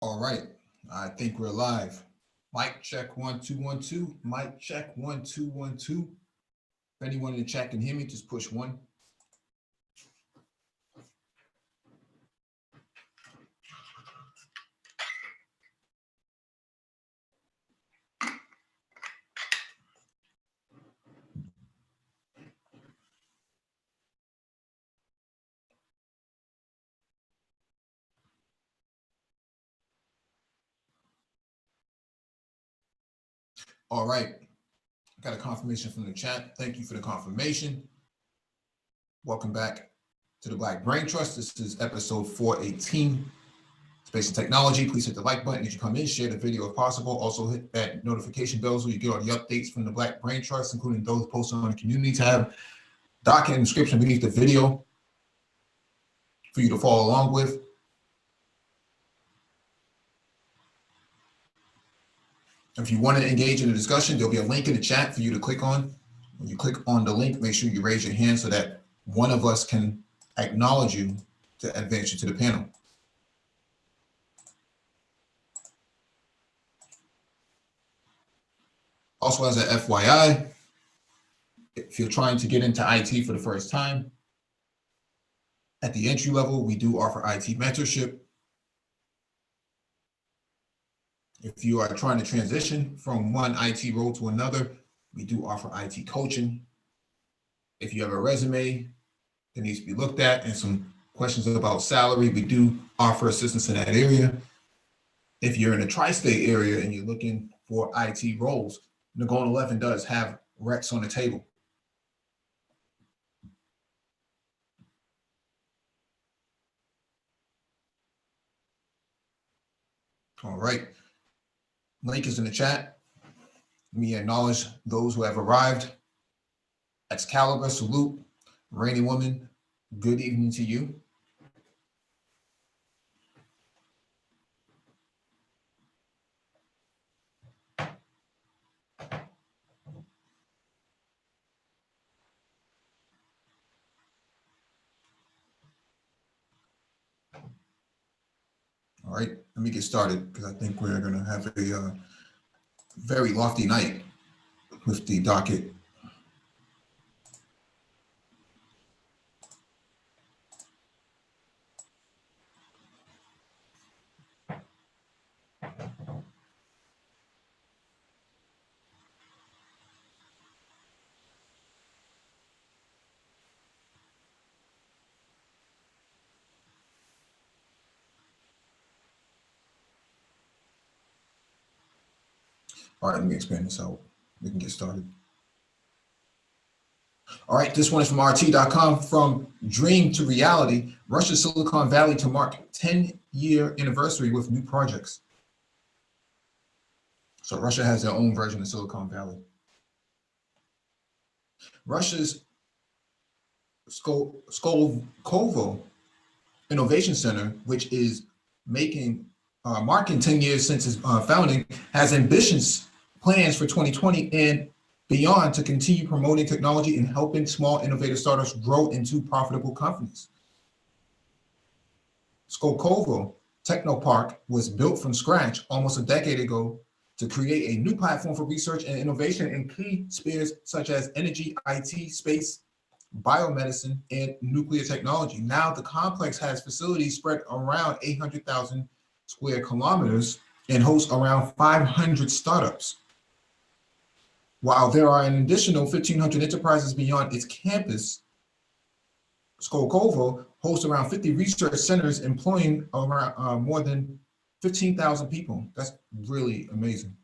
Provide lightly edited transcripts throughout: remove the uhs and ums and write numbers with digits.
All right, I think we're live. Mic check 1 2 1 2. Mic check 1 2 1 2. If anyone in the chat can hear me, just push one. All right, I got a confirmation from the chat. Thank you for the confirmation. Welcome back to the Black Brain Trust. This is episode 418. Space and technology. Please hit the like button as you come in. Share the video if possible. Also hit that notification bell so you get all the updates from the Black Brain Trust, including those posted on the community tab. Document and description beneath the video for you to follow along with. If you want to engage in the discussion, there'll be a link in the chat for you to click on. When you click on the link, make sure you raise your hand so that one of us can acknowledge you to advance you to the panel. Also, as an FYI, if you're trying to get into IT for the first time, at the entry level, we do offer IT mentorship. If you are trying to transition from one IT role to another, we do offer IT coaching. If you have a resume that needs to be looked at and some questions about salary, we do offer assistance in that area. If you're in the tri-state area and you're looking for IT roles, Nagona 11 does have recs on the table. All right. Link is in the chat. Let me acknowledge those who have arrived. Excalibur, salute. Rainy Woman, good evening to you. All right, let me get started because I think we're going to have a very lofty night with the docket. All right, let me expand this out. We can get started. All right, this one is from RT.com. From dream to reality, Russia's Silicon Valley to mark 10-year anniversary with new projects. So Russia has their own version of Silicon Valley. Russia's Skolkovo Innovation Center, which is marking 10 years since its founding, has ambitious plans for 2020 and beyond to continue promoting technology and helping small innovative startups grow into profitable companies. Skolkovo Technopark was built from scratch almost a decade ago to create a new platform for research and innovation in key spheres such as energy, IT, space, biomedicine, and nuclear technology. Now the complex has facilities spread around 800,000 square kilometers and hosts around 500 startups. While there are an additional 1,500 enterprises beyond its campus, Skolkovo hosts around 50 research centers employing around more than 15,000 people. That's really amazing.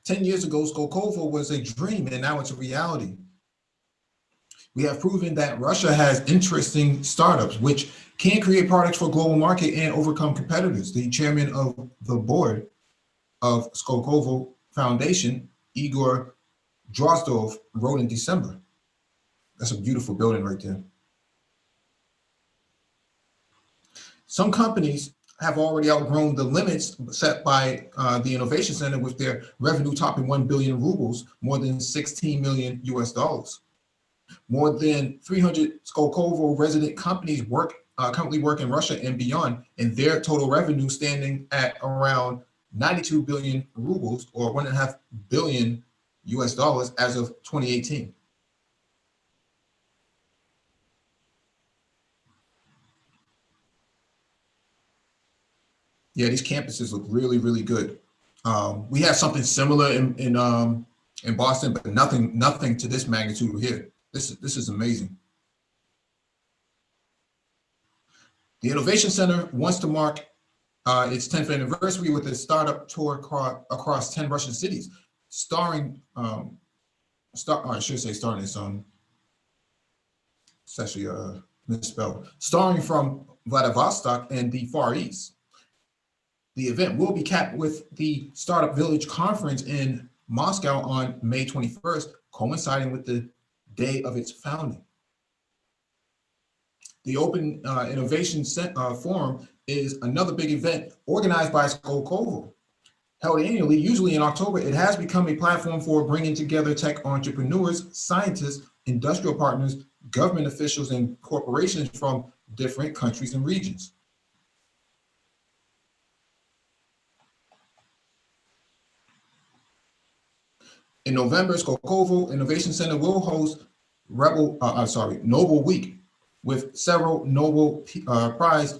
10 years ago, Skolkovo was a dream, and now it's a reality. We have proven that Russia has interesting startups which can create products for global market and overcome competitors. The chairman of the board of Skolkovo Foundation, Igor Drozdov, wrote in December. That's a beautiful building right there. Some companies have already outgrown the limits set by the Innovation Center, with their revenue topping 1 billion rubles, more than 16 million US dollars. More than 300 Skolkovo resident companies work currently work in Russia and beyond, and their total revenue standing at around 92 billion rubles, or $1.5 billion US dollars as of 2018. Yeah, these campuses look really, really good. We have something similar in Boston, but nothing to this magnitude here. This is amazing. The Innovation Center wants to mark its 10th anniversary with a startup tour across 10 Russian cities, starring I should say starring is it's actually misspelled. Starring from Vladivostok and the Far East. The event will be capped with the Startup Village Conference in Moscow on May 21st, coinciding with the day of its founding. The Open Innovation Forum is another big event organized by Skolkovo. Held annually, usually in October, it has become a platform for bringing together tech entrepreneurs, scientists, industrial partners, government officials, and corporations from different countries and regions. In November, Skolkovo Innovation Center will host Nobel Week, with several Nobel Prize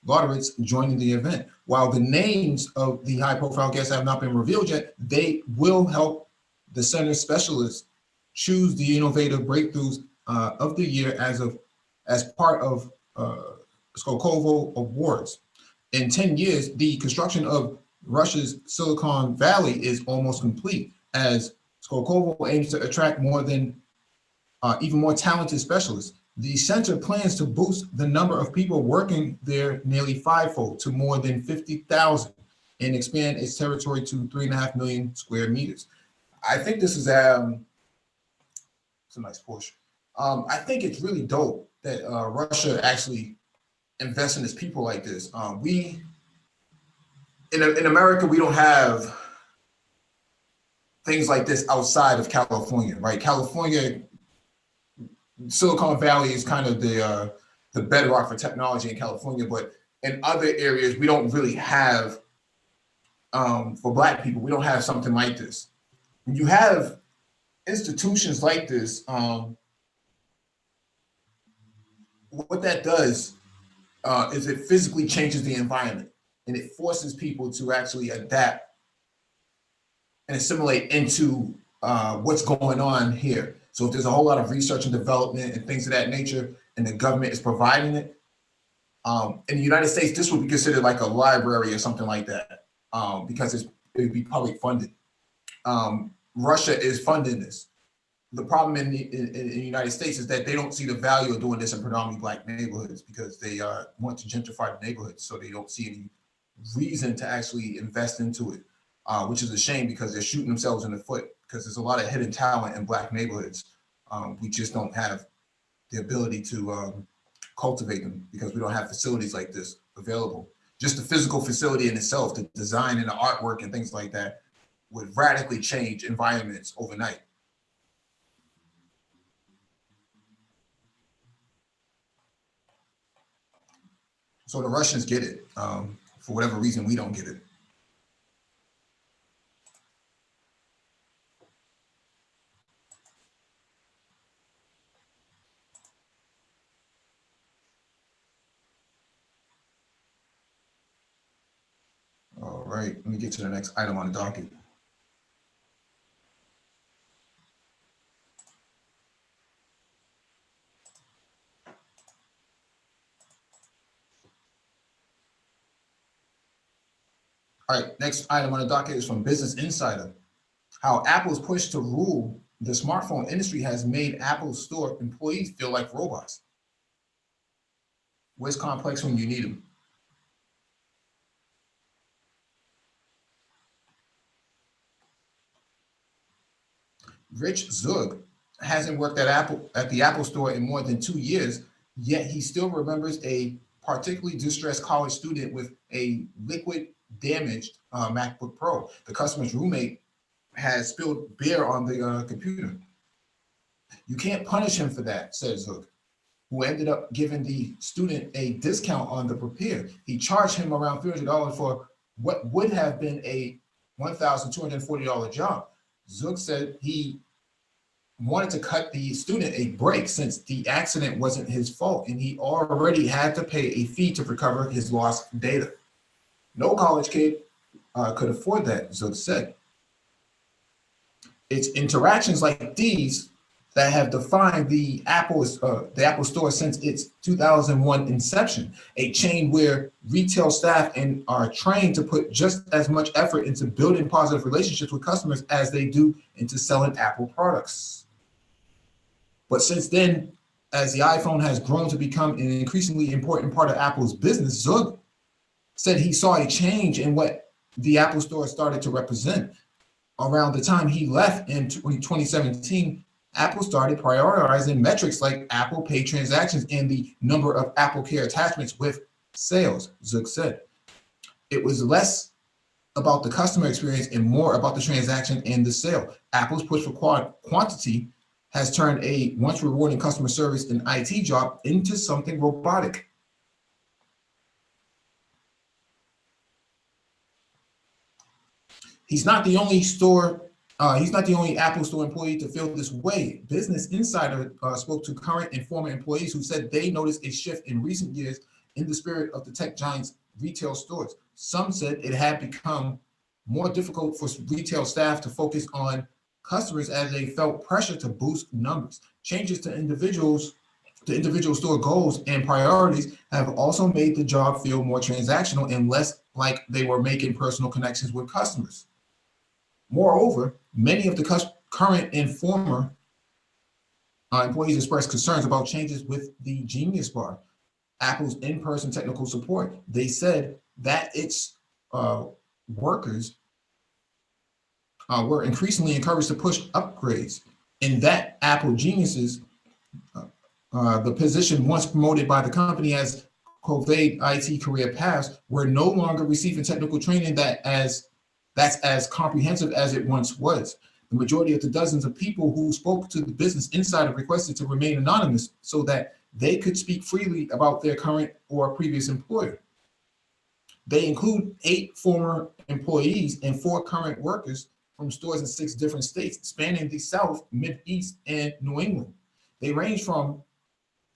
laureates joining the event. While the names of the high-profile guests have not been revealed yet, they will help the center specialists choose the innovative breakthroughs of the year as part of Skolkovo Awards. In 10 years, the construction of Russia's Silicon Valley is almost complete, as Skolkovo aims to attract even more talented specialists. The center plans to boost the number of people working there nearly fivefold to more than 50,000 and expand its territory to 3.5 million square meters. I think this is it's a nice Porsche. I think it's really dope that Russia actually invests in its people like this. In America, we don't have things like this outside of California, right? California, Silicon Valley is kind of the bedrock for technology in California, but in other areas, we don't really have, for Black people, we don't have something like this. When you have institutions like this, what that does is it physically changes the environment, and it forces people to actually adapt and assimilate into what's going on here. So if there's a whole lot of research and development and things of that nature, and the government is providing it, in the United States, this would be considered like a library or something like that, because it would be public funded. Russia is funding this. The problem in the United States is that they don't see the value of doing this in predominantly Black neighborhoods, because they want to gentrify the neighborhoods, so they don't see any reason to actually invest into it, which is a shame, because they're shooting themselves in the foot, because there's a lot of hidden talent in Black neighborhoods. We just don't have the ability to cultivate them, because we don't have facilities like this available. Just the physical facility in itself, the design and the artwork and things like that, would radically change environments overnight. So the Russians get it. For whatever reason, we don't get it. All right, let me get to the next item on the docket. All right, next item on the docket is from Business Insider. How Apple's push to rule the smartphone industry has made Apple Store employees feel like robots. Where's complex when you need them? Rich Zug hasn't worked at the Apple Store in more than 2 years, yet he still remembers a particularly distressed college student with a liquid damaged MacBook Pro. The customer's roommate has spilled beer on the computer. You can't punish him for that, said Zug. who ended up giving the student a discount on the repair. He charged him around $300 for what would have been a $1,240 job. Zook said he wanted to cut the student a break since the accident wasn't his fault and he already had to pay a fee to recover his lost data. No college kid could afford that, Zook said. It's interactions like these that have defined the Apple Store since its 2001 inception, a chain where retail staff and are trained to put just as much effort into building positive relationships with customers as they do into selling Apple products. But since then, as the iPhone has grown to become an increasingly important part of Apple's business, Zug said he saw a change in what the Apple Store started to represent. Around the time he left in 2017, Apple started prioritizing metrics like Apple Pay transactions and the number of Apple Care attachments with sales, Zook said. It was less about the customer experience and more about the transaction and the sale. Apple's push for quantity has turned a once rewarding customer service and IT job into something robotic. He's not the only Apple Store employee to feel this way. Business Insider spoke to current and former employees who said they noticed a shift in recent years in the spirit of the tech giant's retail stores. Some said it had become more difficult for retail staff to focus on customers as they felt pressure to boost numbers. Changes to individual store goals and priorities have also made the job feel more transactional and less like they were making personal connections with customers. Moreover, many of the current and former employees expressed concerns about changes with the Genius Bar, Apple's in-person technical support. They said that its workers were increasingly encouraged to push upgrades, and that Apple Geniuses, the position once promoted by the company as conveyed IT career paths, were no longer receiving technical training that's as comprehensive as it once was. The majority of the dozens of people who spoke to the Business Insider requested to remain anonymous so that they could speak freely about their current or previous employer. They include 8 former employees and 4 current workers from stores in 6 different states, spanning the South, Mid-East, and New England. They range from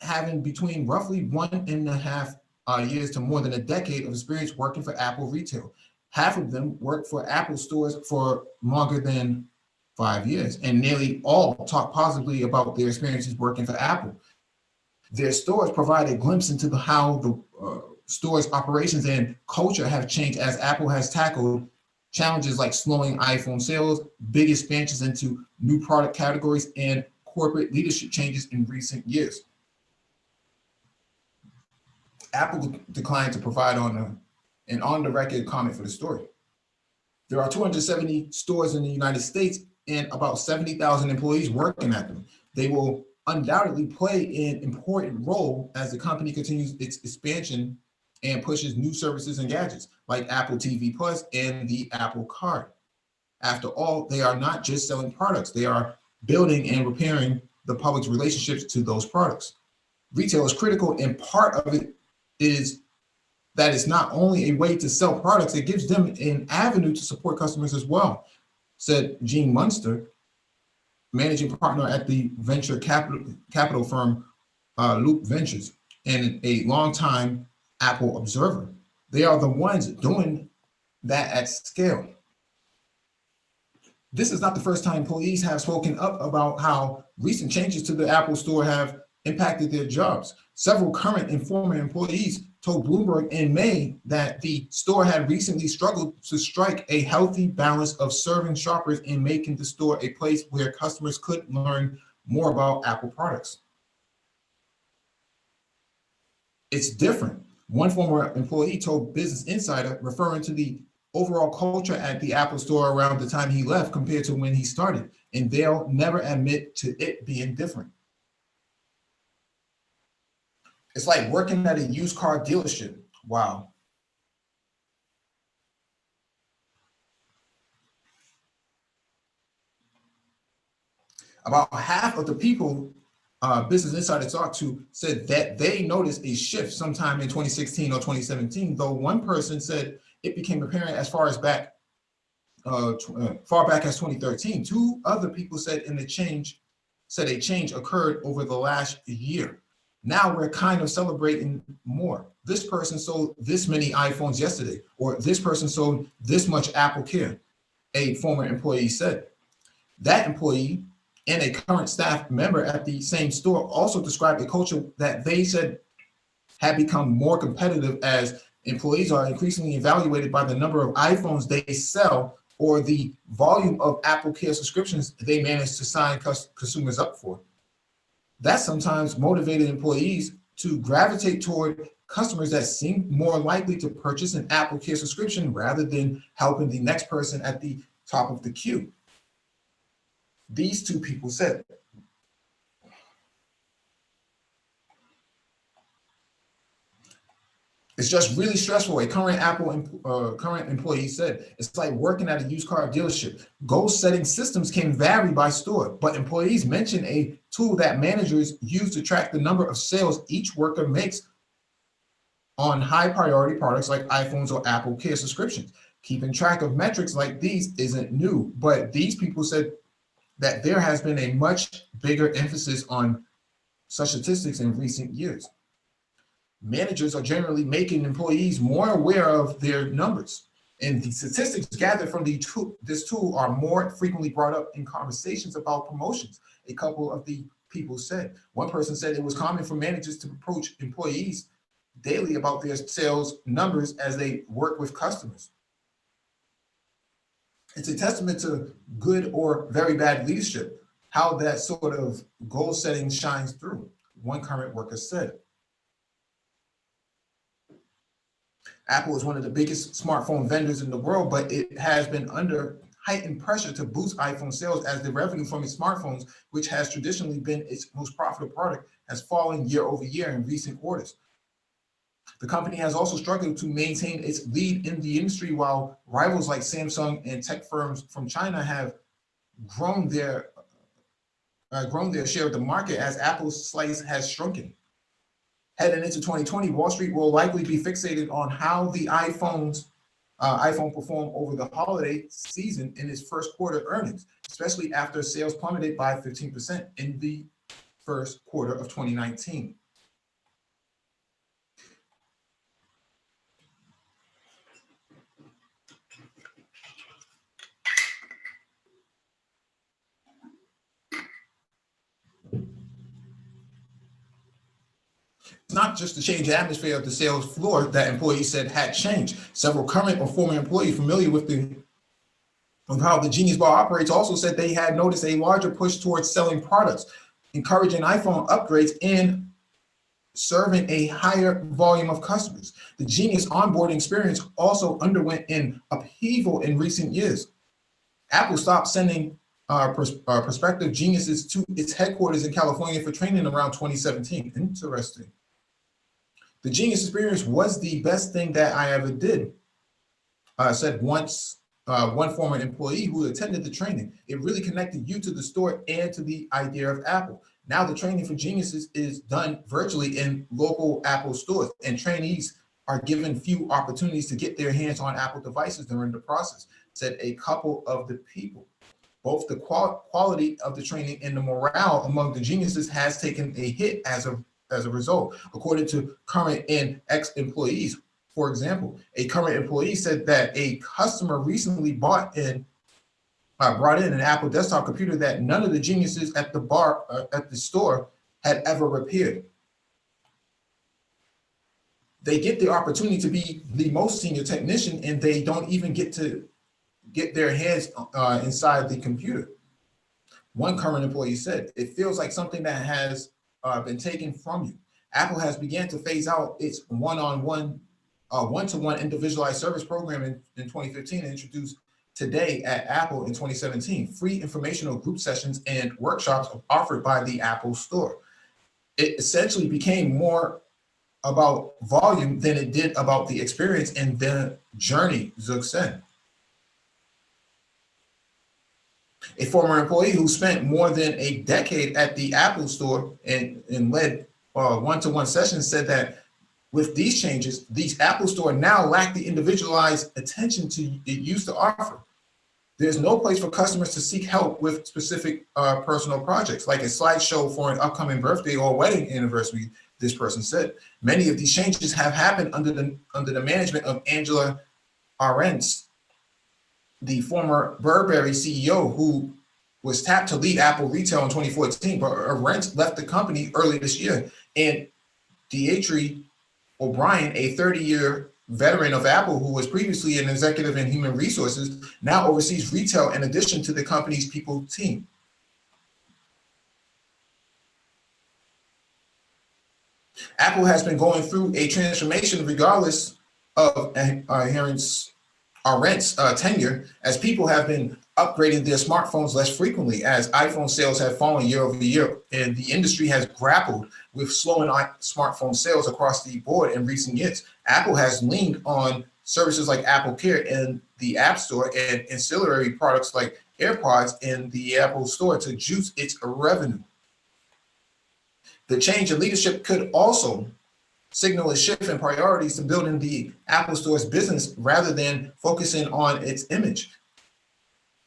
having between roughly 1.5 years to more than a decade of experience working for Apple retail. Half of them worked for Apple stores for longer than 5 years, and nearly all talk positively about their experiences working for Apple. Their stores provide a glimpse into how the store's operations and culture have changed as Apple has tackled challenges like slowing iPhone sales, big expansions into new product categories, and corporate leadership changes in recent years. Apple declined to provide an on-the-record comment for the story. There are 270 stores in the United States and about 70,000 employees working at them. They will undoubtedly play an important role as the company continues its expansion and pushes new services and gadgets like Apple TV Plus and the Apple Card. After all, they are not just selling products, they are building and repairing the public's relationships to those products. Retail is critical, and part of it is that it's not only a way to sell products, it gives them an avenue to support customers as well, said Gene Munster, managing partner at the venture capital firm Loop Ventures and a longtime Apple observer. They are the ones doing that at scale. This is not the first time employees have spoken up about how recent changes to the Apple Store have impacted their jobs. Several current and former employees told Bloomberg in May that the store had recently struggled to strike a healthy balance of serving shoppers and making the store a place where customers could learn more about Apple products. It's different. One former employee told Business Insider, referring to the overall culture at the Apple Store around the time he left compared to when he started, and they'll never admit to it being different. It's like working at a used car dealership. Wow. About half of the people Business Insider talked to said that they noticed a shift sometime in 2016 or 2017, though one person said it became apparent as far back as 2013. Two other people said a change occurred over the last year. Now we're kind of celebrating more. This person sold this many iPhones yesterday, or this person sold this much Apple Care, a former employee said. That employee and a current staff member at the same store also described a culture that they said had become more competitive as employees are increasingly evaluated by the number of iPhones they sell or the volume of Apple Care subscriptions they manage to sign consumers up for. That sometimes motivated employees to gravitate toward customers that seem more likely to purchase an Apple Care subscription rather than helping the next person at the top of the queue. These two people said. It's just really stressful. A current current employee said, it's like working at a used car dealership. Goal setting systems can vary by store, but employees mention a tool that managers use to track the number of sales each worker makes on high priority products like iPhones or Apple Care subscriptions. Keeping track of metrics like these isn't new, but these people said that there has been a much bigger emphasis on such statistics in recent years. Managers are generally making employees more aware of their numbers. And the statistics gathered from this tool are more frequently brought up in conversations about promotions, a couple of the people said. One person said it was common for managers to approach employees daily about their sales numbers as they work with customers. It's a testament to good or very bad leadership, how that sort of goal setting shines through, one current worker said. Apple is one of the biggest smartphone vendors in the world, but it has been under heightened pressure to boost iPhone sales as the revenue from its smartphones, which has traditionally been its most profitable product, has fallen year over year in recent quarters. The company has also struggled to maintain its lead in the industry, while rivals like Samsung and tech firms from China have grown their share of the market as Apple's slice has shrunken. Heading into 2020, Wall Street will likely be fixated on how the iPhone performed over the holiday season in its first quarter earnings, especially after sales plummeted by 15% in the first quarter of 2019. It's not just the change in atmosphere of the sales floor that employees said had changed. Several current or former employees familiar with how the Genius Bar operates also said they had noticed a larger push towards selling products, encouraging iPhone upgrades, and serving a higher volume of customers. The Genius onboarding experience also underwent an upheaval in recent years. Apple stopped sending prospective geniuses to its headquarters in California for training around 2017. Interesting. The Genius experience was the best thing that I ever did, said one former employee who attended the training. It really connected you to the store and to the idea of Apple. Now the training for geniuses is done virtually in local Apple stores, and trainees are given few opportunities to get their hands on Apple devices during the process, said a couple of the people. Both the quality of the training and the morale among the geniuses has taken a hit as a result, according to current and ex-employees. For example, a current employee said that a customer recently brought in an Apple desktop computer that none of the geniuses at the store had ever repaired. They get the opportunity to be the most senior technician, and they don't even get to get their hands inside the computer. One current employee said, it feels like something that has been taken from you. Apple has began to phase out its one-to-one individualized service program in 2015 and introduced today at Apple in 2017. Free informational group sessions and workshops offered by the Apple Store. It essentially became more about volume than it did about the experience and the journey, Zook said. A former employee who spent more than a decade at the Apple Store and led one-to-one sessions said that with these changes, the Apple Store now lack the individualized attention it used to offer. There's no place for customers to seek help with specific personal projects, like a slideshow for an upcoming birthday or wedding anniversary, this person said. Many of these changes have happened under the management of Angela Ahrendts, the former Burberry CEO, who was tapped to lead Apple retail in 2014, but Ahrendts left the company early this year. And Deirdre O'Brien, a 30-year veteran of Apple who was previously an executive in human resources, now oversees retail in addition to the company's people team. Apple has been going through a transformation regardless of Ahrendts' tenure, as people have been upgrading their smartphones less frequently as iPhone sales have fallen year over year, and the industry has grappled with slowing smartphone sales across the board in recent years. Apple has leaned on services like Apple Care and the App Store and ancillary products like AirPods in the Apple Store to juice its revenue. The change in leadership could also signal a shift in priorities to building the Apple Store's business rather than focusing on its image.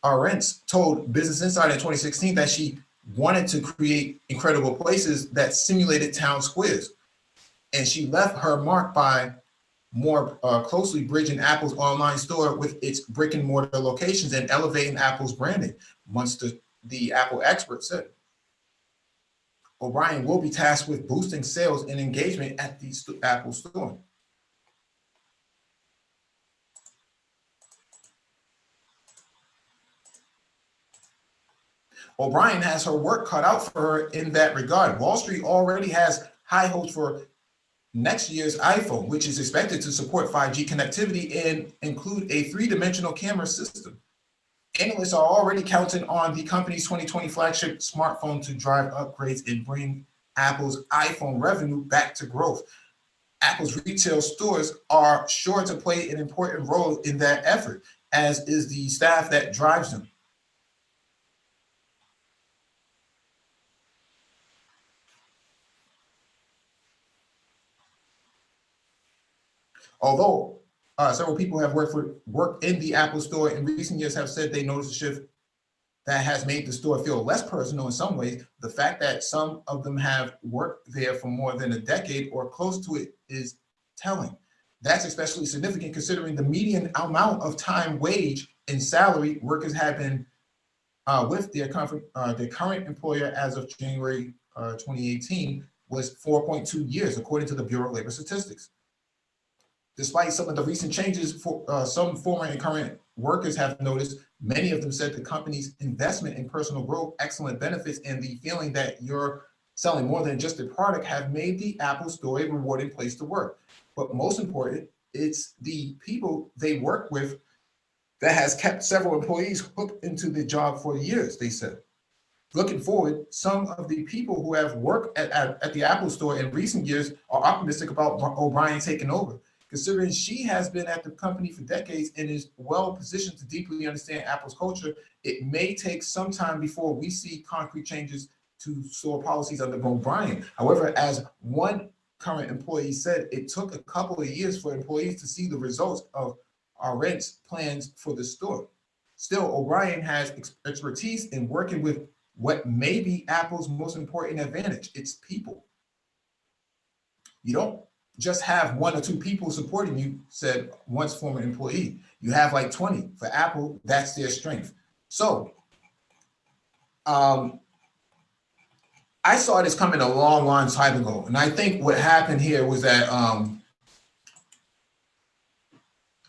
Ahrendts told Business Insider in 2016 that she wanted to create incredible places that simulated town squares, and she left her mark by more closely bridging Apple's online store with its brick and mortar locations and elevating Apple's branding, once the Apple expert said. O'Brien will be tasked with boosting sales and engagement at the Apple Store. O'Brien has her work cut out for her in that regard. Wall Street already has high hopes for next year's iPhone, which is expected to support 5G connectivity and include a three-dimensional camera system. Analysts are already counting on the company's 2020 flagship smartphone to drive upgrades and bring Apple's iPhone revenue back to growth. Apple's retail stores are sure to play an important role in that effort, as is the staff that drives them. Although several people have worked in the Apple Store in recent years have said they noticed a shift that has made the store feel less personal in some ways, the fact that some of them have worked there for more than a decade or close to it is telling. That's especially significant considering the median amount of time, wage, and salary workers have been with their current employer as of January 2018 was 4.2 years, according to the Bureau of Labor Statistics. Despite some of the recent changes, some former and current workers have noticed, many of them said the company's investment in personal growth, excellent benefits, and the feeling that you're selling more than just a product have made the Apple Store a rewarding place to work. But most important, it's the people they work with that has kept several employees hooked into the job for years, they said. Looking forward, some of the people who have worked at the Apple Store in recent years are optimistic about O'Brien taking over, considering she has been at the company for decades and is well positioned to deeply understand Apple's culture. It may take some time before we see concrete changes to store policies under O'Brien. However, as one current employee said, it took a couple of years for employees to see the results of Ahrendts' plans for the store. Still, O'Brien has expertise in working with what may be Apple's most important advantage, its people. You don't just have one or two people supporting you, said once former employee. You have like 20. For Apple, that's their strength. So I saw this coming a long time ago. And I think what happened here was that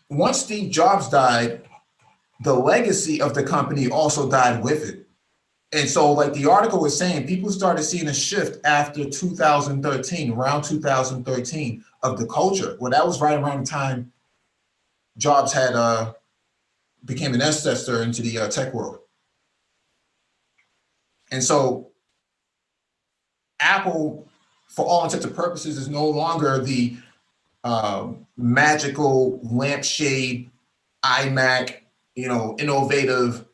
once Steve Jobs died, the legacy of the company also died with it. And so like the article was saying, people started seeing a shift after 2013, around 2013, of the culture. Well, that was right around the time Jobs had became an ancestor into the tech world. And so Apple, for all intents and purposes, is no longer the magical lampshade, iMac, innovative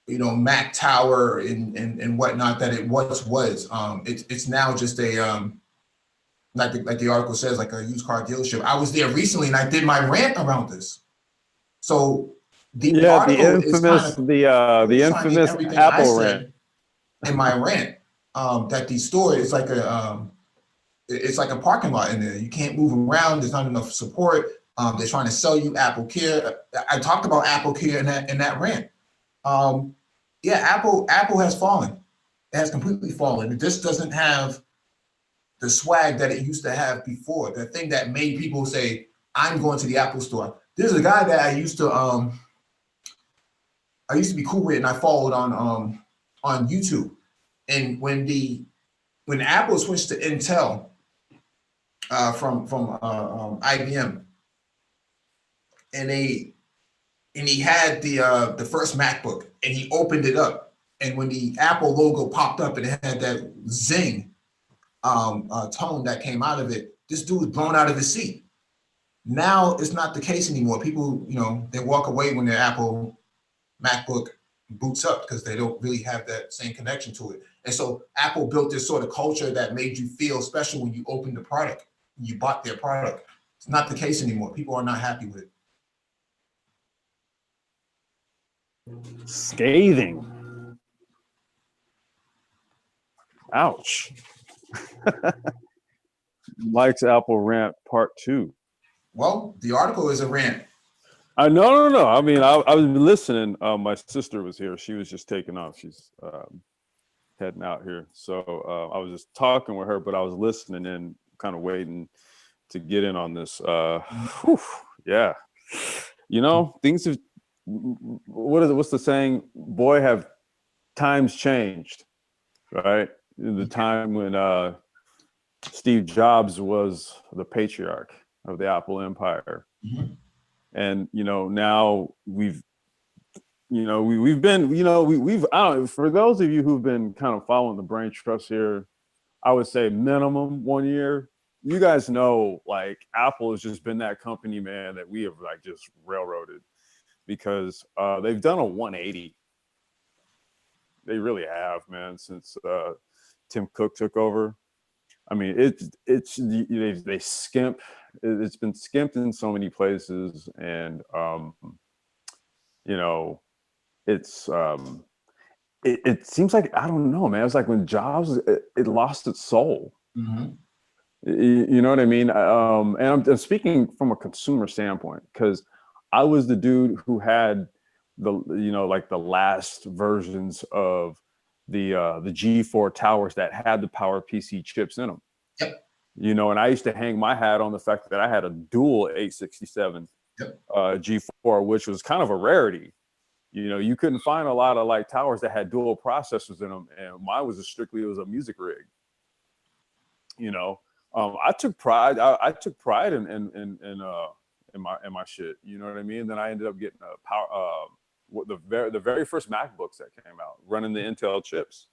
Mack Tower and whatnot that it was. It's now just a like the article says, like a used car dealership. I was there recently and I did my rant around this. So the article is kind of the infamous everything Apple I rant said in my rant. That the store is like it's like a parking lot in there. You can't move around. There's not enough support. They're trying to sell you Apple Care. I talked about Apple Care in that rant. Yeah, Apple has fallen. It has completely fallen. It just doesn't have the swag that it used to have before. The thing that made people say, "I'm going to the Apple store." There's a guy that I used to be cool with, and I followed on YouTube. And when Apple switched to Intel from IBM, and he had the first MacBook, and he opened it up, and when the Apple logo popped up and it had that zing tone that came out of it, this dude was blown out of his seat. Now it's not the case anymore. People, they walk away when their Apple MacBook boots up because they don't really have that same connection to it. And so Apple built this sort of culture that made you feel special when you opened the product, you bought their product. It's not the case anymore. People are not happy with it. Scathing. Ouch. Mike's Apple rant part 2. Well, the article is a rant. No. I mean, I was listening. My sister was here. She was just taking off. She's heading out here. So I was just talking with her, but I was listening and kind of waiting to get in on this. Yeah. Things have, what's the saying? Boy, have times changed, right? In the time when Steve Jobs was the patriarch of the Apple empire. Mm-hmm. And, now we've been, I don't know, for those of you who've been kind of following the brain trust here, I would say minimum 1 year. You guys know, like, Apple has just been that company, man, that we have like just railroaded because they've done a 180. They really have, man, since Tim Cook took over. I mean, they skimp. It's been skimped in so many places, and it's it seems like, I don't know, man. It's like when Jobs, it lost its soul. Mm-hmm. You know what I mean? And I'm speaking from a consumer standpoint because I was the dude who had like the last versions of the G4 towers that had the PowerPC chips in them. Yep. And I used to hang my hat on the fact that I had a dual 867 G4, which was kind of a rarity. You couldn't find a lot of like towers that had dual processors in them, and mine was it was a music rig. I took pride. I took pride in my shit. You know what I mean? Then I ended up getting the very first MacBooks that came out running the Intel chips,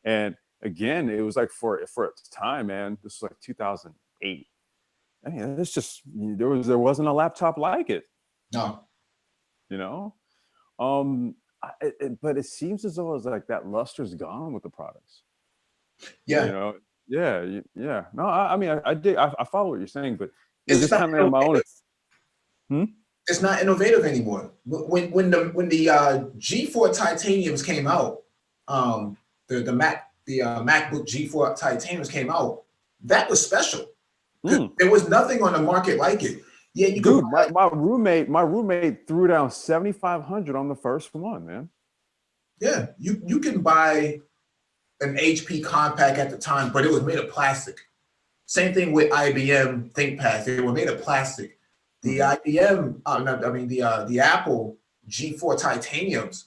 and again, it was like for its time, man. This was like 2008. I mean, it's just there wasn't a laptop like it. No. But it seems as though it's like that luster's gone with the products. Yeah. Yeah. No, I mean, I follow what you're saying, but it's just kind of my own. It's not innovative anymore. When the G4 Titaniums came out, the MacBook G4 Titaniums came out, that was special. There was nothing on the market like it. Yeah, dude, my roommate threw down $7,500 on the first one, man. Yeah, you can buy an HP Compact at the time, but it was made of plastic. Same thing with IBM ThinkPads; they were made of plastic. The IBM, the Apple G4 Titaniums,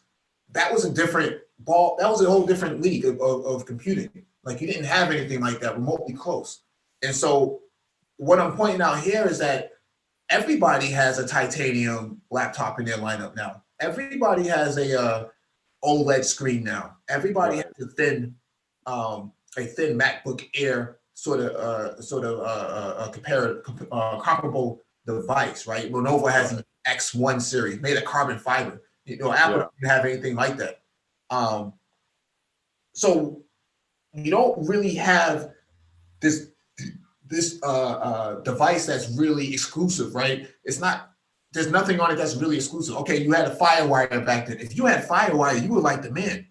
that was a different ball. That was a whole different league of computing. Like, you didn't have anything like that remotely close. And so, what I'm pointing out here is that everybody has a titanium laptop in their lineup now. Everybody has a OLED screen now. Everybody has a thin MacBook Air sort of comparable device, right? Lenovo has the X1 series made of carbon fiber. Apple didn't have anything like that. So you don't really have this device that's really exclusive, right? It's not. There's nothing on it that's really exclusive. Okay, you had a FireWire back then. If you had FireWire, you were like the man,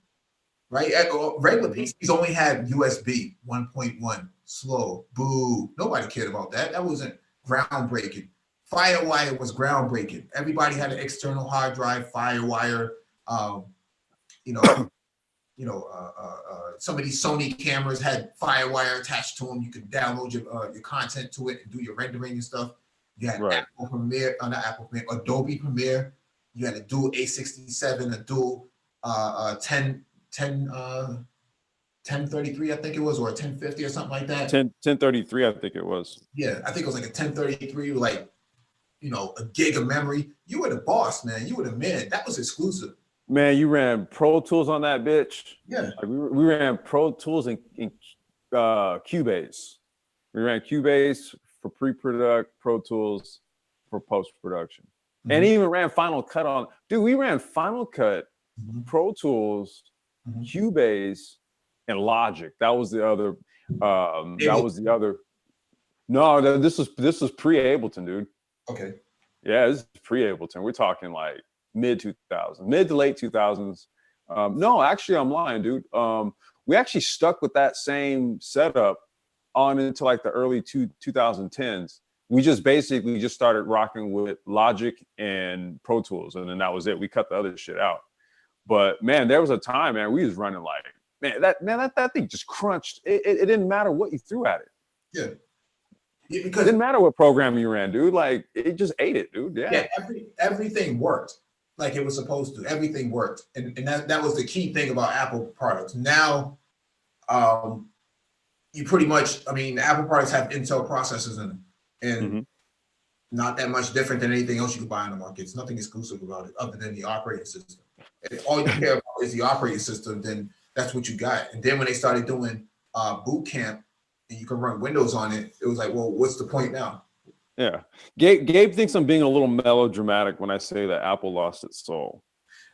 right? Regular PCs only had USB 1.1, slow, boo. Nobody cared about that. That wasn't groundbreaking. FireWire was groundbreaking. Everybody had an external hard drive, FireWire. You know, some of these Sony cameras had FireWire attached to them. You could download your content to it and do your rendering and stuff. You had Apple Premiere, not Apple Premiere, Adobe Premiere. You had a dual A67, a dual 1033, I think it was, or a 1050 or something like that. 1033, I think it was. Yeah, I think it was like a 1033, like, a gig of memory. You were the boss, man. You were the man. That was exclusive. Man, you ran Pro Tools on that bitch. Yeah. Like we ran Pro Tools in Cubase. We ran Cubase for pre-product, Pro Tools for post-production. And even ran Final Cut on. Dude, we ran Final Cut, Pro Tools, Cubase, and Logic. That was the other. No, this was pre-Ableton, dude. Okay. Yeah, this is pre-Ableton. We're talking like mid to late 2000s. No, actually, I'm lying, dude. We actually stuck with that same setup on into like the early 2010s. We just basically started rocking with Logic and Pro Tools, and then that was it. We cut the other shit out. But man, there was a time, man, we was running like, that thing just crunched. It didn't matter what you threw at it. Yeah. Because it didn't matter what program you ran, dude. Like it just ate it, dude. Yeah, everything worked like it was supposed to. Everything worked, and that was the key thing about Apple products. Now, you pretty much, Apple products have Intel processors in them, and not that much different than anything else you can buy on the market. It's nothing exclusive about it, other than the operating system. If all you care about is the operating system, then that's what you got. And then when they started doing boot camp, and you can run Windows on it, it was like, well, what's the point now? Yeah. Gabe thinks I'm being a little melodramatic when I say that Apple lost its soul.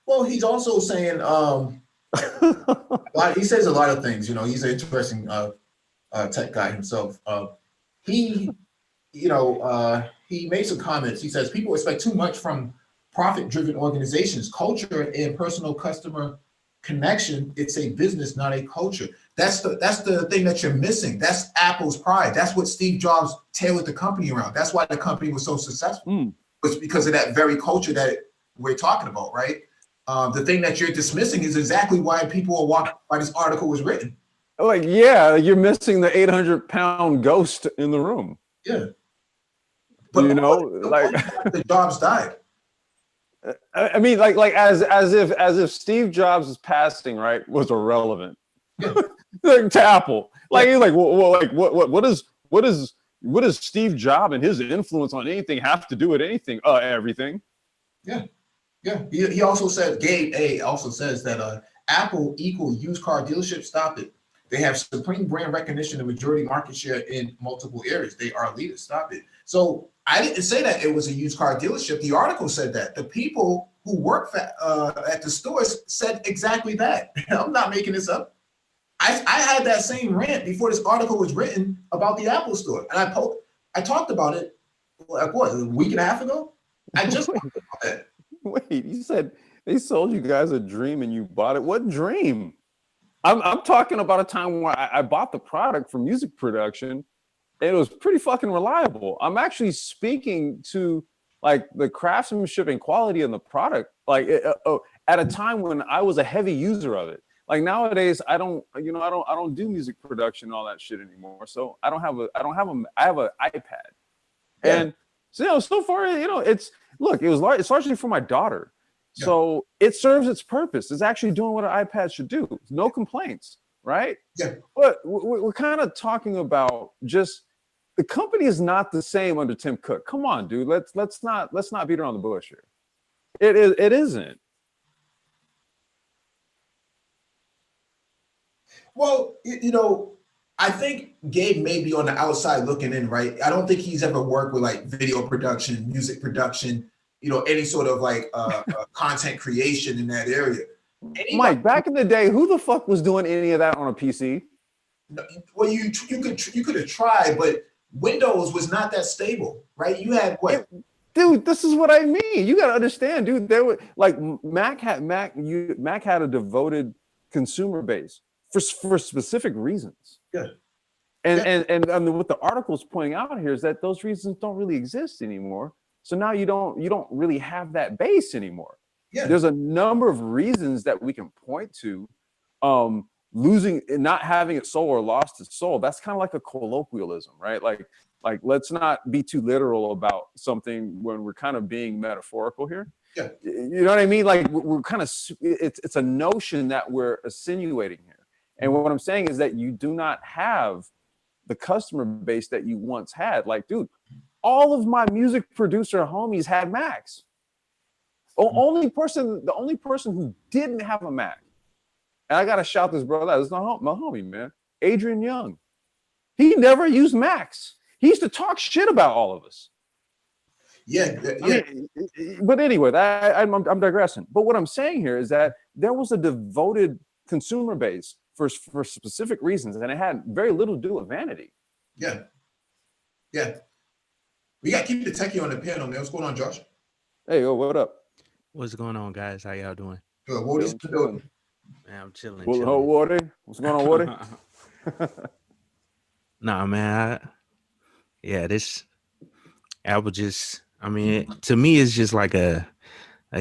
Well, he's also saying, he says a lot of things, he's an interesting tech guy himself. He made some comments. He says, people expect too much from profit-driven organizations. Culture and personal customer connection, it's a business, not a culture. That's the thing that you're missing. That's Apple's pride. That's what Steve Jobs tailored the company around. That's why the company was so successful. It's because of that very culture that we're talking about, right? The thing that you're dismissing is exactly why people why this article was written. Like, yeah, you're missing the 800-pound ghost in the room. Yeah. But the Jobs died. I mean, like as if Steve Jobs' passing, right, was irrelevant. Yeah. To Apple. Like, he's like, what does Steve Jobs and his influence on anything have to do with anything? Everything. Yeah. Yeah. He also said, Gabe A also says that Apple equal used car dealership. Stop it. They have supreme brand recognition and majority market share in multiple areas. They are leaders. Stop it. So I didn't say that it was a used car dealership. The article said that. The people who work at the stores said exactly that. I'm not making this up. I had that same rant before this article was written about the Apple store. And I talked about it, like what, a week and a half ago? I just talked about that. Wait, you said they sold you guys a dream and you bought it. What dream? I'm talking about a time where I bought the product for music production, and it was pretty fucking reliable. I'm actually speaking to like the craftsmanship and quality in the product, like at a time when I was a heavy user of it. Like nowadays, I don't do music production and all that shit anymore. So I have an iPad, and so far, it's largely for my daughter. Yeah. So it serves its purpose. It's actually doing what an iPad should do. No complaints, right? Yeah. But we're kind of talking about just the company is not the same under Tim Cook. Come on, dude. Let's not beat around the bush here. It isn't. Well, I think Gabe may be on the outside looking in, right? I don't think he's ever worked with like video production, music production, any sort of like content creation in that area. Mike, back in the day, who the fuck was doing any of that on a PC? Well, you could have tried, but Windows was not that stable, right? You had what? Dude, this is what I mean. You got to understand, dude. There were like Mac had a devoted consumer base for specific reasons. Yeah. And what the article's pointing out here is that those reasons don't really exist anymore. So now you don't really have that base anymore. Yeah. There's a number of reasons that we can point to. Losing, not having its soul or lost its soul. That's kind of like a colloquialism, right? Like let's not be too literal about something when we're kind of being metaphorical here. Yeah. You know what I mean? Like we're kind of, it's a notion that we're insinuating here. And what I'm saying is that you do not have the customer base that you once had. Like, dude, all of my music producer homies had Macs. The only person who didn't have a Mac, and I gotta shout this brother out, this is my homie, man, Adrian Young. He never used Macs. He used to talk shit about all of us. Yeah. I mean, but anyway, I'm digressing. But what I'm saying here is that there was a devoted consumer base for specific reasons, and it had very little to do with vanity. Yeah. Yeah. We got to keep the techie on the panel, man. What's going on, Josh? Hey, yo, what up? What's going on, guys? How y'all doing? Good. What are you doing? Man, I'm chilling. Woody? What's going on, Woody? Nah, man. This Apple just, I mean, to me, it's just like a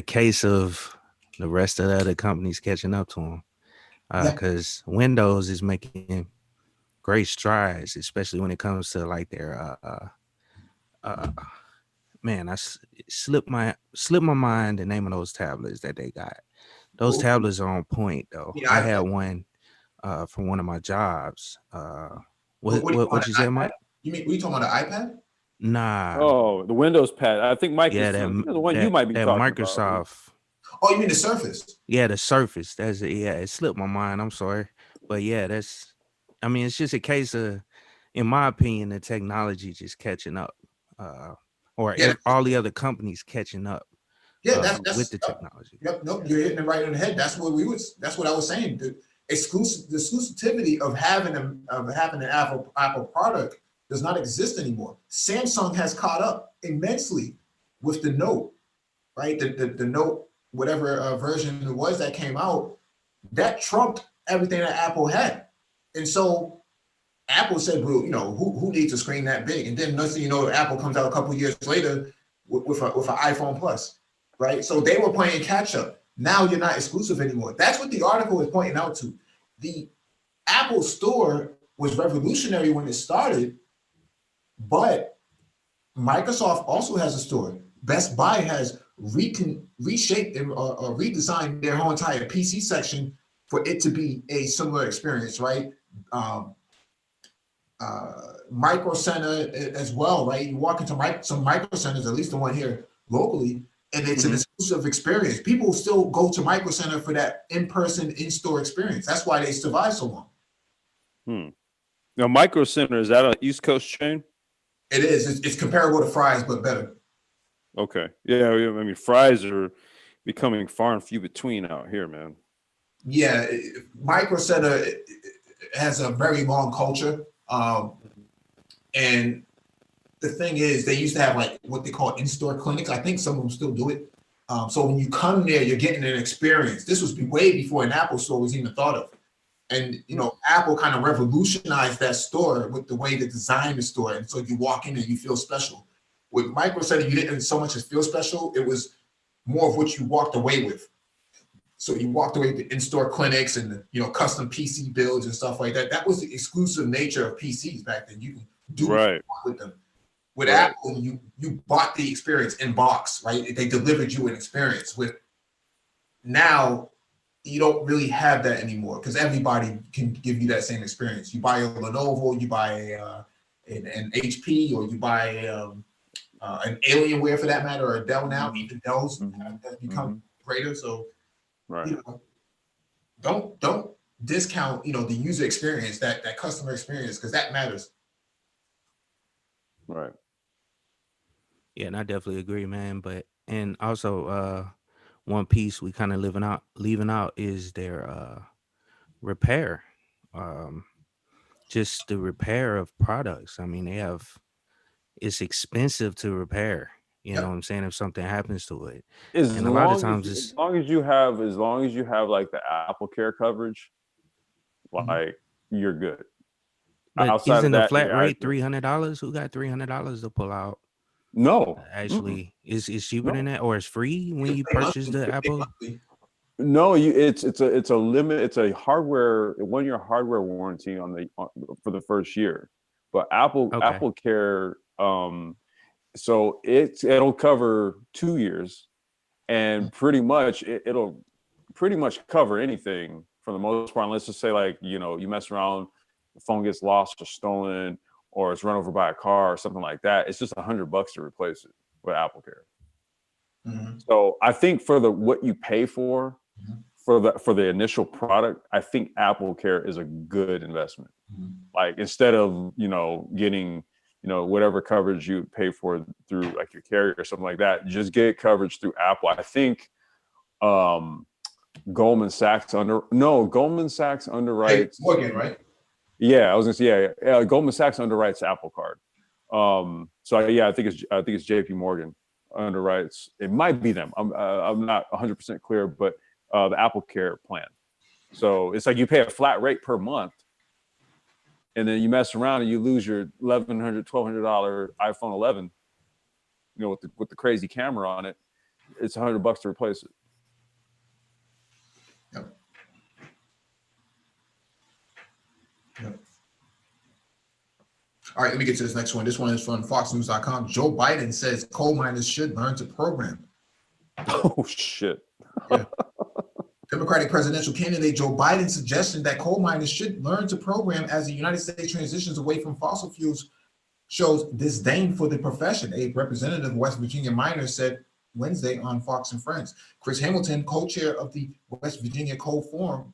case of the rest of the other companies catching up to them. Because Windows is making great strides, especially when it comes to like their man, I slipped my mind the name of those tablets that they got. Those tablets are on point though. I had one from one of my jobs. What you said, Mike? Were you talking about the iPad? Nah. Oh, the Windows pad. I think Mike is the one you might be talking Microsoft about. Oh, you mean the Surface? Yeah, the Surface. That's it. Yeah, it slipped my mind. I'm sorry. But yeah, it's just a case of, in my opinion, the technology just catching up. All the other companies catching up. Yeah, that's with the technology. Yep, nope, you're hitting it right on the head. That's what I was saying. The exclusivity of having an Apple product does not exist anymore. Samsung has caught up immensely with the Note, right? The Note, whatever version it was that came out, that trumped everything that Apple had. And so Apple said, well, who needs a screen that big? And then next thing you know, Apple comes out a couple of years later with an iPhone Plus, right? So they were playing catch up. Now you're not exclusive anymore. That's what the article is pointing out to. The Apple Store was revolutionary when it started, but Microsoft also has a store. Best Buy has reshaped or redesigned their whole entire PC section for it to be a similar experience, right? Micro Center as well, right? You walk into some Micro Centers, at least the one here locally, and it's an exclusive experience. People still go to Micro Center for that in-person, in-store experience. That's why they survive so long. Now, Micro Center, is that an East Coast chain? It is. It's comparable to Fry's, but better. Okay. Yeah, I mean, Fry's are becoming far and few between out here, man. Yeah, Micro Center has a very long culture. And the thing is, they used to have like what they call in-store clinics. I think some of them still do it. So when you come there, you're getting an experience. This was way before an Apple store was even thought of. And, Apple kind of revolutionized that store with the way they designed the store. And so you walk in and you feel special. With Micro Center, you didn't so much as feel special. It was more of what you walked away with. So you walked away with the in-store clinics and custom PC builds and stuff like that. That was the exclusive nature of PCs back then. You can do what you want with them. With Apple, you bought the experience in box, right? They delivered you an experience. With now, you don't really have that anymore because everybody can give you that same experience. You buy a Lenovo, you buy an HP, or you buy an Alienware for that matter, or a Dell now. Even Dell's has become greater. So. Right. Don't discount the user experience, that customer experience, because that matters. Right. Yeah, and I definitely agree, man. And also one piece we kind of leaving out is their repair. Um, just the repair of products. I mean, it's expensive to repair. You know Yep. what I'm saying? If something happens to it, As and a lot of long times as it's as long as you have like the Apple Care coverage, Mhm. like you're good. but Outside of isn't a that, flat you're rate active. $300? Who got $300 to pull out? No, mm-mm, Actually, is cheaper than no, that, or it's free when You you pay purchase monthly. the You pay Apple? monthly. no. It's a limit. It's a hardware 1 year hardware warranty for the first year, but Okay, Apple Care, so it'll cover 2 years, and it'll pretty much cover anything for the most part. And let's just say, like, you mess around, the phone gets lost or stolen, or it's run over by a car or something like that. It's just $100 to replace it with Apple Care. Mhm. So I think for what you pay for Mhm. for the initial product, I think Apple Care is a good investment. Mhm. Like, instead of getting whatever coverage you pay for through like your carrier or something like that, just get coverage through Apple. I think um Goldman Sachs Hey, underwrites. Morgan, right? Yeah, I was gonna say, yeah, Goldman Sachs underwrites Apple Card. So yeah, I think it's JP Morgan underwrites. It might be them. I'm not 100% clear, but the Apple Care plan. So it's like you pay a flat rate per month, and then you mess around and you lose your $1,100, $1,200 iPhone 11, with the crazy camera on it. It's $100 to replace it. Yep. Yep. All right, let me get to this next one. This one is from FoxNews.com. Joe Biden says coal miners should learn to program. Oh shit. Yeah. Democratic presidential candidate Joe Biden's suggestion that coal miners should learn to program as the United States transitions away from fossil fuels shows disdain for the profession, a representative of West Virginia miners said Wednesday on Fox and Friends. Chris Hamilton, co-chair of the West Virginia Coal Forum,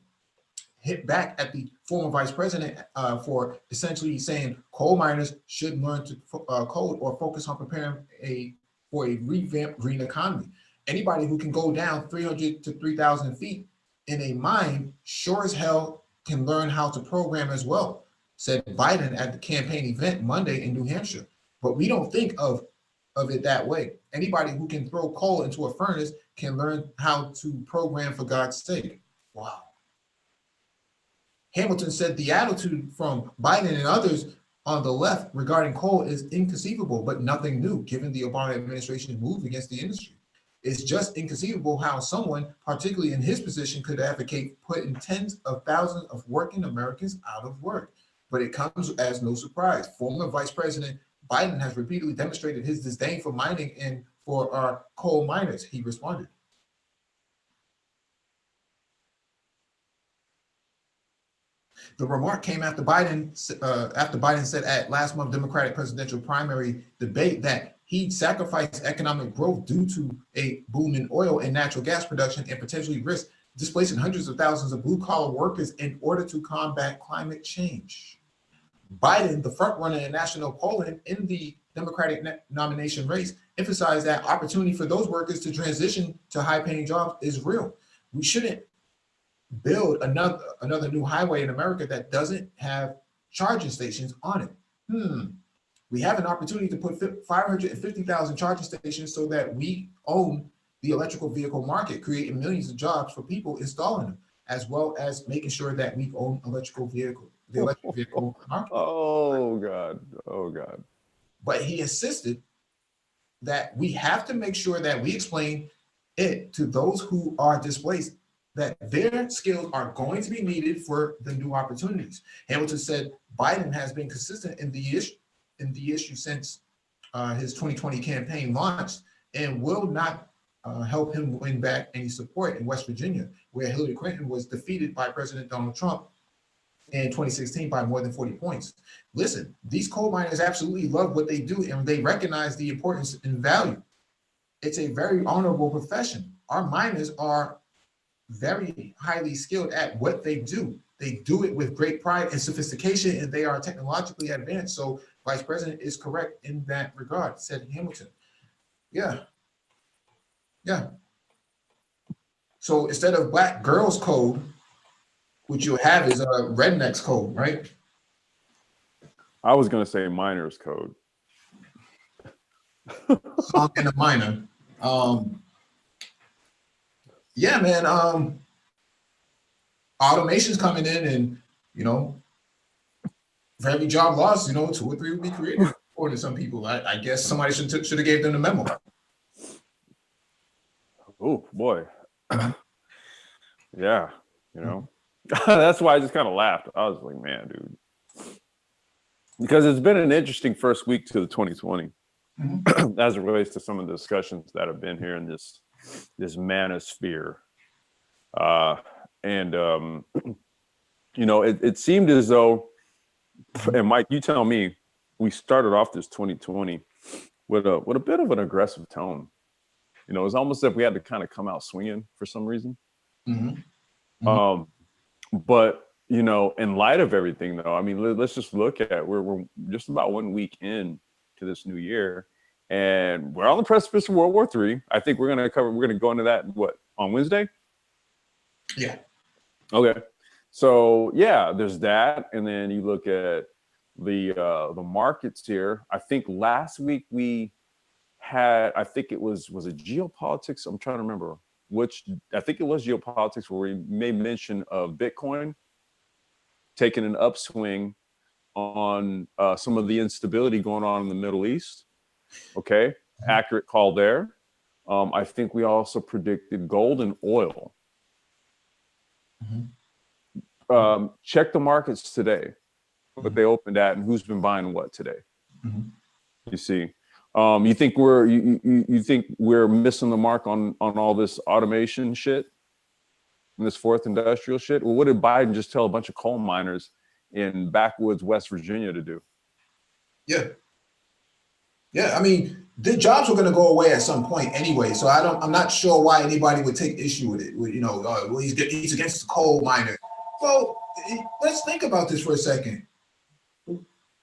hit back at the former vice president for essentially saying coal miners should learn to code or focus on preparing for a revamped green economy. Anybody who can go down 300 to 3,000 feet in a mine sure as hell can learn how to program as well, said Biden at the campaign event Monday in New Hampshire. But we don't think of it that way. Anybody who can throw coal into a furnace can learn how to program, for God's sake. Wow. Hamilton said the attitude from Biden and others on the left regarding coal is inconceivable, but nothing new, given the Obama administration's move against the industry. It's just inconceivable how someone, particularly in his position, could advocate putting tens of thousands of working Americans out of work. But it comes as no surprise. Former Vice President Biden has repeatedly demonstrated his disdain for mining and for our coal miners, he responded. The remark came after Biden said at last month's Democratic presidential primary debate that he'd sacrifice economic growth due to a boom in oil and natural gas production and potentially risk displacing hundreds of thousands of blue-collar workers in order to combat climate change. Biden, the frontrunner in national polling in the Democratic nomination race, emphasized that opportunity for those workers to transition to high-paying jobs is real. We shouldn't build another new highway in America that doesn't have charging stations on it. We have an opportunity to put 550,000 charging stations so that we own the electrical vehicle market, creating millions of jobs for people installing them, as well as making sure that we own the electric vehicle market. Oh God. Oh God. But he insisted that we have to make sure that we explain it to those who are displaced that their skills are going to be needed for the new opportunities. Hamilton said Biden has been consistent in the issue since his 2020 campaign launched and will not help him win back any support in West Virginia, where Hillary Clinton was defeated by President Donald Trump in 2016 by more than 40 points. Listen, these coal miners absolutely love what they do and they recognize the importance and value. It's a very honorable profession. Our miners are very highly skilled at what they do. They do it with great pride and sophistication, and they are technologically advanced. So, Vice President is correct in that regard, said Hamilton. Yeah, yeah. So instead of black girls code, what you have is a rednecks code, right? I was gonna say miners code. Song and a minor. Yeah, man. Automation's coming in, and for every job lost, 2 or 3 would be created. According to some people, I guess somebody should have gave them the memo. Oh boy. Yeah, that's why I just kind of laughed. I was like, man, dude, because it's been an interesting first week to the 2020 as it relates to some of the discussions that have been here in this manosphere. It seemed as though, and Mike, you tell me, we started off this 2020 with a bit of an aggressive tone. It's almost as if we had to kind of come out swinging for some reason. But in light of everything, though, I mean, let's just look at we're just about 1 week in to this new year, and we're on the precipice of World War III. I think we're gonna go into that on Wednesday. Yeah. Okay. So yeah, there's that, and then you look at the markets here. I think last week we had, I think it was it geopolitics? I'm trying to remember which. I think it was geopolitics where we made mention of Bitcoin taking an upswing on some of the instability going on in the Middle East. Okay, accurate call there. I think we also predicted gold and oil. Check the markets today, what they opened at, and who's been buying what today. You see, you think we're missing the mark on all this automation shit and this fourth industrial shit? Well, what did Biden just tell a bunch of coal miners in backwoods West Virginia to do? Yeah. I mean, the jobs were going to go away at some point anyway, so I'm not sure why anybody would take issue with it. Well, he's against the coal miners. Well, let's think about this for a second.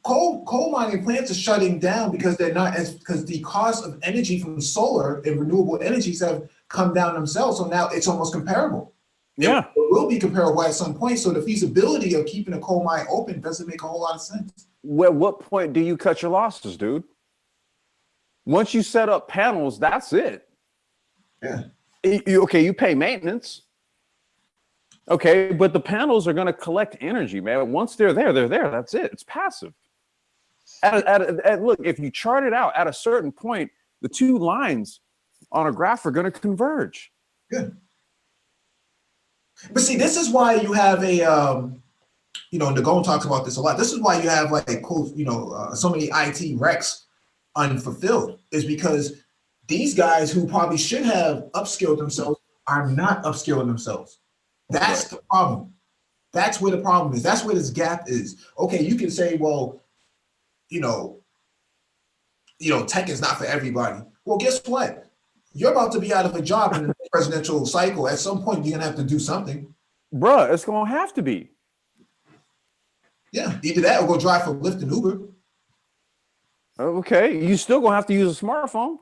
Coal mining plants are shutting down because because the cost of energy from solar and renewable energies have come down themselves. So now it's almost comparable. Yeah, it will be comparable at some point. So the feasibility of keeping a coal mine open doesn't make a whole lot of sense. Well, what point do you cut your losses, dude? Once you set up panels, that's it. Yeah. You pay maintenance. Okay, but the panels are going to collect energy, man. Once they're there. That's it. It's passive. Look, if you chart it out at a certain point, the two lines on a graph are going to converge. Good. But see, this is why you have Nagone talks about this a lot. This is why you have so many IT recs unfulfilled, is because these guys who probably should have upskilled themselves are not upskilling themselves. That's the problem. That's where the problem is. That's where this gap is. Okay, you can say, well, tech is not for everybody. Well, guess what? You're about to be out of a job in the presidential cycle. At some point, you're gonna have to do something. Bruh, it's gonna have to be. Yeah, either that or go drive for Lyft and Uber. Okay, you still gonna have to use a smartphone.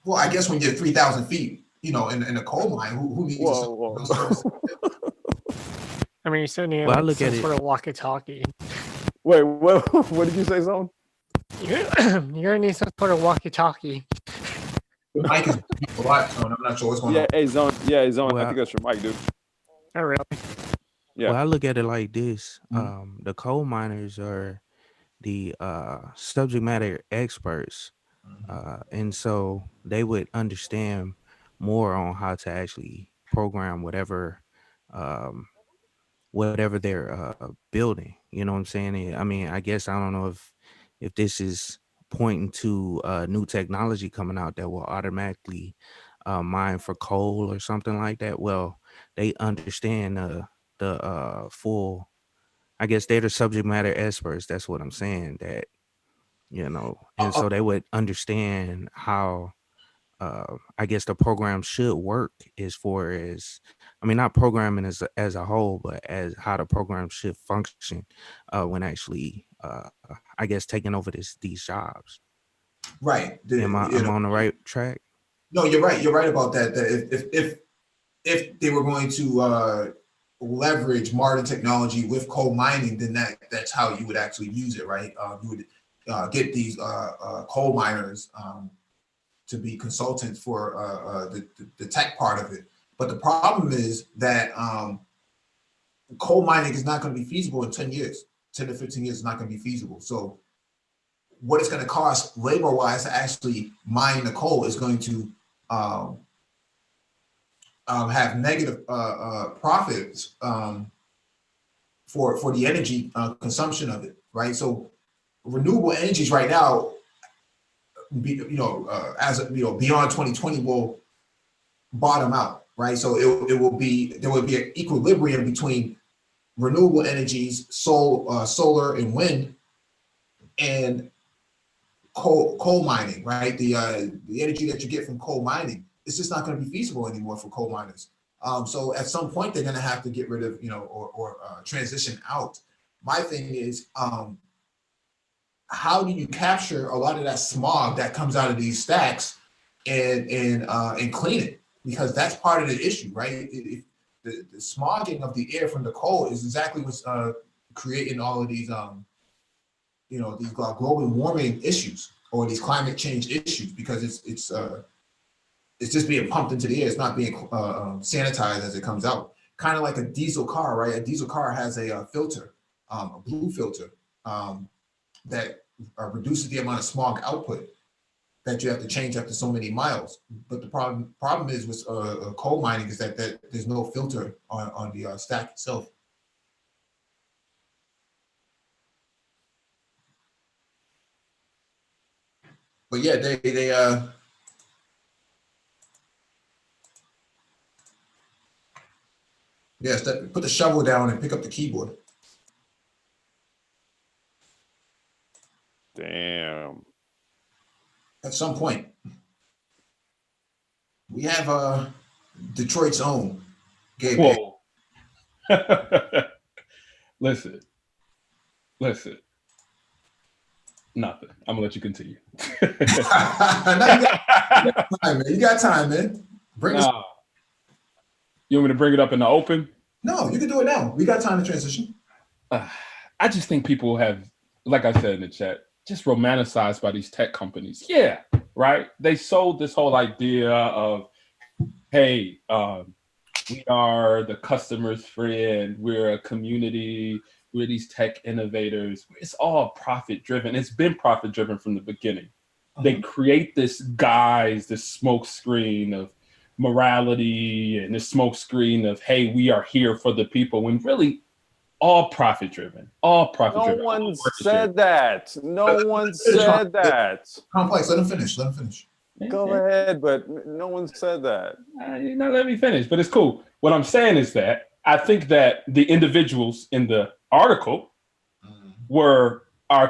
Well, I guess when you're 3,000 feet, in a coal mine, who needs those services? I mean, you still need Well, I look some at it- sort of walkie-talkie. Wait, what did you say, Zone? You're gonna need some sort of walkie-talkie. The mic is a lot, so I'm not sure what's going on. Hey, Zone. Yeah, Zone. I Well, think that's your mic, dude. Oh, really? Yeah. Well, I look at it like this. The coal miners are the subject matter experts. And so they would understand more on how to actually program whatever they're building. You know what I'm saying? I mean, I guess I don't know if this is pointing to new technology coming out that will automatically mine for coal or something like that. Well, they understand the full. I guess they're the subject matter experts. That's what I'm saying. That and so they would understand how I guess the program should work as far as, I mean, not programming as a whole, but as how the program should function when actually, I guess, taking over these jobs. Right. Am I on the right track? No, you're right. You're right about that. That if they were going to leverage modern technology with coal mining, then that's how you would actually use it, right? You would get these coal miners to be consultants for the tech part of it. But the problem is that coal mining is not going to be feasible in 10 years. 10 to 15 years is not going to be feasible. So what it's going to cost labor-wise to actually mine the coal is going to have negative profits for the energy consumption of it, right? So renewable energies right now, beyond 2020 will bottom out, right? So there will be an equilibrium between renewable energies, solar and wind, and coal mining, right? The energy that you get from coal mining, it's just not going to be feasible anymore for coal miners. So at some point they're going to have to get rid of, or transition out. My thing is, how do you capture a lot of that smog that comes out of these stacks and clean it? Because that's part of the issue, right? The smogging of the air from the coal is exactly what's creating all of these these global warming issues or these climate change issues, because it's just being pumped into the air. It's not being sanitized as it comes out. Kind of like a diesel car, right? A diesel car has a filter, a blue filter, that reduces the amount of smog output that you have to change after so many miles. But the problem is with coal mining is that there's no filter on the stack itself. But yeah, they put the shovel down and pick up the keyboard. Damn. At some point, we have Detroit's own Gabe. Whoa. Listen. Nothing. I'm gonna let you continue. You got time, man. You got time, man. Bring it. You want me to bring it up in the open? No, you can do it now. We got time to transition. I just think people have, like I said in the chat, just romanticized by these tech companies. Yeah, right. They sold this whole idea of, hey, we are the customer's friend. We're a community. We're these tech innovators. It's all profit driven. It's been profit driven from the beginning. They create this guise, this smoke screen of morality and this smoke screen of, hey, we are here for the people, when really all profit driven. All profit driven. No one said that. No one said that. Complex, let him finish. Go ahead, but no one said that. You're not letting me finish, but it's cool. What I'm saying is that I think that the individuals in the article are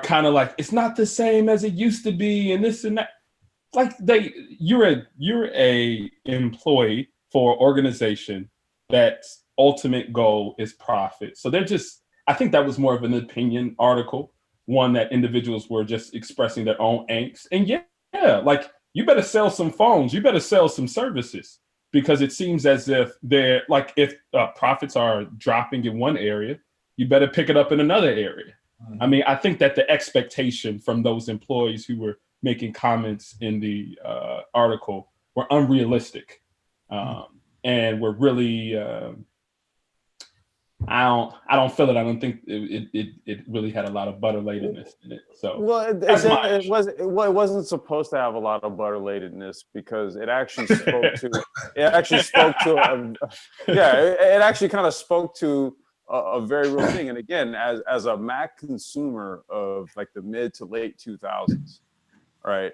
kind of like, it's not the same as it used to be, and this and that. Like you're a employee for an organization that's ultimate goal is profit. So I think that was more of an opinion article, one that individuals were just expressing their own angst. And yeah, like, you better sell some phones, you better sell some services, because it seems as if they're like, if profits are dropping in one area, you better pick it up in another area. I mean, I think that the expectation from those employees who were making comments in the article were unrealistic, and were really. I don't feel it. I don't think it really had a lot of butter-latedness in it. So it wasn't supposed to have a lot of butter-latedness, because it actually spoke to it actually kind of spoke to a very real thing. And again, as a Mac consumer of like the mid to late 2000s, right?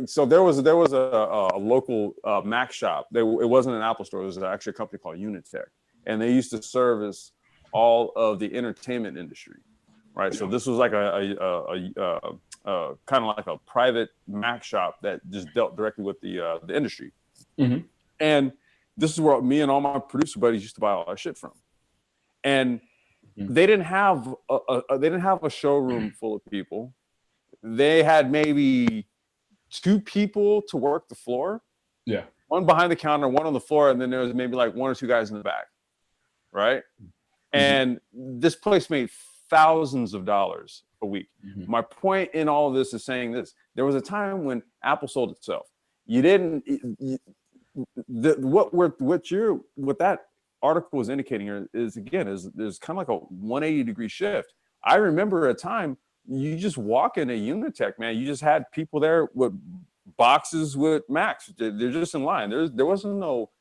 So there was a local Mac shop. It wasn't an Apple store. It was actually a company called Unitech, and they used to service all of the entertainment industry, right? So this was like a kind of like a private Mac shop that just dealt directly with the industry. Mm-hmm. And this is where me and all my producer buddies used to buy all our shit from. And they didn't have a showroom full of people. They had maybe 2 people to work the floor. Yeah. One behind the counter, one on the floor, and then there was maybe like 1 or 2 guys in the back, right? And this place made thousands of dollars a week. My point in all of this is saying this: there was a time when Apple sold itself. You didn't. What that article is indicating here is there's kind of like a 180-degree shift. I remember a time you just walk in a Unitech, man. You just had people there with boxes with Macks. They're just in line. There wasn't no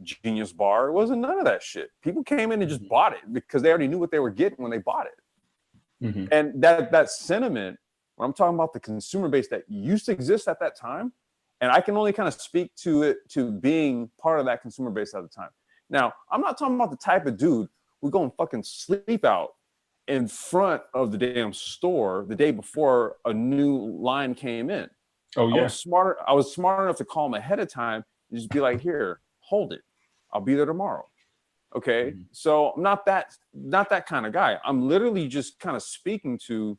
Genius Bar. It wasn't none of that shit. People came in and just bought it because they already knew what they were getting when they bought it. And that sentiment, when I'm talking about the consumer base that used to exist at that time, and I can only kind of speak to it, to being part of that consumer base at the time. Now, I'm not talking about the type of dude who go and fucking sleep out in front of the damn store the day before a new line came in. Oh yeah. I was smart enough to call them ahead of time and just be like, here, hold it. I'll be there tomorrow. Okay. So I'm not that kind of guy. I'm literally just kind of speaking to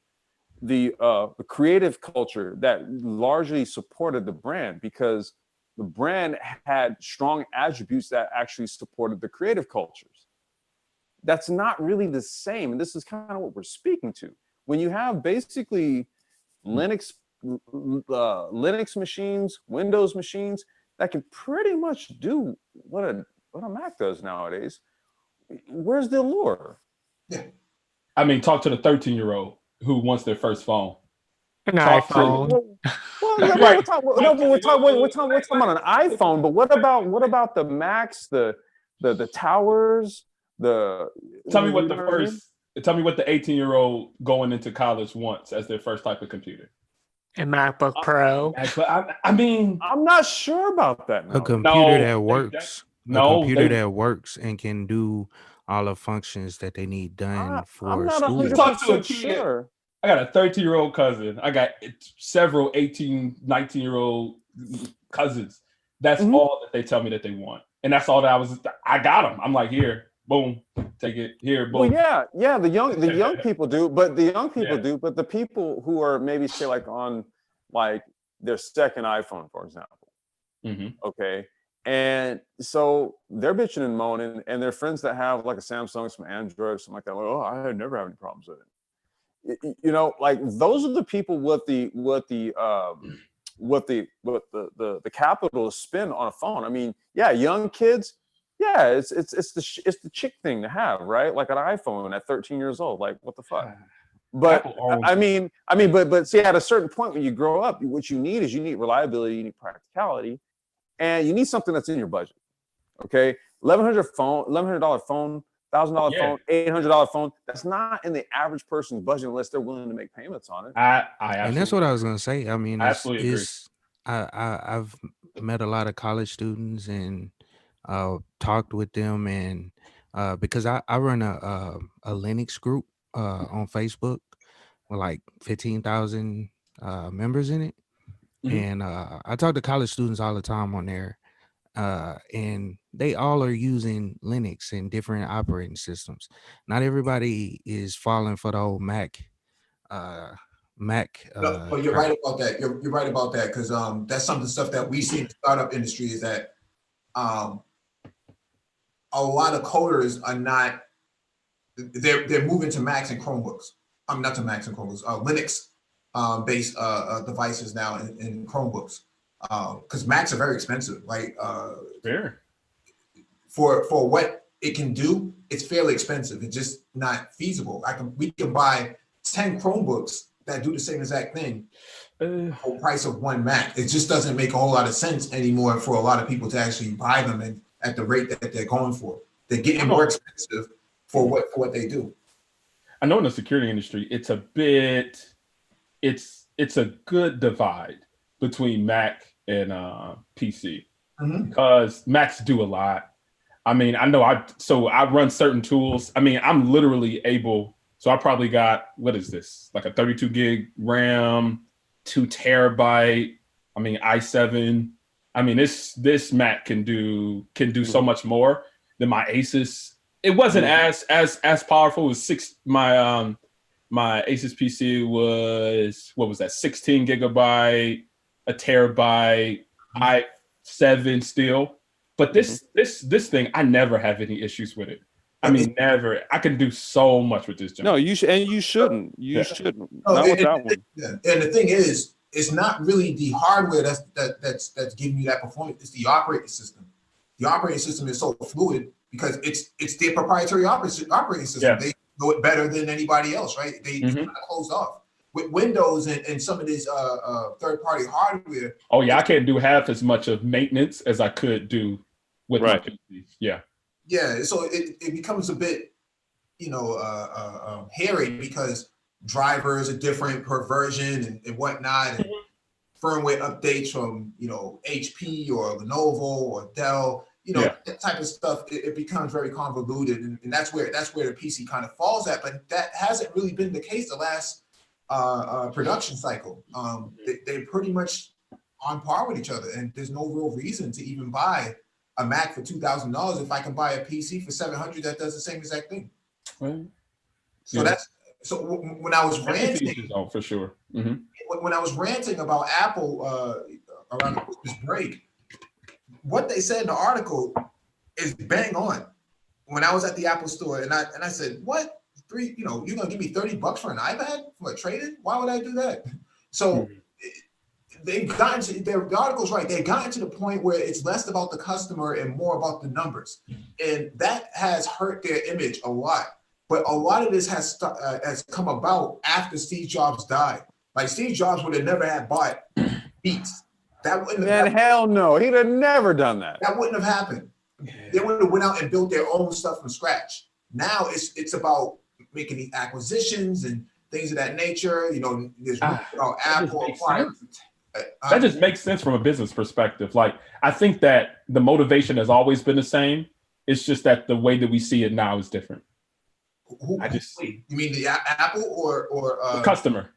the creative culture that largely supported the brand, because the brand had strong attributes that actually supported the creative cultures. That's not really the same. And this is kind of what we're speaking to. When you have basically Linux machines, Windows machines that can pretty much do what a Mac does nowadays, where's the allure? Yeah. I mean, talk to the 13-year-old who wants their first phone. An iPhone. We're talking about an iPhone, but what about the Macs, the towers, Tell me what the 18-year-old going into college wants as their first type of computer. A MacBook Pro. I mean, I'm not sure about that. A computer that works. That works and can do all the functions that they need done for I'm not school. 100% sure. I got a 13-year-old cousin. I got several 18, 19-year-old cousins. That's all that they tell me that they want. And that's all that I got them. I'm like, here, boom, take it, here, boom. Well, yeah, the young people do, but but the people who are maybe say like on like their second iPhone, for example, okay, and so they're bitching and moaning, and their friends that have like a Samsung, some Android, something like that, like, oh, I never have any problems with it. You know, like those are the people with the capital to spend on a phone. I mean, yeah, young kids. Yeah, it's the chick thing to have, right? Like an iPhone at 13 years old. Like, what the fuck? But I mean, but see, at a certain point when you grow up, what you need is reliability, you need practicality, and you need something that's in your budget. Okay, $1,100 phone, $1,100 phone, $1,000 phone, $800 phone. That's not in the average person's budget unless they're willing to make payments on it. And that's what I was gonna say. I mean, absolutely agree. I've met a lot of college students and talked with them, and because I run a Linux group on Facebook with like 15,000 members in it, and I talk to college students all the time on there, and they all are using Linux and different operating systems. Not everybody is falling for the old Mac. But you're right about that. You're right about that, because that's some of the stuff that we see in the startup industry is that a lot of coders are not. They're moving to Macs and Chromebooks. Not to Macs and Chromebooks. Linux based devices now in Chromebooks, because Macs are very expensive. Like for what it can do, it's fairly expensive. It's just not feasible. We can buy 10 Chromebooks that do the same exact thing for the price of one Mac. It just doesn't make a whole lot of sense anymore for a lot of people to actually buy them and at the rate that they're going for. They're getting more expensive for what they do. I know in the security industry, it's a good divide between Mac and PC, because Macs do a lot. I mean, I know I run certain tools. I mean, I'm literally able. So I probably got, what is this? Like a 32 gig RAM, 2 terabyte. I mean, i7. I mean, this Mac can do so much more than my Asus. It wasn't as powerful. It was my Asus PC was, what was that? 16 gigabyte, a terabyte i7 still. But this thing, I never have any issues with it. I mean, never. I can do so much with this junk. No, you should, and you shouldn't. You shouldn't. No, Not with that one. And the thing is, it's not really the hardware that's giving you that performance. It's the operating system. The operating system is so fluid because it's their proprietary operating system. Yeah. They know it better than anybody else, right? They kind of closed off. With Windows and some of this third-party hardware. Oh yeah, I can't do half as much of maintenance as I could do with my PC. Yeah. Yeah, so it becomes a bit, hairy because drivers are different per version and whatnot, and firmware updates from HP or Lenovo or Dell, that type of stuff. It becomes very convoluted, and that's where the PC kind of falls at. But that hasn't really been the case the last production cycle. They're pretty much on par with each other, and there's no real reason to even buy a Mac for $2,000 if I can buy a PC for $700 that does the same exact thing. Right. So when I was ranting, for sure. When I was ranting about Apple around the Christmas break, what they said in the article is bang on. When I was at the Apple store and I said, "What? You're gonna give me $30 for an iPad for a trade-in? Why would I do that?" So. They've gotten to the article's right. They've gotten to the point where it's less about the customer and more about the numbers, and that has hurt their image a lot. But a lot of this has come about after Steve Jobs died. Like Steve Jobs would have never had bought Beats. That wouldn't. Hell no, he'd have never done that. That wouldn't have happened. They would have went out and built their own stuff from scratch. Now it's about making the acquisitions and things of that nature. There's about Apple acquiring. That just makes sense from a business perspective. Like, I think that the motivation has always been the same. It's just that the way that we see it now is different. You mean the Apple or the customer?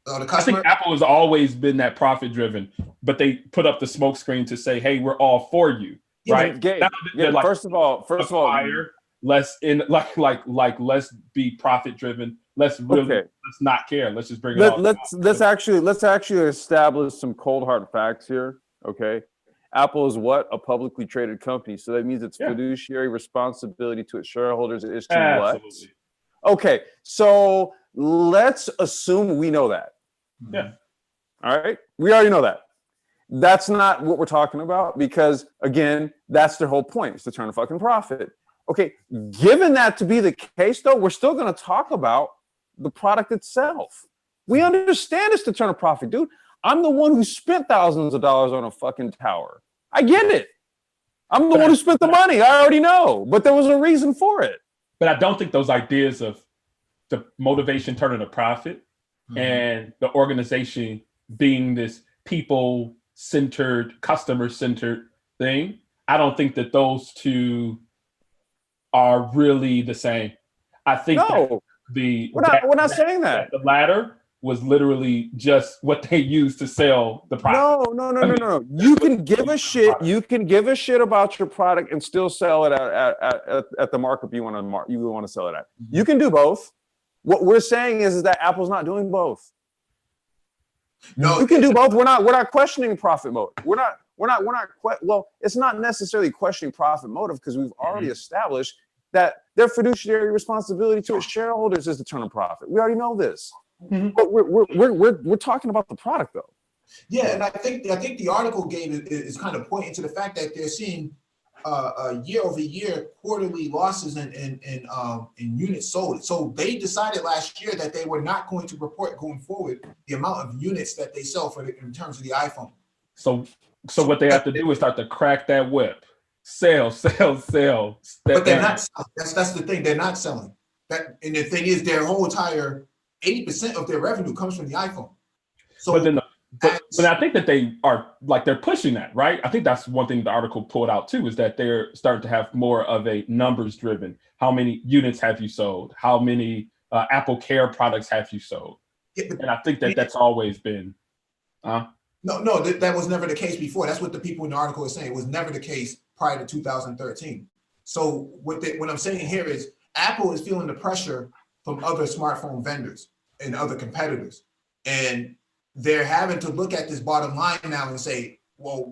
The customer. I think Apple has always been that profit driven, but they put up the smoke screen to say, "Hey, we're all for you." Right? Gabe, like, first of all, let's let's be profit driven. Let's not care. Let's just bring it all. Let's actually establish some cold hard facts here. Okay. Apple is what? A publicly traded company. So that means its fiduciary responsibility to its shareholders is to what? Okay. So let's assume we know that. Yeah. All right. We already know that. That's not what we're talking about because, again, that's their whole point, is to turn a fucking profit. Okay. Given that to be the case, though, we're still going to talk about the product itself. We understand it's to turn a profit, dude. I'm the one who spent thousands of dollars on a fucking tower. I get it. I'm the one who spent the money. I already know, but there was a reason for it. But I don't think those ideas of the motivation turning a profit and the organization being this people-centered, customer-centered thing, I don't think that those two are really the same. I think we're not saying that. The latter was literally just what they used to sell the product. No. You can give a shit. You can give a shit about your product and still sell it at the markup you want to sell it at. You can do both. What we're saying is that Apple's not doing both. No, you can do both. We're not questioning profit mode. Well, it's not necessarily questioning profit motive because we've already established that their fiduciary responsibility to its shareholders is to turn a profit. We already know this. But we're talking about the product though. Yeah, and I think the article is kind of pointing to the fact that they're seeing year over year quarterly losses in units sold. So they decided last year that they were not going to report going forward the amount of units that they sell in terms of the iPhone. So what they have to do is start to crack that whip. Sell. But they're not selling. That's the thing. They're not selling. And the thing is, their whole entire 80% of their revenue comes from the iPhone. So, but I think that they're pushing that, right? I think that's one thing the article pulled out too, is that they're starting to have more of a numbers driven. How many units have you sold? How many Apple Care products have you sold? Yeah, and I think that's always been. No, that was never the case before. That's what the people in the article are saying. It was never the case prior to 2013. So what I'm saying here is Apple is feeling the pressure from other smartphone vendors and other competitors. And they're having to look at this bottom line now and say, well,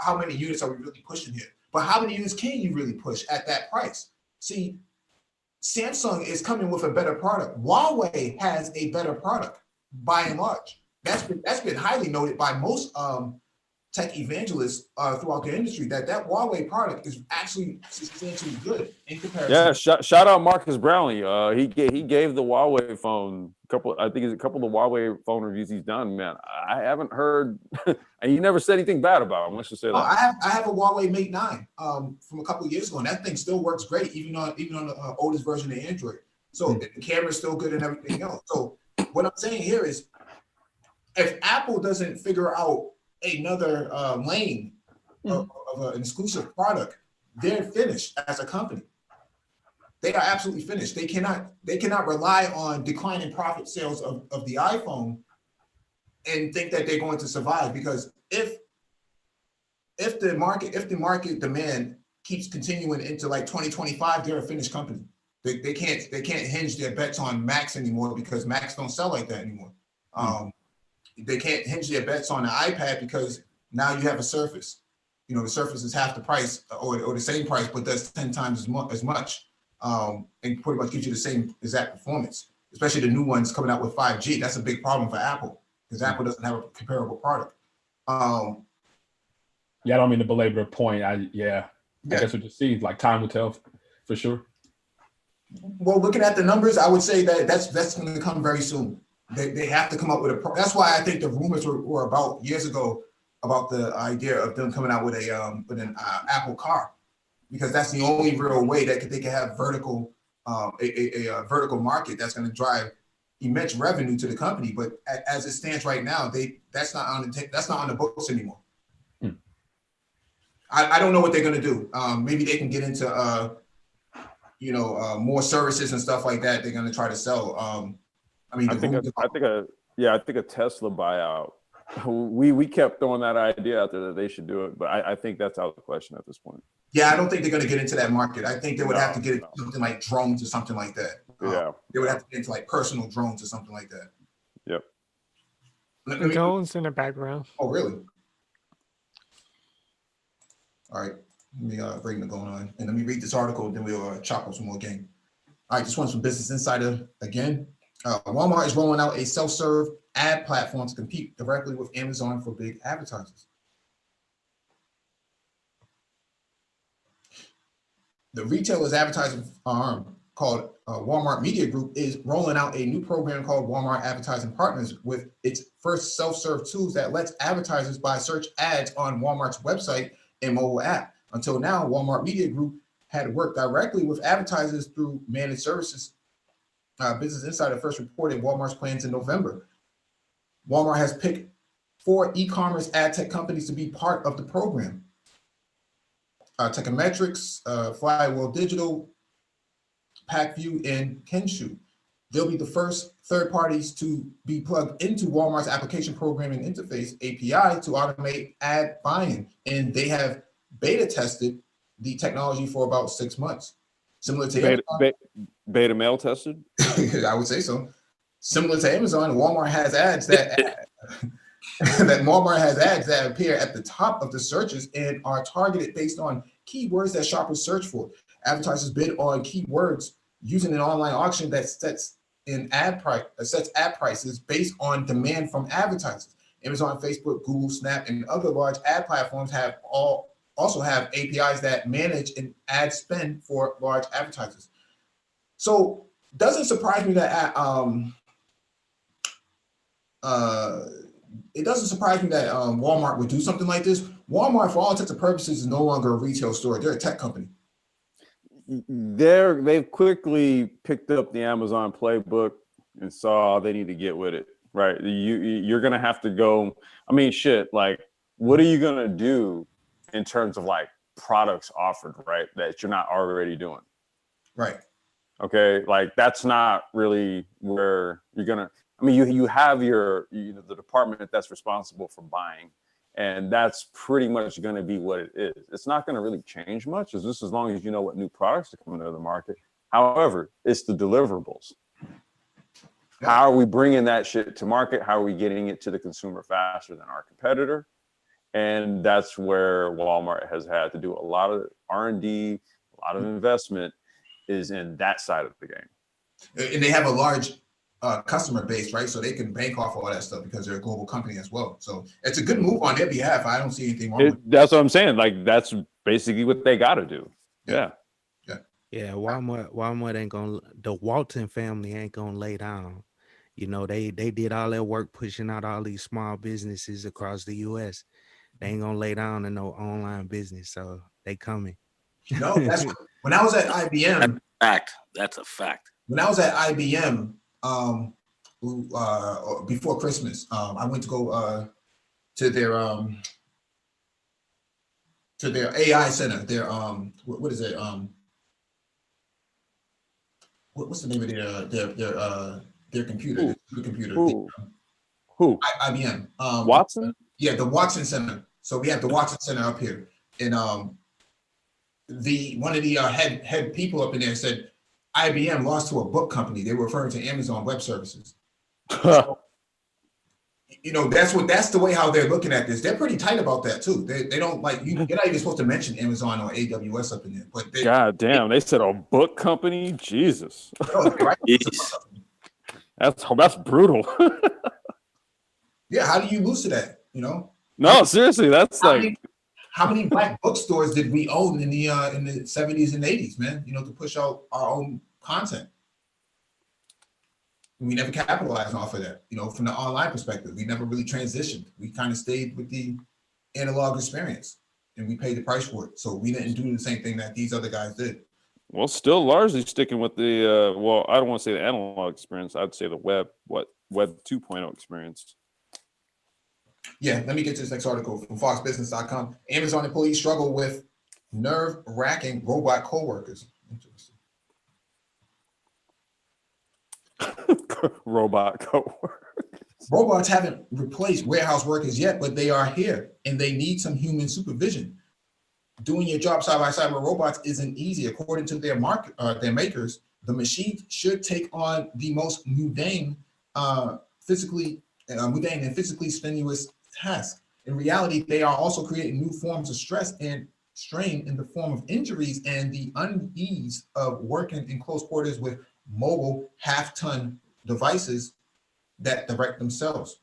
how many units are we really pushing here? But how many units can you really push at that price? See, Samsung is coming with a better product. Huawei has a better product by and large. That's been highly noted by most tech evangelists throughout the industry, that Huawei product is actually substantially good in comparison. Yeah, shout out Marcus Brownlee. He gave the Huawei phone a couple of the Huawei phone reviews he's done. Man, I haven't heard, and he never said anything bad about him. Let's just say that. I have a Huawei Mate 9 from a couple of years ago, and that thing still works great, even on the oldest version of Android. So the camera's still good and everything else. So what I'm saying here is, if Apple doesn't figure out another lane of an exclusive product, they're finished as a company. They are absolutely finished. They cannot rely on declining profit sales of the iPhone and think that they're going to survive, because if the market demand keeps continuing into like 2025, they're a finished company. They can't hinge their bets on Macs anymore, because Macs don't sell like that anymore. They can't hinge their bets on the iPad, because now you have a Surface. You know, the Surface is half the price or the same price, but does 10 times as much, and pretty much gives you the same exact performance. Especially the new ones coming out with 5G. That's a big problem for Apple, because Apple doesn't have a comparable product. Yeah, I don't mean to belabor the point. I guess we'll just see. Like, time will tell for sure. Well, looking at the numbers, I would say that that's going to come very soon. They have to come up with a. That's why I think the rumors were about years ago about the idea of them coming out with an Apple car, because that's the only real way that they can have vertical a vertical market that's going to drive immense revenue to the company. But as it stands right now, that's not on the books anymore. I don't know what they're going to do. Maybe they can get into more services and stuff like that. They're going to try to sell. I think a Tesla buyout. We kept throwing that idea out there that they should do it, but I think that's out of the question at this point. Yeah, I don't think they're going to get into that market. I think they would have to get into something like drones or something like that. They would have to get into like personal drones or something like that. Yep. Drones in the background. Oh, really? All right. Let me bring the going on, and let me read this article, then we'll chop up some more game. All right, this one's from Business Insider again. Walmart is rolling out a self-serve ad platform to compete directly with Amazon for big advertisers. The retailer's advertising arm called Walmart Media Group is rolling out a new program called Walmart Advertising Partners, with its first self-serve tools that lets advertisers buy search ads on Walmart's website and mobile app. Until now, Walmart Media Group had worked directly with advertisers through managed services. Business Insider first reported Walmart's plans in November. Walmart has picked 4 e-commerce ad tech companies to be part of the program. Techometrics, Flywheel Digital, PackView, and Kenshu. They'll be the first third parties to be plugged into Walmart's application programming interface API to automate ad buying, and they have beta tested the technology for about 6 months. Similar to beta mail tested? I would say so. Similar to Amazon, Walmart has ads that Walmart has ads that appear at the top of the searches and are targeted based on keywords that shoppers search for. Advertisers bid on keywords using an online auction that sets ad prices based on demand from advertisers. Amazon, Facebook, Google, Snap, and other large ad platforms also have APIs that manage an ad spend for large advertisers. So doesn't surprise me that Walmart would do something like this. Walmart, for all intents and purposes, is no longer a retail store. They're a tech company. They've quickly picked up the Amazon playbook and saw they need to get with it, right? You're gonna have to go. I mean, shit. Like, what are you gonna do in terms of like products offered, right? That you're not already doing, right? Okay, like that's not really where you're gonna. I mean, you have the department that's responsible for buying, and that's pretty much going to be what it is. It's not going to really change much, just as long as you know what new products are coming to the market. However, it's the deliverables. How are we bringing that shit to market? How are we getting it to the consumer faster than our competitor? And that's where Walmart has had to do a lot of R&D, a lot of investment is in that side of the game. And they have a large customer base, right? So they can bank off all that stuff because they're a global company as well. So it's a good move on their behalf. I don't see anything wrong with it. That's what I'm saying. Like, that's basically what they got to do. Yeah. Yeah, Walmart ain't gonna. The Walton family ain't gonna lay down. You know, they did all their work pushing out all these small businesses across the U.S. They ain't gonna lay down in no online business, so they coming. No, that's when I was at IBM. That's a fact. When I was at IBM, before Christmas, I went to go to their AI center. Their what is it? What's the name of their computer? The computer. Who? IBM. Watson? Yeah, the Watson Center. So we have the Watson Center up here, and one of the head people up in there said IBM lost to a book company. They were referring to Amazon Web Services. So, you know, that's the way how they're looking at this. They're pretty tight about that too. They don't like you're not even supposed to mention Amazon or AWS up in there. But God damn, they said a book company. Jesus, right? that's brutal. Yeah, how do you lose to that? You know? No, seriously, that's how many black bookstores did we own in the 70s and 80s, man? You know, to push out our own content. We never capitalized off of that, you know, from the online perspective. We never really transitioned. We kind of stayed with the analog experience and we paid the price for it. So we didn't do the same thing that these other guys did. Well, still largely sticking with the, I don't want to say the analog experience. I'd say the web 2.0 experience. Yeah, let me get to this next article from foxbusiness.com. Amazon employees struggle with nerve-wracking robot coworkers. Interesting. Robot coworkers. Robots haven't replaced warehouse workers yet, but they are here and they need some human supervision. Doing your job side by side with robots isn't easy. According to their makers, the machine should take on the most mundane and physically strenuous tasks. In reality, they are also creating new forms of stress and strain in the form of injuries and the unease of working in close quarters with mobile half-ton devices that direct themselves.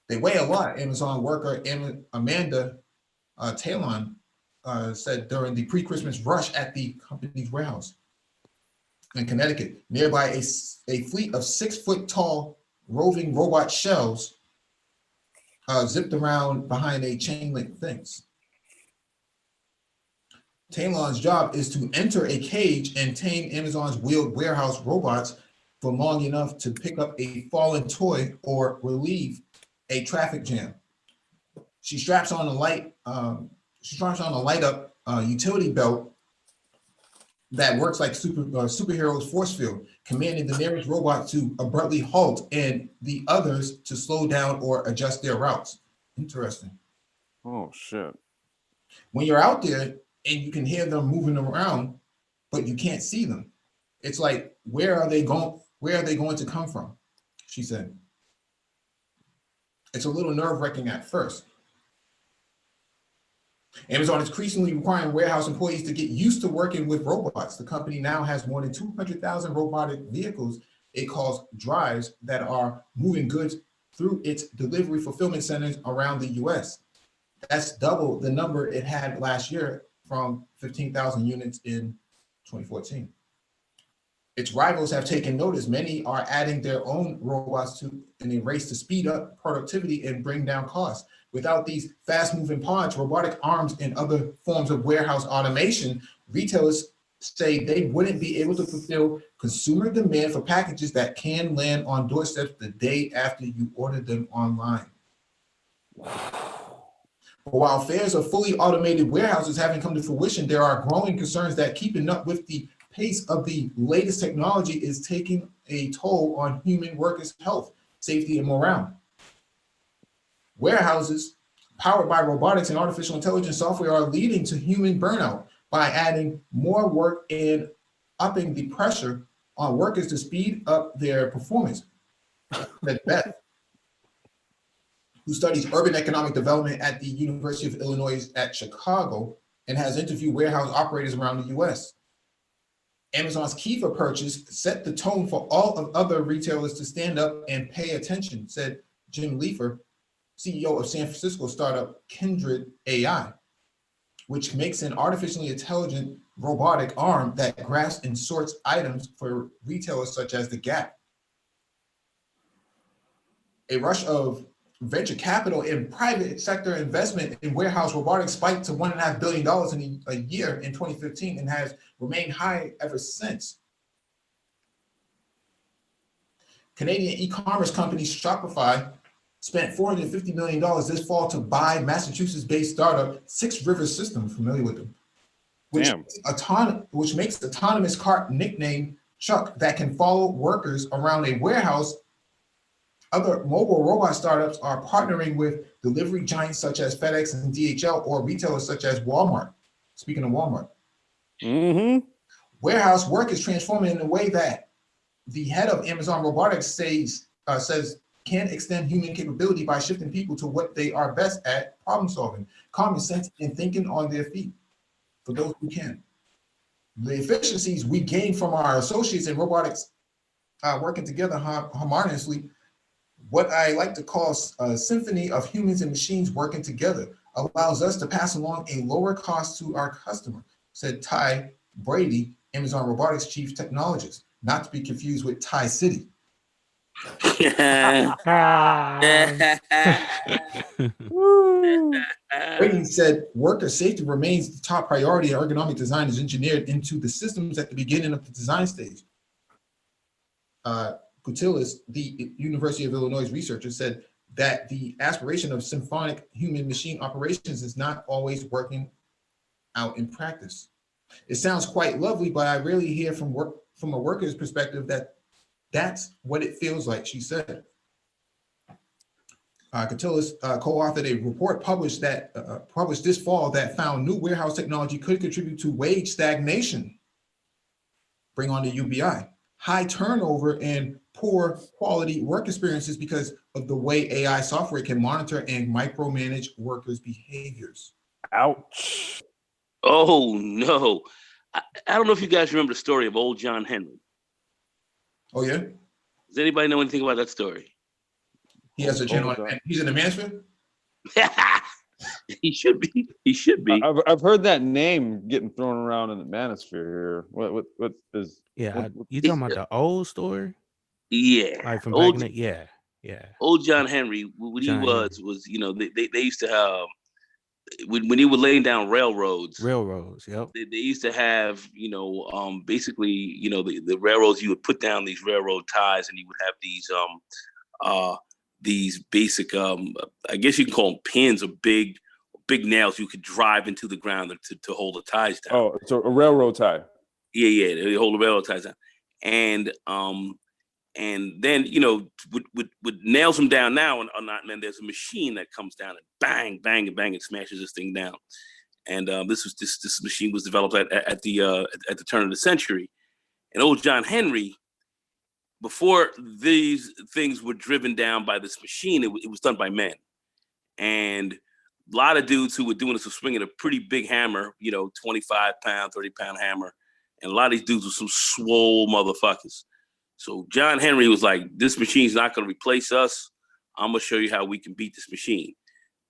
They weigh a lot. Amazon worker Amanda Talon said during the pre-Christmas rush at the company's warehouse in Connecticut. Nearby, a fleet of 6-foot-tall roving robot shelves zipped around behind a chain link fence. Talon's job is to enter a cage and tame Amazon's wheeled warehouse robots for long enough to pick up a fallen toy or relieve a traffic jam. She straps on a light up utility belt that works like superhero's force field, commanding the nearest robot to abruptly halt and the others to slow down or adjust their routes. Interesting. Oh shit. When you're out there and you can hear them moving around, but you can't see them, it's like, where are they going to come from? She said. It's a little nerve-wracking at first. Amazon is increasingly requiring warehouse employees to get used to working with robots. The company now has more than 200,000 robotic vehicles it calls drives that are moving goods through its delivery fulfillment centers around the US. That's double the number it had last year from 15,000 units in 2014. Its rivals have taken notice. Many are adding their own robots in a race to speed up productivity and bring down costs. Without these fast-moving pods, robotic arms, and other forms of warehouse automation, retailers say they wouldn't be able to fulfill consumer demand for packages that can land on doorsteps the day after you order them online. But while fears of fully automated warehouses haven't come to fruition, there are growing concerns that keeping up with the pace of the latest technology is taking a toll on human workers' health, safety, and morale. Warehouses powered by robotics and artificial intelligence software are leading to human burnout by adding more work and upping the pressure on workers to speed up their performance. said Beth, who studies urban economic development at the University of Illinois at Chicago and has interviewed warehouse operators around the US. Amazon's Kiva purchase set the tone for all of other retailers to stand up and pay attention, said Jim Leifer, CEO of San Francisco startup Kindred AI, which makes an artificially intelligent robotic arm that grasps and sorts items for retailers such as The Gap. A rush of venture capital and private sector investment in warehouse robotics spiked to $1.5 billion in a year in 2015 and has remained high ever since. Canadian e-commerce company Shopify spent $450 million this fall to buy Massachusetts-based startup Six Rivers Systems, familiar with them, which makes autonomous cart nicknamed Chuck that can follow workers around a warehouse. Other mobile robot startups are partnering with delivery giants such as FedEx and DHL or retailers such as Walmart. Speaking of Walmart. Warehouse work is transforming in a way that the head of Amazon Robotics says can extend human capability by shifting people to what they are best at, problem solving, common sense, and thinking on their feet for those who can. The efficiencies we gain from our associates in robotics working together harmoniously, what I like to call a symphony of humans and machines working together, allows us to pass along a lower cost to our customer, said Ty Brady, Amazon Robotics Chief Technologist, not to be confused with Ty City. Brady said worker safety remains the top priority, and ergonomic design is engineered into the systems at the beginning of the design stage. Koutilis, the University of Illinois researcher, said that the aspiration of symphonic human-machine operations is not always working out in practice. It sounds quite lovely, but I rarely hear from a worker's perspective that that's what it feels like, she said. Koutilis co-authored a report published this fall that found new warehouse technology could contribute to wage stagnation, bring on the UBI, high turnover, and poor quality work experiences because of the way AI software can monitor and micromanage workers' behaviors. Ouch. Oh, no. I don't know if you guys remember the story of old John Henry. Oh, yeah? Does anybody know anything about that story? He has a channel. He's in the Mansfield? He should be. He should be. I've heard that name getting thrown around in the manosphere here. What is? Yeah, you talking about the old story? Yeah. Like from back in the, yeah. Old John Henry, what he was, you know, they used to have, when he was laying down railroads, yep. They used to have, you know, basically, you know, the railroads, you would put down these railroad ties and you would have these basic, I guess you can call them pins or big nails you could drive into the ground to hold the ties down. Oh, it's a railroad tie. Yeah, they hold the railroad ties down. And then, you know, would nails them down now or not, and then there's a machine that comes down and bang, bang, and bang, and smashes this thing down. And this machine was developed at the turn of the century. And old John Henry, before these things were driven down by this machine, it was done by men. And a lot of dudes who were doing this were swinging a pretty big hammer, you know, 25-pound, 30-pound hammer. And a lot of these dudes were some swole motherfuckers. So John Henry was like, this machine's not going to replace us. I'm going to show you how we can beat this machine.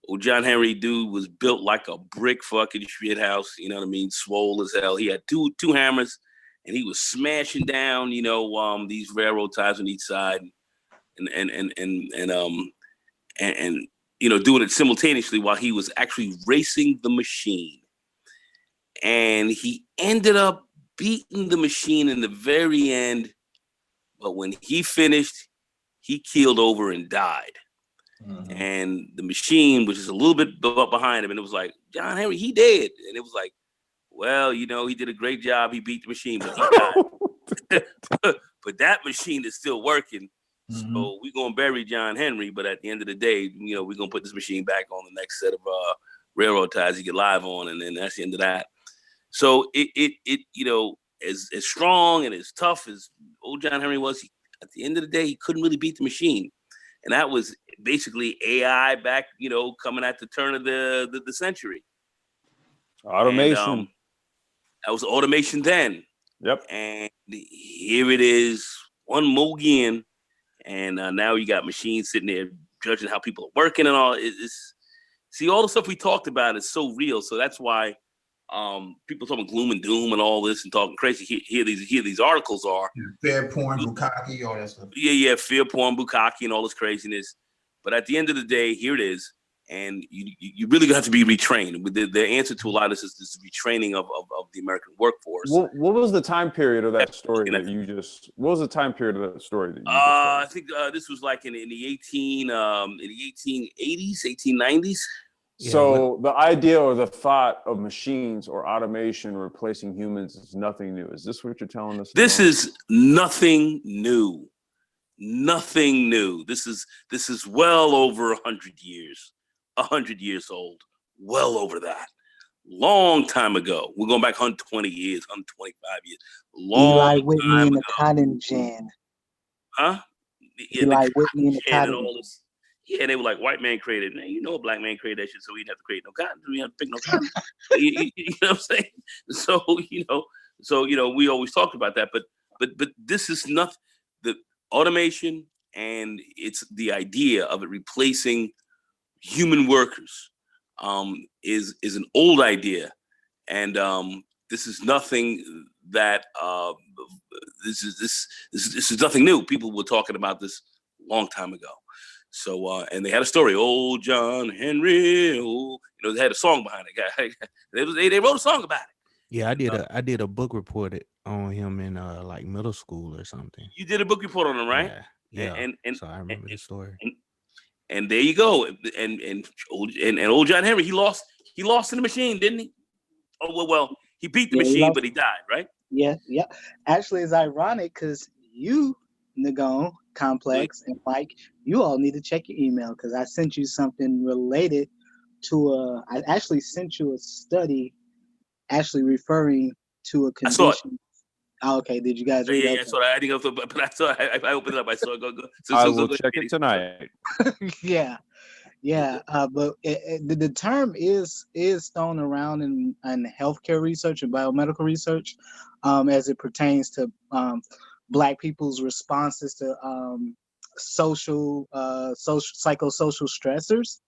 Well, John Henry dude was built like a brick fucking shit house. You know what I mean? Swole as hell. He had two hammers and he was smashing down, you know, these railroad ties on each side and you know, doing it simultaneously while he was actually racing the machine. And he ended up beating the machine in the very end. But when he finished, he keeled over and died. Mm-hmm. And the machine, which is a little bit behind him, and it was like, John Henry, he dead. And it was like, well, you know, he did a great job. He beat the machine, but he died. But that machine is still working. Mm-hmm. So we're going to bury John Henry. But at the end of the day, you know, we're going to put this machine back on the next set of railroad ties he get live on. And then that's the end of that. So it you know, as strong and as tough as old John Henry was, at the end of the day, he couldn't really beat the machine. And that was basically AI back, coming at the turn of the century. Automation. And, that was automation then. Yep. And here it is, one more again. And now you got machines sitting there judging how people are working and all. See, all the stuff we talked about is so real. So that's why people talking gloom and doom and all this and talking crazy. Here these articles are. Fear porn, bukkake, all that stuff. Yeah, fear porn, bukkake, and all this craziness. But at the end of the day, here it is. And you really gonna have to be retrained. The answer to a lot of this is retraining of the American workforce. What was the time period of that story that you just? What was the time period of that story that you just I think this was like in the 1880s, 1890s. So the idea or the thought of machines or automation replacing humans is nothing new. Is this what you're telling us? This is nothing new. Nothing new. This is well over 100 years. 100 years old. Well over that. Long time ago. We're going back 120 years, 125 years. Eli Whitney and the cotton gin. Huh? Eli Whitney and the cotton. All this. Yeah, they were like, white man created. Man, a black man created that shit, so we didn't have to create no cotton. We didn't have to pick no cotton. you know what I'm saying? So we always talked about that, but this is not the automation, and it's the idea of it replacing human workers is an old idea, and this is nothing that this is nothing new. People were talking about this a long time ago. So and they had a story, old John Henry. They had a song behind it. They wrote a song about it. Yeah, I did a book report on him in like middle school or something. You did a book report on him, right? Yeah. And so I remember the story. And there you go. And old John Henry, he lost in the machine, didn't he? Oh well, he beat the machine, but he died, right? Yeah. Actually, it's ironic because you, Nagone, Complex, and Mike, you all need to check your email because I sent you something related to I actually sent you a study actually referring to a condition. I saw it. Oh, okay, did you guys read it? Yeah, I saw it. I didn't go, but I saw it. I opened it up. I saw it. Go. I will check it tonight. Yeah. But the term is thrown around in healthcare research and biomedical research as it pertains to Black people's responses to psychosocial stressors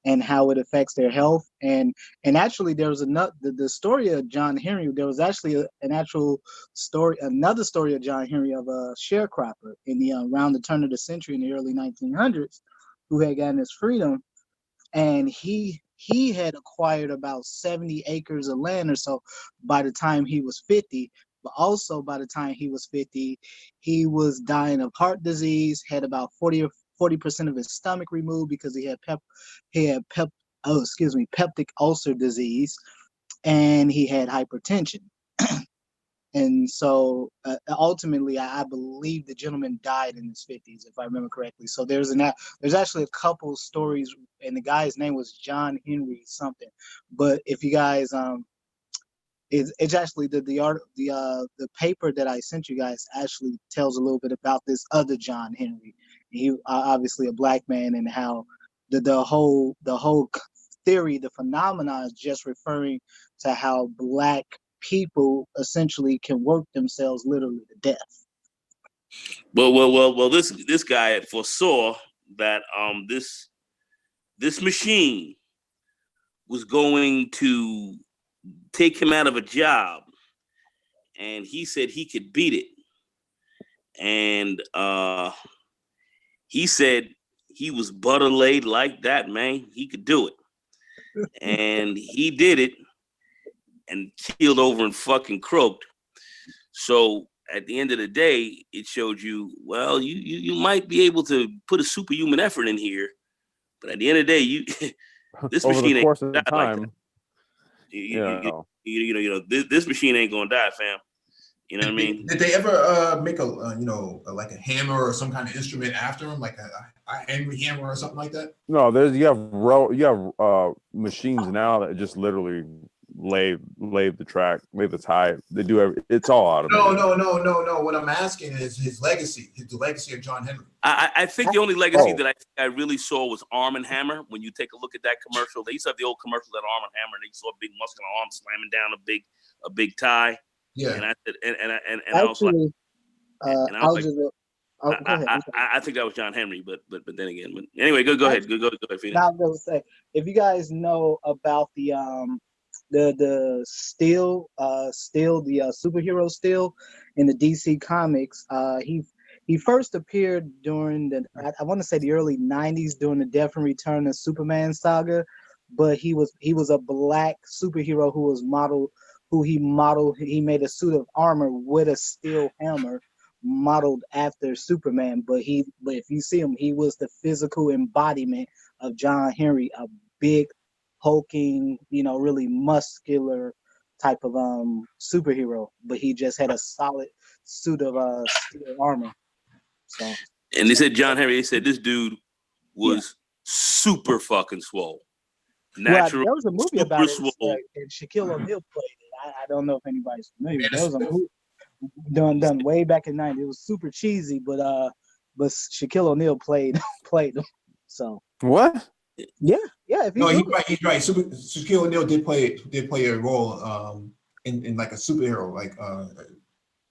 and how it affects their health. And actually there was the story of John Henry. There was actually another story of John Henry of a sharecropper in the around the turn of the century in the early 1900s who had gotten his freedom. And he had acquired about 70 acres of land or so by the time he was 50. But also by the time he was 50, he was dying of heart disease, had about 40% of his stomach removed because he had peptic ulcer disease, and he had hypertension. And so ultimately, I believe the gentleman died in his 50s, if I remember correctly. So there's actually a couple stories, and the guy's name was John Henry something. But if you guys it's actually the paper that I sent you guys actually tells a little bit about this other John Henry. He obviously a Black man, and how the whole theory, the phenomenon is just referring to how Black people essentially can work themselves literally to death. Well. This guy foresaw that this machine was going to take him out of a job, and he said he could beat it. And he said he was butter laid like that, man. He could do it. And he did it and keeled over and fucking croaked. So at the end of the day, it showed you, well, you might be able to put a superhuman effort in here, but at the end of the day, this over machine the course ain't of time. like this machine ain't gonna die, fam. You know what I mean? Did they ever make a like a hammer or some kind of instrument after him, like a Henry hammer or something like that? No, you have machines now that just literally lay the track, lay the tie. They do it's all automated. No. What I'm asking is his legacy, the legacy of John Henry. I think the only legacy that I really saw was Arm and Hammer. When you take a look at that commercial, they used to have the old commercial that Arm and Hammer, and they saw a big muscular arm slamming down a big tie. Yeah. And I said, and Actually, I was like, and I was like, go ahead. I think that was John Henry, but then again, but anyway, go ahead, go ahead, Phoenix. Now I was gonna say, if you guys know about the Steel, the superhero Steel in the DC Comics, he first appeared during I want to say the early '90s during the Death and Return of Superman saga, but he was a black superhero he made a suit of armor with a steel hammer modeled after Superman, but if you see him, he was the physical embodiment of John Henry, a big, hulking, really muscular type of superhero, but he just had a solid suit of steel armor. So, and they said John Henry. They said this dude was super fucking swole. Natural. There was a movie about it, and Shaquille O'Neal played it. I don't know if anybody's familiar. There was a movie done way back in '90s. It was super cheesy, but Shaquille O'Neal played him. So what? Yeah. If no, he's right. Shaquille O'Neal did play a role in like a superhero, like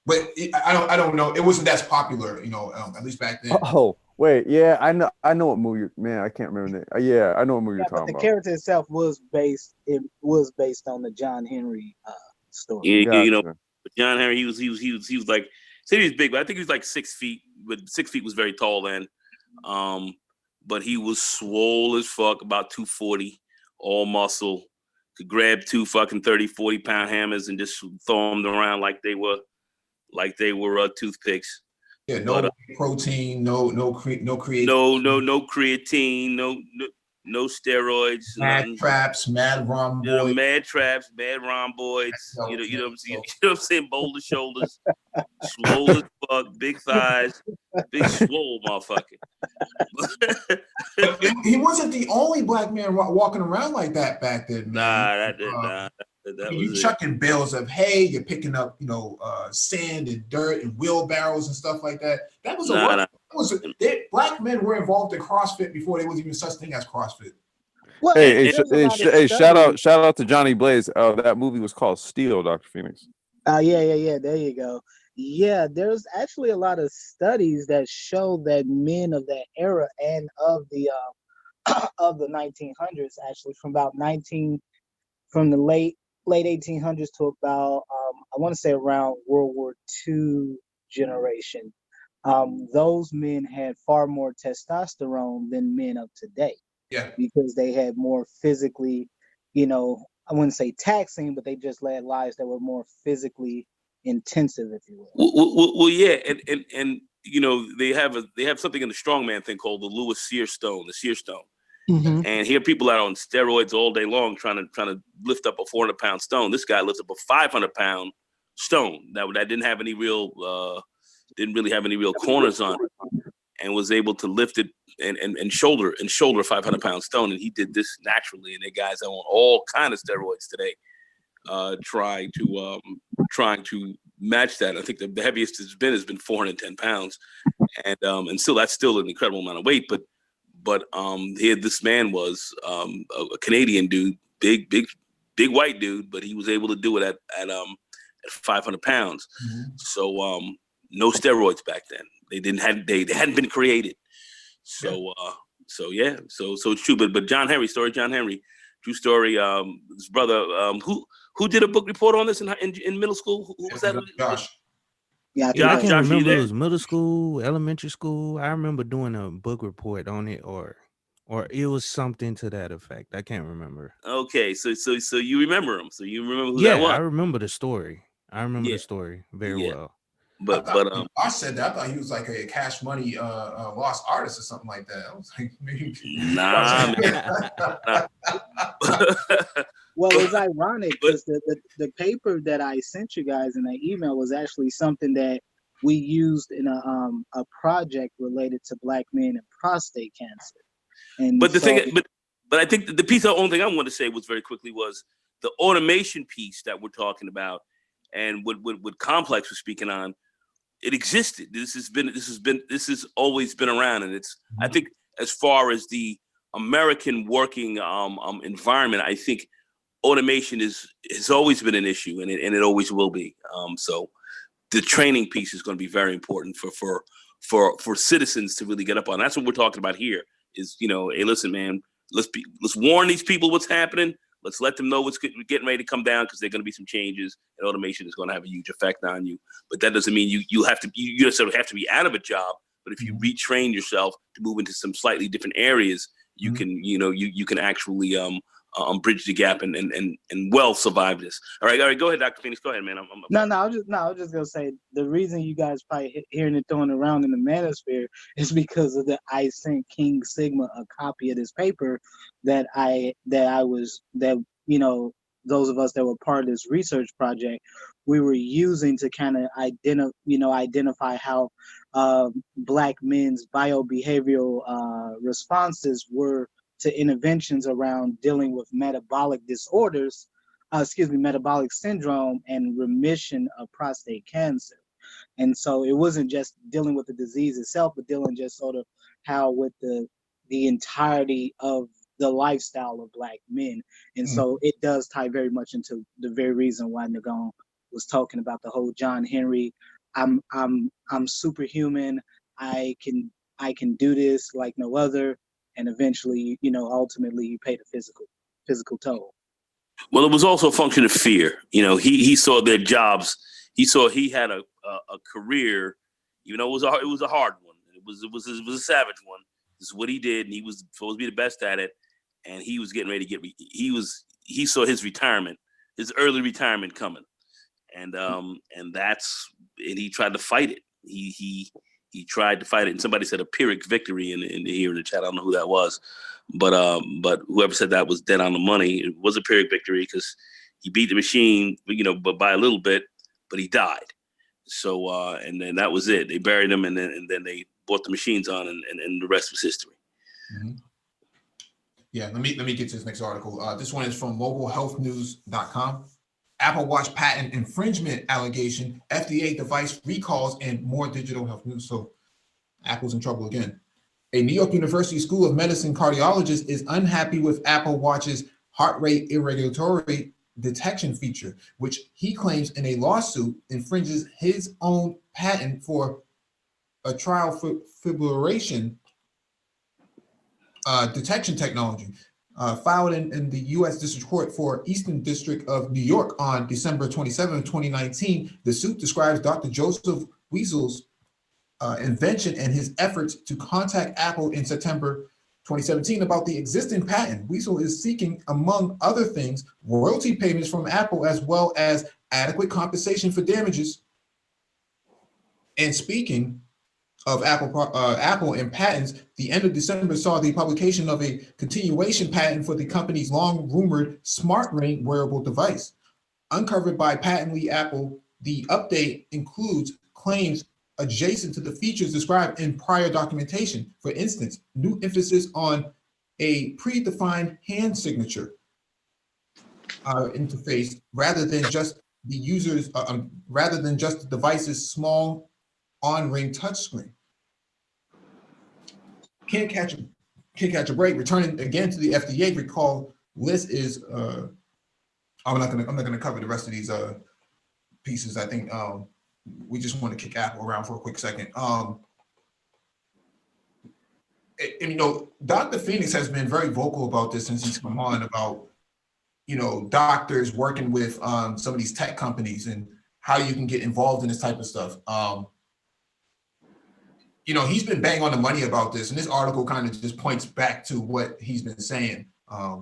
but I don't know. It wasn't that popular, at least back then. Oh wait, yeah, I know what movie. Man, I can't remember the name. Yeah, I know what movie you're talking but about. The character itself was based on the John Henry story. Yeah, gotcha. But John Henry, he was like, say he was big, but I think he was like 6 feet. But 6 feet was very tall then. But he was swole as fuck, about 240, all muscle. Could grab 2 fucking 30, 40 pound hammers and just throw them around like they were toothpicks. Yeah, no protein, no creatine, no creatine, no steroids, mad traps, mad rhomboids, mad rhomboids. You know what I'm saying? You know what I'm saying? Boulder shoulders, swole as fuck, big thighs, big swole motherfucker. He wasn't the only black man walking around like that back then, man. You're chucking bales of hay, you're picking up, sand and dirt and wheelbarrows and stuff like that. That was black men were involved in CrossFit before there was even such thing as CrossFit. Well, hey, shout out to Johnny Blaze. That movie was called Steel, Dr. Phoenix. Yeah. There you go. Yeah, there's actually a lot of studies that show that men of that era and of the 1900s, actually from the late 1800s to about I want to say around World War II generation, those men had far more testosterone than men of today. Yeah, because they had more physically, I wouldn't say taxing, but they just led lives that were more physically intensive, if you will. Well, yeah, and they have something in the strongman thing called the Lewis Sear Stone, the Sear Stone. Mm-hmm. And here people are on steroids all day long trying to lift up a 400-pound stone. This guy lifts up a 500-pound stone that didn't have any real really have any real corners on it, and was able to lift it and shoulder a 500-pound stone. And he did this naturally. And the guys are on all kind of steroids today, trying to match that. I think the heaviest has been 410 pounds, and still that's still an incredible amount of weight. But here this man was a Canadian dude, big white dude, but he was able to do it at 500 pounds. Mm-hmm. So no steroids back then. They hadn't been created. So it's true. But John Henry, true story. His brother, who did a book report on this in middle school? Who was that? Josh. Yeah, I can't remember if it was middle school, elementary school. I remember doing a book report on it, or it was something to that effect. I can't remember. Okay, so you remember him? So you remember who that was? Yeah, I remember the story. The story very well. But I said that. I thought he was like a Cash Money lost artist or something like that. I was like, maybe. Nah, man. Well, it's ironic because the paper that I sent you guys in that email was actually something that we used in a project related to Black men and prostate cancer. And but I think the only thing I wanted to say was very quickly was the automation piece that we're talking about, and what Complex was speaking on, it existed. This has always been around, and it's. I think as far as the American working environment, I think automation has always been an issue, and it always will be. So the training piece is going to be very important for citizens to really get up on. That's what we're talking about here. Is, hey, listen, man, let's warn these people what's happening. Let's let them know what's getting ready to come down, because there are going to be some changes, and automation is going to have a huge effect on you. But that doesn't mean you necessarily have to be out of a job. But if you retrain yourself to move into some slightly different areas, you can you can actually bridge the gap and well survive this. All right, go ahead, Dr. Phoenix. Go ahead, man. I was just gonna say the reason you guys probably hearing it thrown around in the manosphere is because of I sent King Sigma a copy of this paper that those of us that were part of this research project, we were using to kind of identify how Black men's biobehavioral responses were to interventions around dealing with metabolic disorders, metabolic syndrome and remission of prostate cancer. And so it wasn't just dealing with the disease itself, but dealing just sort of how with the entirety of the lifestyle of Black men. And so it does tie very much into the very reason why Nagon was talking about the whole John Henry, I'm superhuman, I can do this like no other, and eventually, ultimately you pay the physical toll. Well, it was also a function of fear. He saw their jobs. He saw he had a career. It was a hard one. It was a savage one. This is what he did, and he was supposed to be the best at it. And he was getting ready to he saw his retirement, his early retirement coming, and he tried to fight it. He tried to fight it, and somebody said a Pyrrhic victory in here in the chat. I don't know who that was, but whoever said that was dead on the money. It was a Pyrrhic victory because he beat the machine, but by a little bit, but he died. So and then that was it. They buried him, and then they brought the machines on, and the rest was history. Mm-hmm. Yeah, let me get to this next article. This one is from mobilehealthnews.com. Apple Watch patent infringement allegation, FDA device recalls, and more digital health news. So Apple's in trouble again. A New York University School of Medicine cardiologist is unhappy with Apple Watch's heart rate irregulatory detection feature, which he claims in a lawsuit infringes his own patent for atrial fibrillation detection technology. Filed in the U.S. District Court for Eastern District of New York on December 27, 2019, the suit describes Dr. Joseph Wiesel's invention and his efforts to contact Apple in September 2017 about the existing patent. Wiesel is seeking, among other things, royalty payments from Apple as well as adequate compensation for damages. And speaking of Apple and patents, the end of December saw the publication of a continuation patent for the company's long-rumored smart ring wearable device. Uncovered by Patently Apple, the update includes claims adjacent to the features described in prior documentation. For instance, new emphasis on a predefined hand signature interface rather than just the device's small on-ring touchscreen. Can't catch a break. Returning again to the FDA recall list is. I'm not gonna cover the rest of these pieces. I think we just want to kick Apple around for a quick second. Dr. Phoenix has been very vocal about this since he's come on about doctors working with some of these tech companies and how you can get involved in this type of stuff. He's been banging on the money about this, and this article kind of just points back to what he's been saying.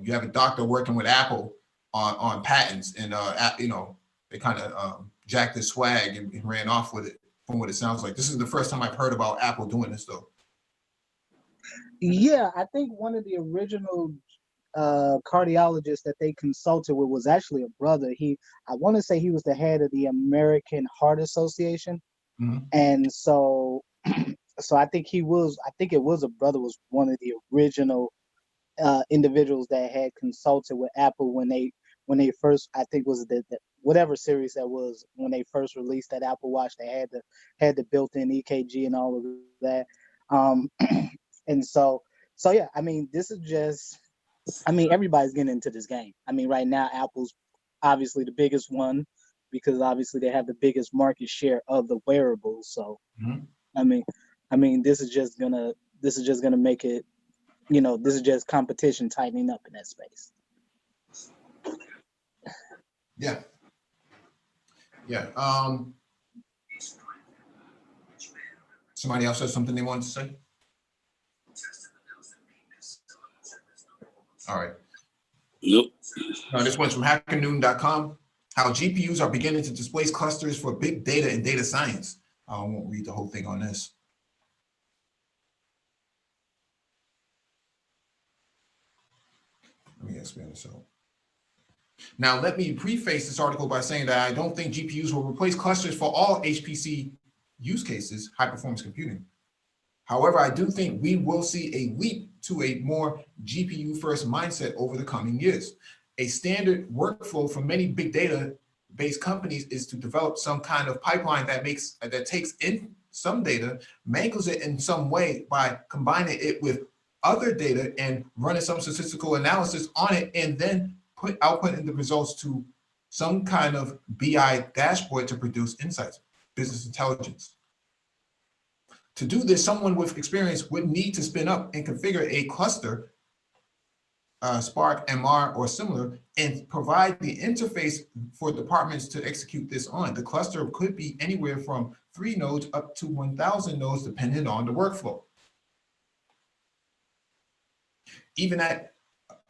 You have a doctor working with Apple on patents, and they kind of jacked his swag and ran off with it. From what it sounds like, this is the first time I've heard about Apple doing this, though. Yeah, I think one of the original cardiologists that they consulted with was actually a brother. I want to say he was the head of the American Heart Association, and so. So I think it was a brother was one of the original individuals that had consulted with Apple when when they first, I think was the whatever series that was when they first released that Apple Watch, they had the built-in EKG and all of that. And so yeah, I mean, this is just, I mean, everybody's getting into this game. I mean, right now, Apple's obviously the biggest one because obviously they have the biggest market share of the wearables. So, I mean, this is just gonna make it, you know, this is just competition tightening up in that space. Yeah. Yeah. Somebody else has something they wanted to say? All right. Nope. This one's from hackernoon.com. How GPUs are beginning to displace clusters for big data and data science. I won't read the whole thing on this. Let me expand this out. Now, let me preface this article by saying that I don't think GPUs will replace clusters for all HPC use cases, high performance computing. However, I do think we will see a leap to a more GPU first mindset over the coming years. A standard workflow for many big data based companies is to develop some kind of pipeline that takes in some data, mangles it in some way by combining it with other data and running some statistical analysis on it, and then outputting the results to some kind of BI dashboard to produce insights, business intelligence. To do this, someone with experience would need to spin up and configure a cluster, Spark, MR, or similar, and provide the interface for departments to execute this on. The cluster could be anywhere from 3 nodes up to 1,000 nodes, depending on the workflow. Even at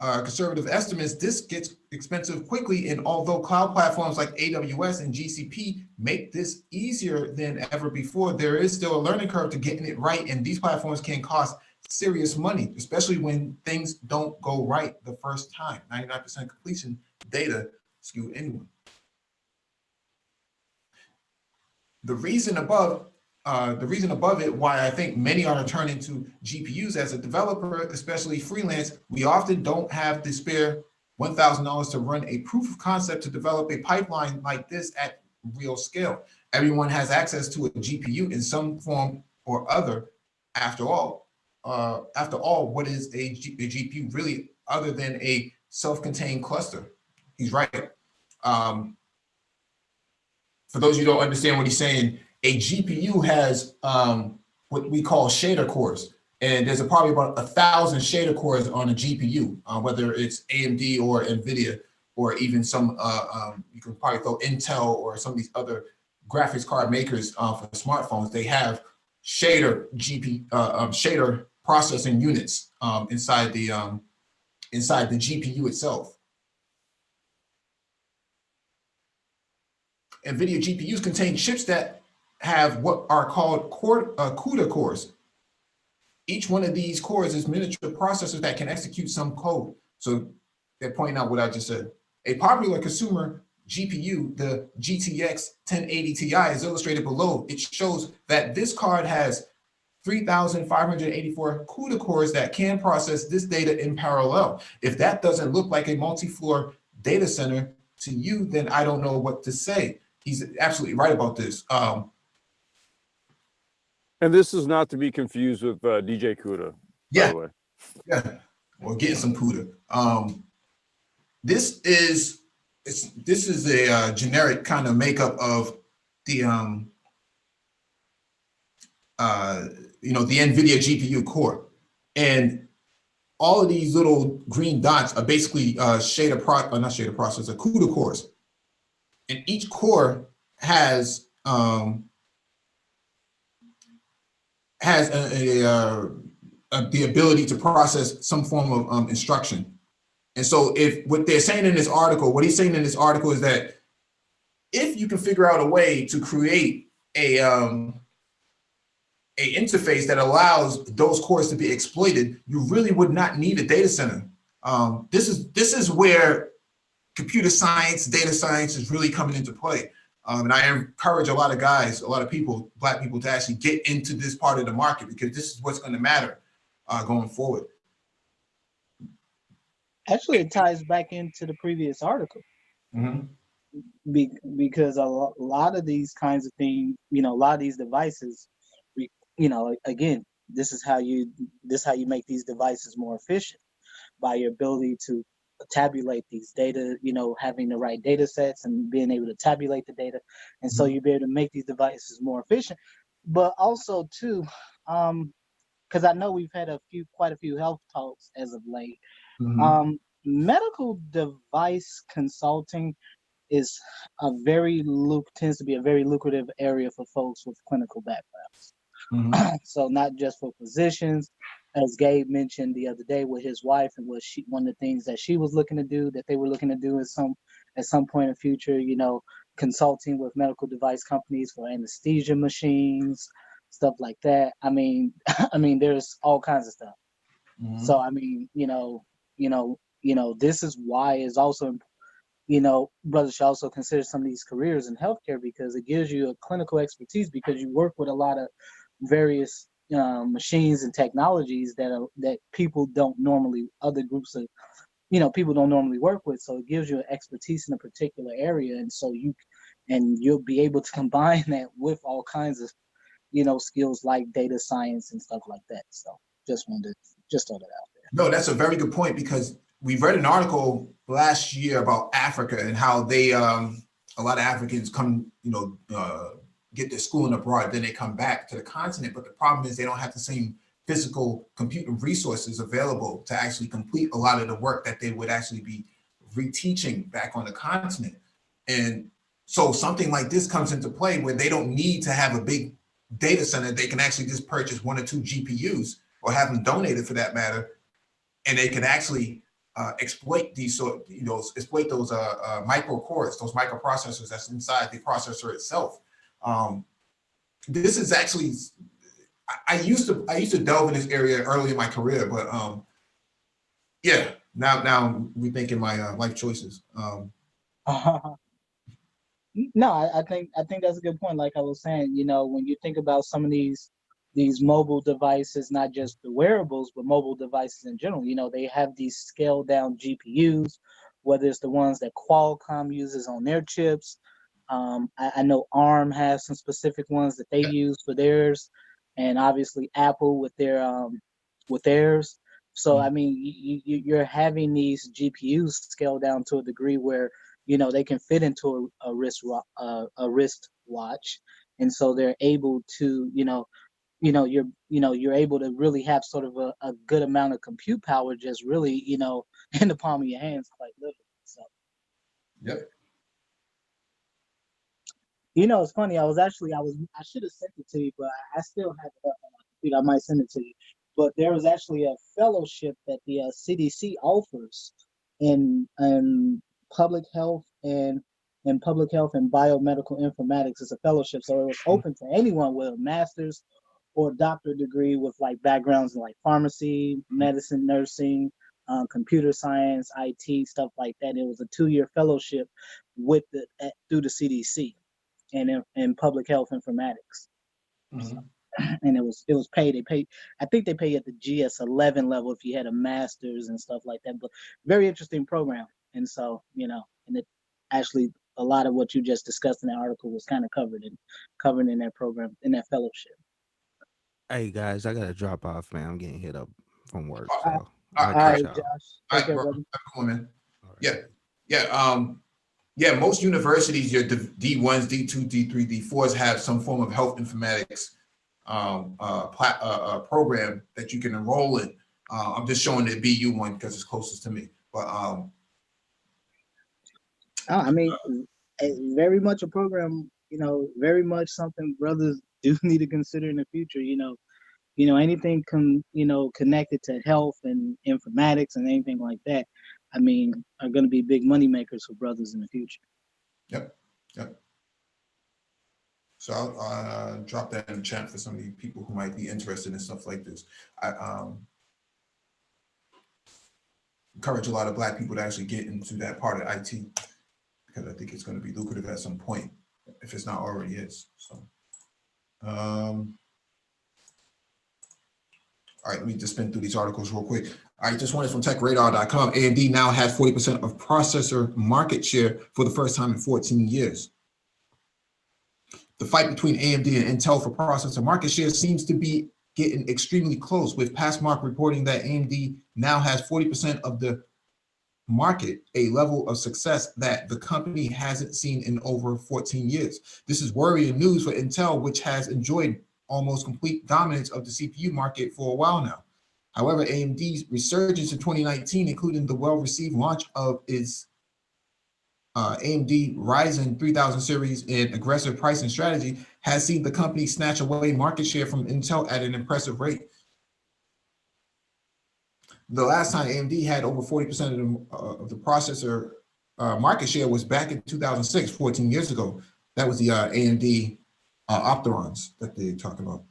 conservative estimates, this gets expensive quickly, and although cloud platforms like AWS and GCP make this easier than ever before, there is still a learning curve to getting it right, and these platforms can cost serious money, especially when things don't go right the first time. 99% completion data skew anyway. The reason above it why I think many are turning to GPUs as a developer, especially freelance, we often don't have the spare $1,000 to run a proof of concept to develop a pipeline like this at real scale. Everyone has access to a GPU in some form or other. After all, what is a GPU really other than a self-contained cluster? He's right. For those of you who don't understand what he's saying, a GPU has what we call shader cores, and there's probably about 1,000 shader cores on a GPU, whether it's AMD or NVIDIA, or even some, you can probably throw Intel or some of these other graphics card makers for smartphones. They have shader shader processing units inside the GPU itself. NVIDIA GPUs contain chips that have what are called CUDA cores. Each one of these cores is miniature processors that can execute some code. So they're pointing out what I just said. A popular consumer GPU, the GTX 1080 Ti, is illustrated below. It shows that this card has 3,584 CUDA cores that can process this data in parallel. If that doesn't look like a multi-floor data center to you, then I don't know what to say. He's absolutely right about this. And this is not to be confused with DJ CUDA, by the way. Yeah, or getting some CUDA. This is a generic kind of makeup of the the NVIDIA GPU core, and all of these little green dots are basically processor CUDA cores, and each core has the ability to process some form of instruction. And so if what they're saying in this article, what he's saying in this article is that if you can figure out a way to create a interface that allows those cores to be exploited, you really would not need a data center. This is where computer science, data science is really coming into play. And I encourage a lot of guys, a lot of people, Black people, to actually get into this part of the market, because this is what's going to matter going forward. Actually, it ties back into the previous article Mhm. because lot of these kinds of things, a lot of these devices, again, this is how you make these devices more efficient by your ability to tabulate these data, having the right data sets and being able to tabulate the data. And so you'll be able to make these devices more efficient. But also too, because I know we've had quite a few health talks as of late. Mhm. Medical device consulting is tends to be a very lucrative area for folks with clinical backgrounds. Mhm. So not just for physicians, as Gabe mentioned the other day with his wife, and one of the things that she was looking to do, that they were looking to do at some point in the future, consulting with medical device companies for anesthesia machines, stuff like that. I mean, there's all kinds of stuff. So Mhm. I mean, this is why it's also, brothers should also consider some of these careers in healthcare, because it gives you a clinical expertise, because you work with a lot of various machines and technologies that people don't normally, other groups of, people don't normally work with. So it gives you an expertise in a particular area, and so you'll be able to combine that with all kinds of, skills like data science and stuff like that. So just throw that out there. No, that's a very good point, because we read an article last year about Africa and how they a lot of Africans come, get their schooling abroad, then they come back to the continent. But the problem is they don't have the same physical computing resources available to actually complete a lot of the work that they would actually be reteaching back on the continent. And so something like this comes into play where they don't need to have a big data center. They can actually just purchase 1 or 2 GPUs, or have them donated for that matter, and they can actually exploit exploit those micro cores, those microprocessors that's inside the processor itself. This is actually, I used to delve in this area early in my career, but yeah, now rethinking my life choices. No, I think that's a good point. Like I was saying, when you think about some of these mobile devices, not just the wearables, but mobile devices in general, they have these scaled down GPUs, whether it's the ones that Qualcomm uses on their chips. I know ARM has some specific ones that they use for theirs, and obviously Apple with theirs. So I mean, you're having these GPUs scaled down to a degree where they can fit into a wrist watch, and so they're able to you're able to really have sort of a good amount of compute power just really in the palm of your hands, quite literally. So Yep. it's funny. I should have sent it to you, but I still have it up on my computer. I might send it to you. But there was actually a fellowship that the CDC offers in public health and biomedical informatics. It's a fellowship, so it was open to anyone with a master's or doctorate degree with like backgrounds in like pharmacy, medicine, nursing, computer science, IT, stuff like that. It was a 2-year fellowship through the CDC and in public health informatics. Mm-hmm. And it was paid. I think they pay at the GS11 level if you had a master's and stuff like that. But very interesting program. And so, and it actually, a lot of what you just discussed in that article was kind of covered in that program, in that fellowship. Hey guys, I gotta drop off, man. I'm getting hit up from work, All so right, I'll All catch right, y'all. Josh. all Take right, care, bro. brother. Cool, man. All right. Yeah. Most universities, your D1s, D2, D3, D4s have some form of health informatics program that you can enroll in. I'm just showing the BU one because it's closest to me. But I mean, very much a program, very much something brothers do need to consider in the future. Anything connected to health and informatics and anything like that, I mean, are going to be big money makers for brothers in the future. Yep. So I'll drop that in the chat for some of the people who might be interested in stuff like this. I encourage a lot of Black people to actually get into that part of IT, because I think it's going to be lucrative at some point, if it's not already is. So, all right, let me just spin through these articles real quick. All right, this one is from TechRadar.com. AMD now has 40% of processor market share for the first time in 14 years. The fight between AMD and Intel for processor market share seems to be getting extremely close, with Passmark reporting that AMD now has 40% of the market, a level of success that the company hasn't seen in over 14 years. This is worrying news for Intel, which has enjoyed almost complete dominance of the CPU market for a while now. However, AMD's resurgence in 2019, including the well-received launch of its AMD Ryzen 3000 series and aggressive pricing strategy, has seen the company snatch away market share from Intel at an impressive rate. The last time AMD had over 40% of the processor market share was back in 2006, 14 years ago. That was the AMD Opterons that they talk about.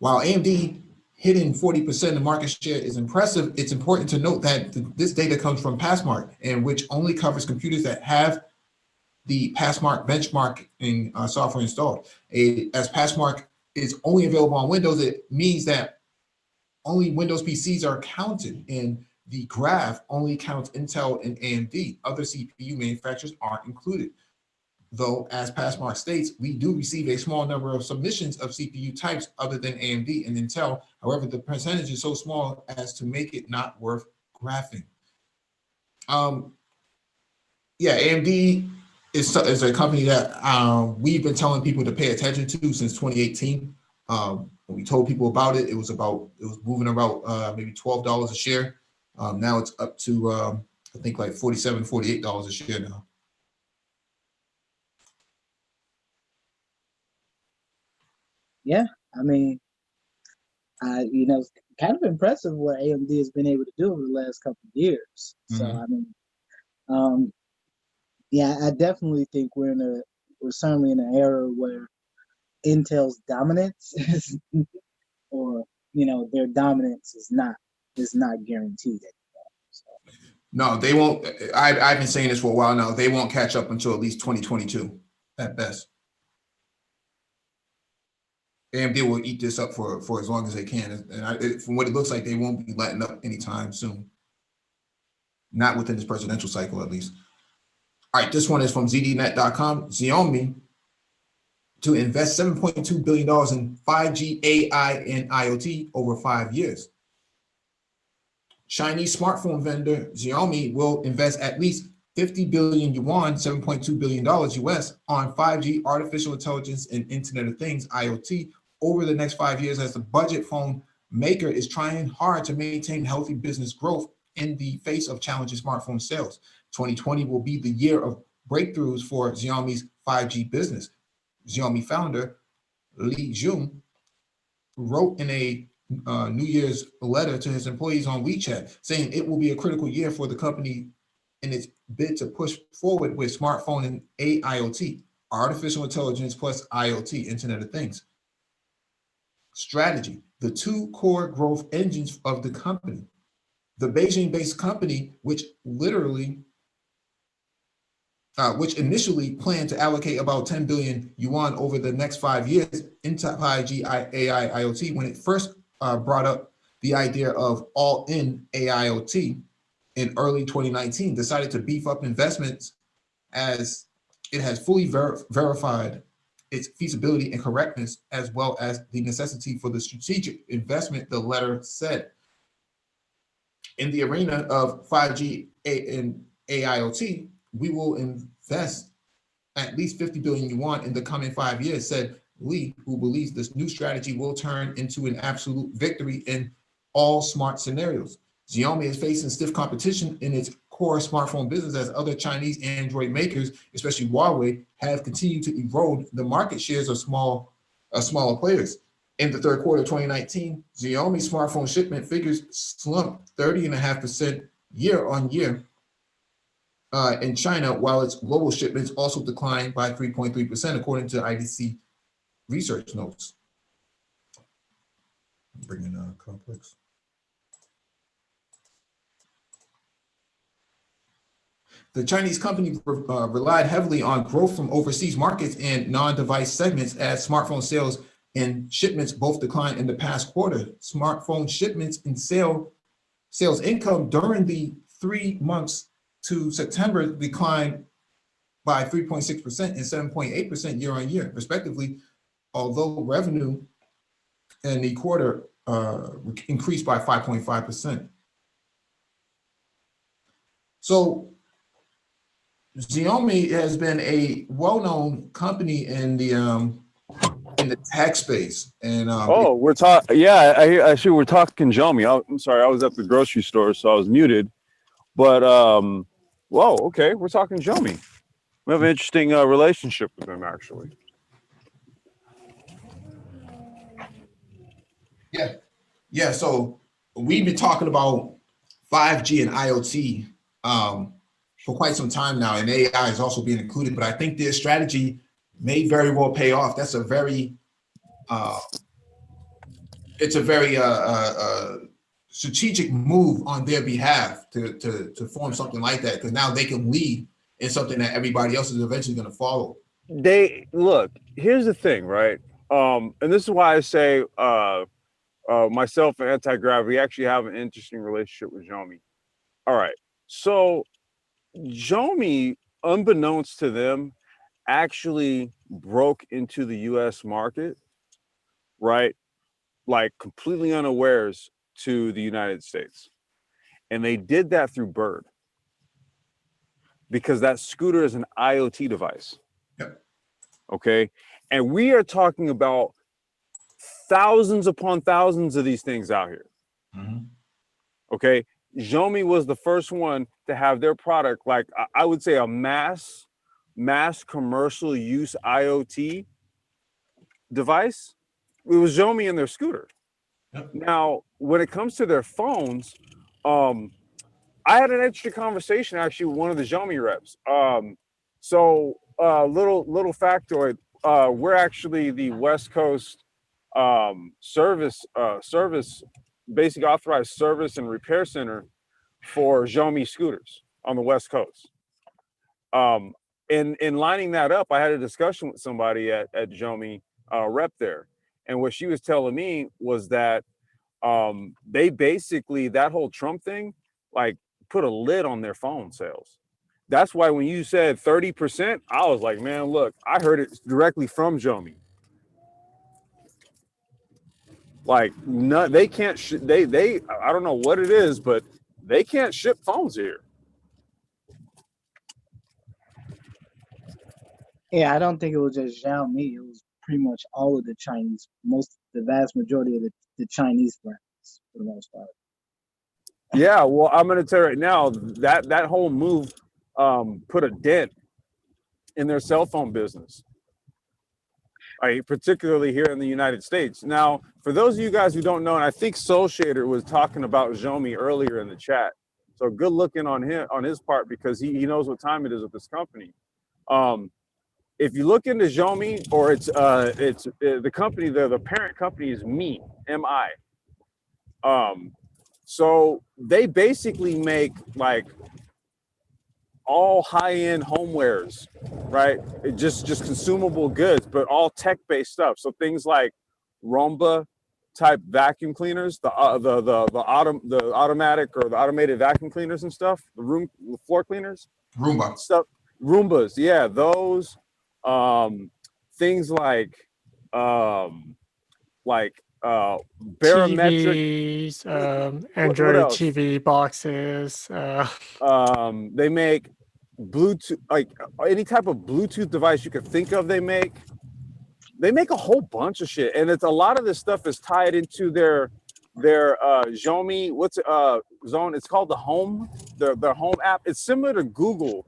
While AMD hitting 40% of market share is impressive, it's important to note that this data comes from Passmark, and which only covers computers that have the Passmark benchmarking software installed. As Passmark is only available on Windows, it means that only Windows PCs are counted, and the graph only counts Intel and AMD. Other CPU manufacturers aren't included. Though, as Passmark states, we do receive a small number of submissions of CPU types other than AMD and Intel. However, the percentage is so small as to make it not worth graphing. Yeah, AMD is a company that we've been telling people to pay attention to since 2018. When we told people about it, it was moving about maybe $12 a share. Now it's up to I think like $47, $48 a share now. Yeah, I mean, it's kind of impressive what AMD has been able to do over the last couple of years. So I mean, yeah, I definitely think we're certainly in an era where Intel's dominance is, or their dominance is not guaranteed anymore. So. No, they won't. I've been saying this for a while now. They won't catch up until at least 2022 at best. AMD will eat this up for as long as they can. And from what it looks like, they won't be letting up anytime soon. Not within this presidential cycle, at least. All right, this one is from ZDNet.com. Xiaomi to invest $7.2 billion in 5G, AI, and IoT over 5 years. Chinese smartphone vendor Xiaomi will invest at least 50 billion yuan, $7.2 billion US, on 5G, artificial intelligence, and Internet of Things, IoT, over the next 5 years, as the budget phone maker is trying hard to maintain healthy business growth in the face of challenging smartphone sales. 2020 will be the year of breakthroughs for Xiaomi's 5G business. Xiaomi founder Li Jun wrote in a New Year's letter to his employees on WeChat, saying it will be a critical year for the company in its bid to push forward with smartphone and AIoT, artificial intelligence plus IoT, Internet of Things. Strategy: the two core growth engines of the company. The Beijing-based company, which initially planned to allocate about 10 billion yuan over the next 5 years into 5G, AI, IoT, when it first brought up the idea of all-in AIoT in early 2019, decided to beef up investments as it has fully verified its feasibility and correctness, as well as the necessity for the strategic investment, the letter said. In the arena of 5G and AIoT, we will invest at least 50 billion yuan in the coming 5 years, said Li, who believes this new strategy will turn into an absolute victory in all smart scenarios. Xiaomi is facing stiff competition in its core smartphone business as other Chinese Android makers, especially Huawei, have continued to erode the market shares of smaller players. In the third quarter of 2019, Xiaomi smartphone shipment figures slumped 30.5% year on year in China, while its global shipments also declined by 3.3%, according to IDC research notes. Bring in complex. The Chinese company relied heavily on growth from overseas markets and non-device segments as smartphone sales and shipments both declined in the past quarter. Smartphone shipments and sales income during the 3 months to September declined by 3.6% and 7.8% year on year, respectively, although revenue in the quarter increased by 5.5%. So Xiaomi has been a well-known company in the tech space, and we're talking. Yeah, actually we're talking Xiaomi. I'm sorry, I was at the grocery store, so I was muted. But whoa, okay, we're talking Xiaomi. We have an interesting relationship with them, actually. Yeah. So we've been talking about 5G and IoT for quite some time now, and AI is also being included. But I think their strategy may very well pay off. That's a very strategic move on their behalf to form something like that, because now they can lead in something that everybody else is eventually going to follow. They look. Here's the thing, right? And this is why I say myself and Anti-Gravity actually have an interesting relationship with Xiaomi. All right, so Xiaomi, unbeknownst to them, actually broke into the U.S. market, right? Like completely unawares to the United States. And they did that through Bird, because that scooter is an IoT device. Yep. Okay. And we are talking about thousands upon thousands of these things out here. Mm-hmm. Okay. Xiaomi was the first one to have their product, like I would say a mass commercial use IoT device. It was Xiaomi and their scooter. Yep. Now, when it comes to their phones, I had an interesting conversation actually with one of the Xiaomi reps. Little factoid, we're actually the West Coast service, basic authorized service and repair center for Xiaomi scooters on the West Coast. In lining that up, I had a discussion with somebody at Xiaomi rep there. And what she was telling me was that they basically, that whole Trump thing, like put a lid on their phone sales. That's why when you said 30%, I was like, man, look, I heard it directly from Xiaomi. Like, no, they can't, they, I don't know what it is, but they can't ship phones here. Yeah, I don't think it was just Xiaomi. It was pretty much all of the Chinese, the vast majority of the Chinese brands for the most part. Yeah, well, I'm going to tell you right now, that whole move put a dent in their cell phone business, right? Particularly here in the United States. Now, for those of you guys who don't know, and I think Soul Shader was talking about Xiaomi earlier in the chat, so good looking on his part, because he knows what time it is with this company. If you look into Xiaomi, or it's the company, the parent company is Mi, M-I. So they basically make like all high-end homewares, right? It just consumable goods, but all tech-based stuff. So things like Roomba type vacuum cleaners, the automatic or the automated vacuum cleaners and stuff, the floor cleaners, Roomba stuff, Roombas, yeah, those. Things like barometric TVs, Android TV boxes. They make Bluetooth, like any type of Bluetooth device you could think of. They make a whole bunch of shit, and it's a lot of this stuff is tied into their Xiaomi. What's zone? It's called the Home, their Home app. It's similar to Google,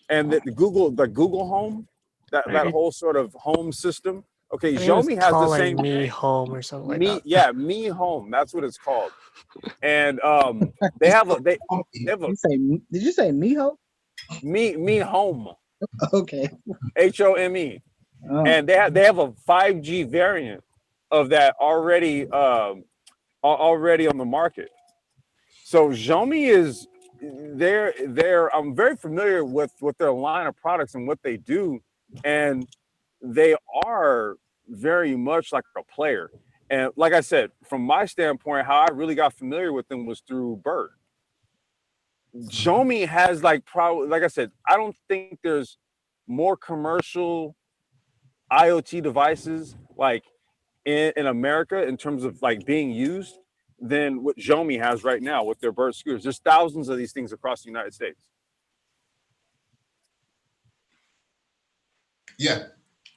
and the Google Home. That whole sort of home system. Okay, Xiaomi has the same Mi Home or something like that. Yeah, Mi Home. That's what it's called. And they have a. Did you say Miho? Mi Home. Okay. HOME. Oh. And they have a 5G variant of that already on the market. So Xiaomi is I'm very familiar with their line of products and what they do. And they are very much like a player. And like I said, from my standpoint, how I really got familiar with them was through Bird. Xiaomi has like probably, like I said, I don't think there's more commercial IoT devices like in America in terms of like being used than what Xiaomi has right now with their Bird scooters. There's thousands of these things across the United States. Yeah,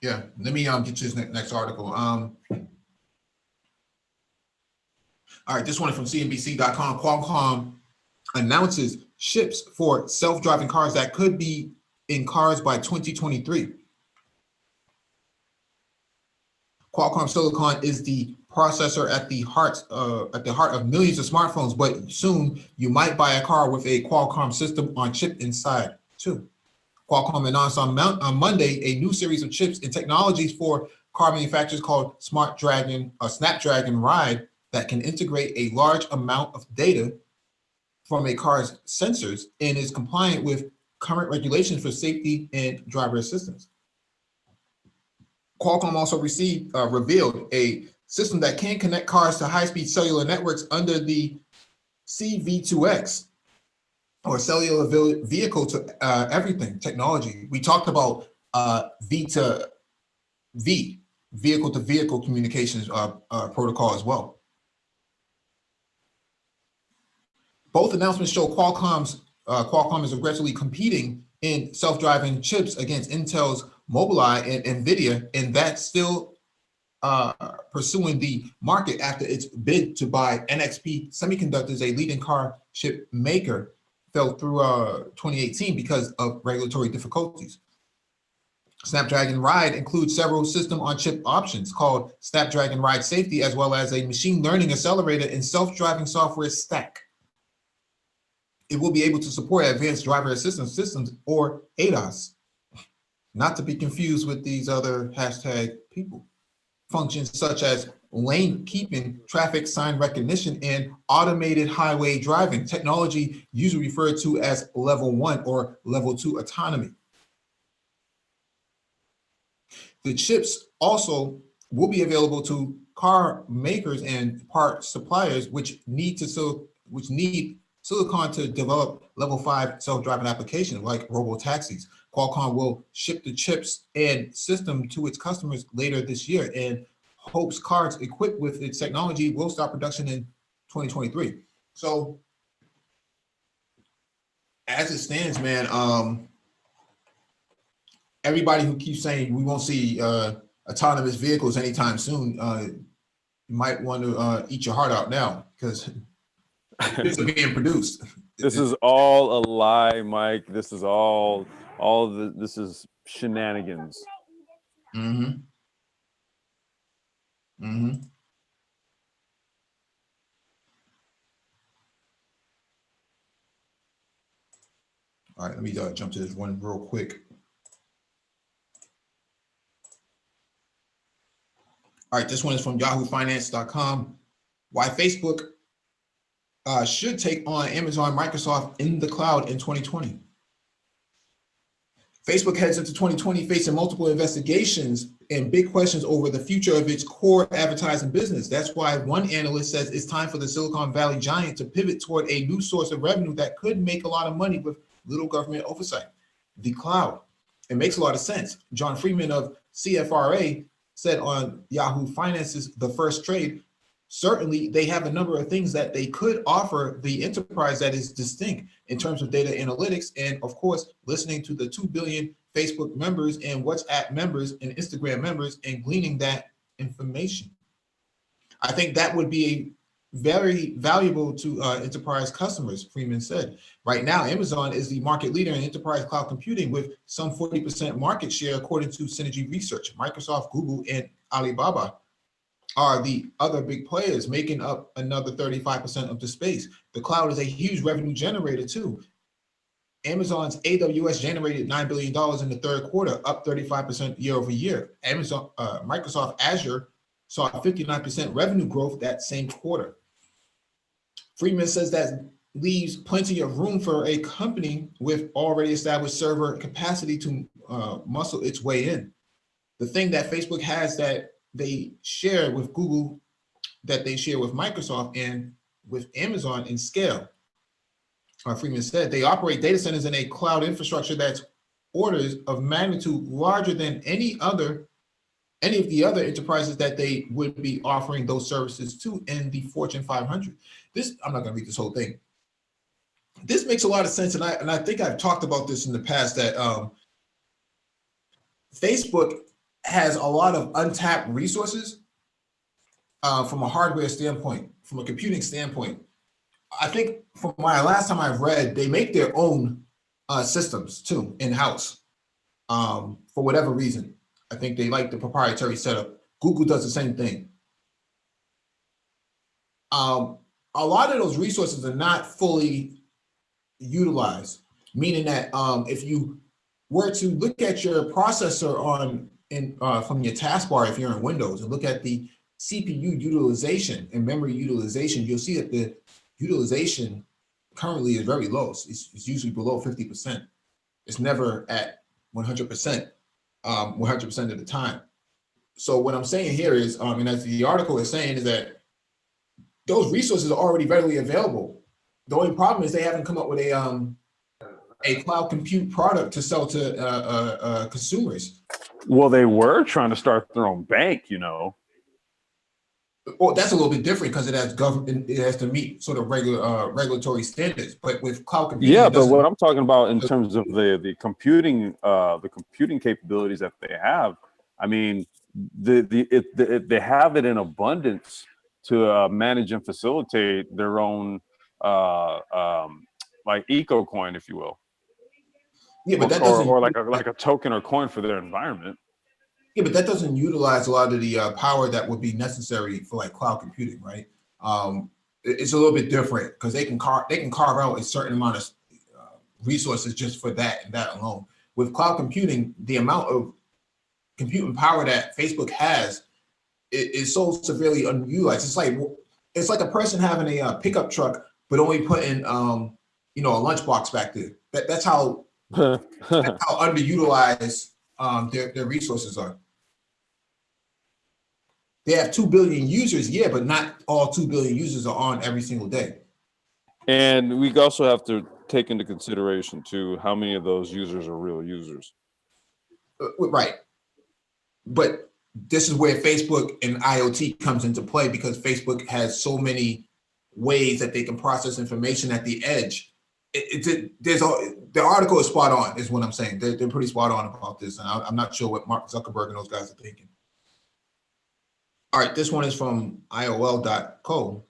yeah. Let me get you this next article. All right, this one is from CNBC.com. Qualcomm announces chips for self-driving cars that could be in cars by 2023. Qualcomm Silicon is the processor at the heart of millions of smartphones, but soon you might buy a car with a Qualcomm system on chip inside too. Qualcomm announced on Monday a new series of chips and technologies for car manufacturers called Snapdragon Ride that can integrate a large amount of data from a car's sensors and is compliant with current regulations for safety and driver assistance. Qualcomm also revealed a system that can connect cars to high-speed cellular networks under the CV2X, or cellular vehicle to everything technology. We talked about V2V, vehicle to vehicle communications protocol as well. Both announcements show Qualcomm is aggressively competing in self-driving chips against Intel's Mobileye and NVIDIA, and that's still pursuing the market after its bid to buy NXP Semiconductors, a leading car chip maker, fell through 2018 because of regulatory difficulties. Snapdragon Ride includes several system-on-chip options called Snapdragon Ride Safety, as well as a machine learning accelerator and self-driving software stack. It will be able to support advanced driver assistance systems, or ADAS, not to be confused with these other hashtag people. Functions such as lane keeping, traffic sign recognition, and automated highway driving, technology usually referred to as level 1 or level 2 autonomy. The chips also will be available to car makers and part suppliers which need silicon to develop level 5 self-driving applications like robo-taxis. Qualcomm will ship the chips and system to its customers later this year and hopes cars equipped with its technology will start production in 2023. So as it stands, man, everybody who keeps saying we won't see autonomous vehicles anytime soon, you might want to eat your heart out now, because it's being produced. This is all a lie, Mike. This is this is shenanigans. Mm-hmm. Mm-hmm. All right, let me jump to this one real quick. All right, this one is from yahoofinance.com. Why Facebook should take on Amazon, Microsoft in the cloud in 2020. Facebook heads into 2020 facing multiple investigations and big questions over the future of its core advertising business. That's why one analyst says it's time for the Silicon Valley giant to pivot toward a new source of revenue that could make a lot of money with little government oversight: the cloud. It makes a lot of sense. John Freeman of CFRA said on Yahoo Finance's The First Trade, certainly they have a number of things that they could offer the enterprise that is distinct in terms of data analytics, and of course, listening to the 2 billion Facebook members and WhatsApp members and Instagram members and gleaning that information. I think that would be very valuable to enterprise customers, Freeman said. Right now, Amazon is the market leader in enterprise cloud computing with some 40% market share, according to Synergy Research. Microsoft, Google, and Alibaba are the other big players, making up another 35% of the space. The cloud is a huge revenue generator too. Amazon's AWS generated $9 billion in the third quarter, up 35% year over year. Microsoft Azure saw 59% revenue growth that same quarter. Freeman says that leaves plenty of room for a company with already established server capacity to muscle its way in. The thing that Facebook has that they share with Google, that they share with Microsoft and with Amazon in scale. Freeman said they operate data centers in a cloud infrastructure that's orders of magnitude larger than any of the other enterprises that they would be offering those services to in the Fortune 500. This, I'm not going to read this whole thing. This makes a lot of sense, and I think I've talked about this in the past, that Facebook has a lot of untapped resources from a hardware standpoint, from a computing standpoint. I think from my last time I've read, they make their own systems too in-house for whatever reason. I think they like the proprietary setup. Google does the same thing. A lot of those resources are not fully utilized, meaning that if you were to look at your processor from your taskbar, if you're in Windows, and look at the CPU utilization and memory utilization, you'll see that the utilization currently is very low. It's usually below 50%. It's never at 100%, 100% of the time. So what I'm saying here is, and as the article is saying, is that those resources are already readily available. The only problem is they haven't come up with a cloud compute product to sell to consumers. Well, they were trying to start their own bank, you know. Well, that's a little bit different because it has to meet sort of regulatory standards. But with cloud computing, yeah, but what I'm talking about in terms of the computing capabilities that they have, I mean, they have it in abundance to manage and facilitate their own like eco coin, if you will. Yeah, but that doesn't, or like a token or coin for their environment. Yeah, but that doesn't utilize a lot of the power that would be necessary for like cloud computing, right? It's a little bit different because they can carve out a certain amount of resources just for that and that alone. With cloud computing, the amount of computing power that Facebook has is so severely unutilized. It's like a person having a pickup truck, but only putting a lunchbox back there. That's how underutilized their resources are. They have 2 billion users, yeah, but not all 2 billion users are on every single day. And we also have to take into consideration too how many of those users are real users. Right. But this is where Facebook and IoT comes into play, because Facebook has so many ways that they can process information at the edge. The article is spot on, is what I'm saying. They're pretty spot on about this, and I'm not sure what Mark Zuckerberg and those guys are thinking. All right, this one is from IOL.co.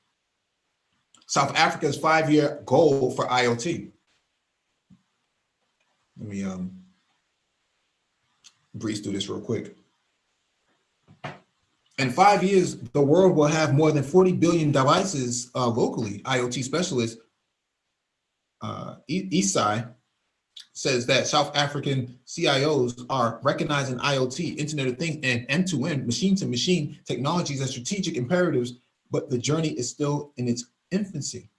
South Africa's 5-year goal for IoT. Let me breeze through this real quick. In 5 years, the world will have more than 40 billion devices locally. IoT specialist Esai says that South African CIOs are recognizing IoT, Internet of Things, and end-to-end machine-to-machine technologies as strategic imperatives, but the journey is still in its infancy.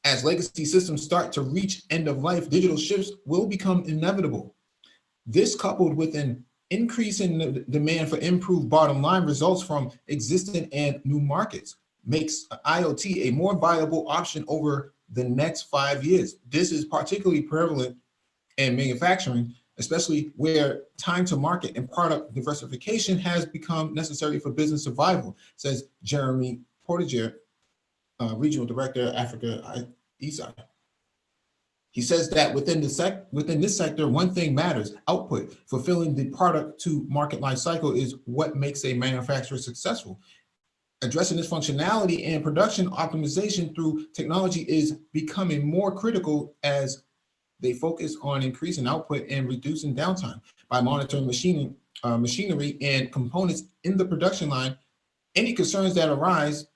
As legacy systems start to reach end of life, digital shifts will become inevitable. This, coupled with an increase in the demand for improved bottom line results from existing and new markets, makes IoT a more viable option over the next 5 years. This is particularly prevalent in manufacturing, especially where time to market and product diversification has become necessary for business survival, says Jeremy Portiger, Regional Director, Africa, ESI. He says that within this sector, one thing matters: output. Fulfilling the product to market life cycle is what makes a manufacturer successful. Addressing this functionality and production optimization through technology is becoming more critical as they focus on increasing output and reducing downtime. By monitoring machinery and components in the production line, any concerns that arise,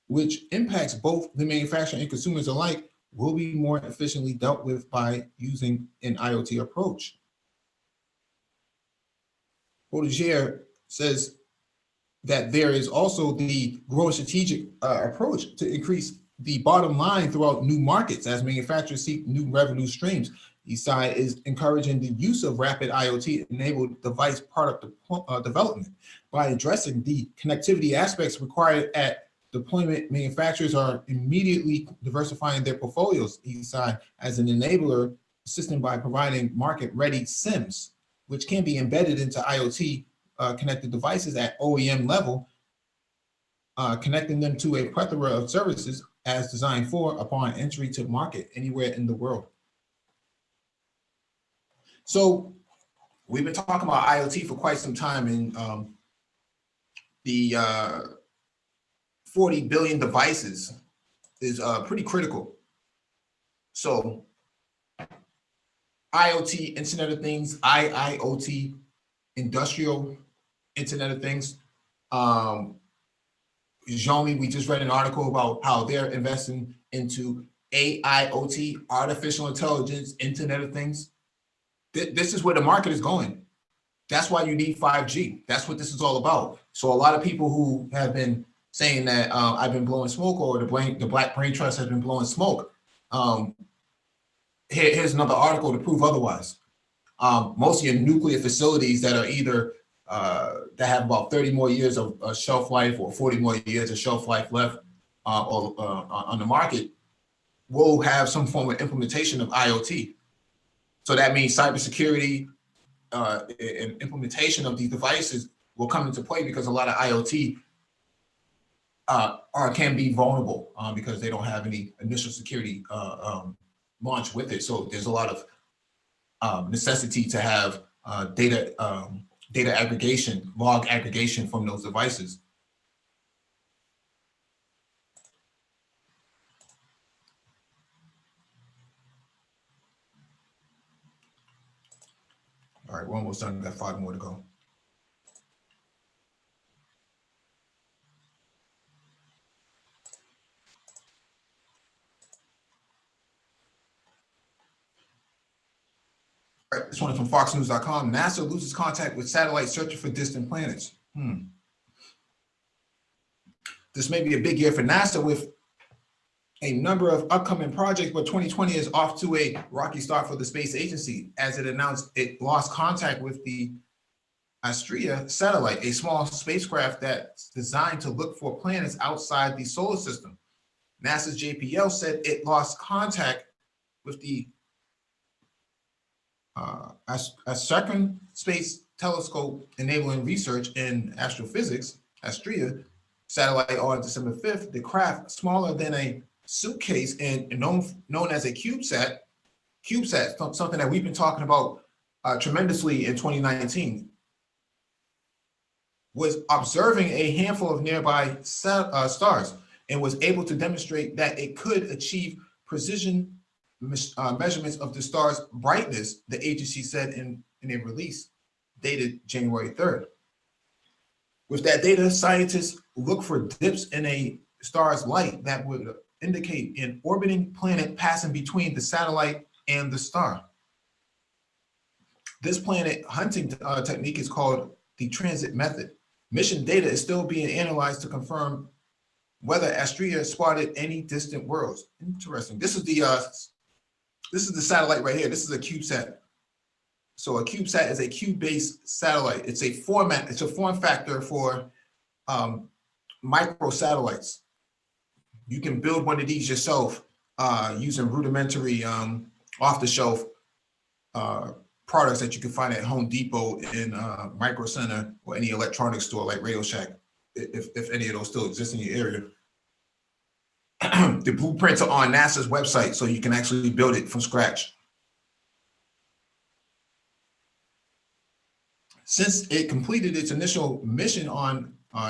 which impacts both the manufacturer and consumers alike, will be more efficiently dealt with by using an IoT approach. Portiger says that there is also the growing strategic approach to increase the bottom line throughout new markets as manufacturers seek new revenue streams. Eastside is encouraging the use of rapid IoT-enabled device product development by addressing the connectivity aspects required at deployment. Manufacturers are immediately diversifying their portfolios, Eastside, as an enabler system by providing market-ready SIMs, which can be embedded into IoT connected devices at OEM level, connecting them to a plethora of services as designed for upon entry to market anywhere in the world. So we've been talking about IoT for quite some time, and the 40 billion devices is pretty critical. So IoT, Internet of Things, IIoT, Industrial Internet of Things. Xiaomi, we just read an article about how they're investing into AIoT, artificial intelligence, Internet of Things. This is where the market is going. That's why you need 5G. That's what this is all about. So a lot of people who have been saying that I've been blowing smoke, or the Black Brain Trust has been blowing smoke. Here's another article to prove otherwise. Most of your nuclear facilities that are either that have about 30 more years of shelf life or 40 more years of shelf life left on the market will have some form of implementation of IoT. So that means cybersecurity and implementation of these devices will come into play, because a lot of IoT can be vulnerable because they don't have any initial security launch with it. So there's a lot of necessity to have data aggregation, log aggregation from those devices. All right, we're almost done. We've got 5 more to go. All right, this one is from foxnews.com. NASA loses contact with satellite searching for distant planets. This may be a big year for NASA with a number of upcoming projects, but 2020 is off to a rocky start for the space agency, as it announced it lost contact with the Astrea satellite, a small spacecraft that's designed to look for planets outside the solar system. NASA's JPL said it lost contact with the a second space telescope enabling research in astrophysics, Astrea satellite, on December 5th. The craft, smaller than a suitcase and known as a CubeSat, something that we've been talking about tremendously in 2019, was observing a handful of nearby stars and was able to demonstrate that it could achieve precision measurements of the star's brightness, the agency said in a release dated January 3rd. With that data, scientists look for dips in a star's light that would indicate an orbiting planet passing between the satellite and the star. This planet hunting technique is called the transit method. Mission data is still being analyzed to confirm whether Astrea spotted any distant worlds. Interesting. This is the satellite right here. This is a CubeSat. So a CubeSat is a cube-based satellite. It's a form factor for micro satellites. You can build one of these yourself using rudimentary off-the-shelf products that you can find at Home Depot, in Micro Center, or any electronics store like Radio Shack, if any of those still exist in your area. The blueprints are on NASA's website, so you can actually build it from scratch. Since it completed its initial mission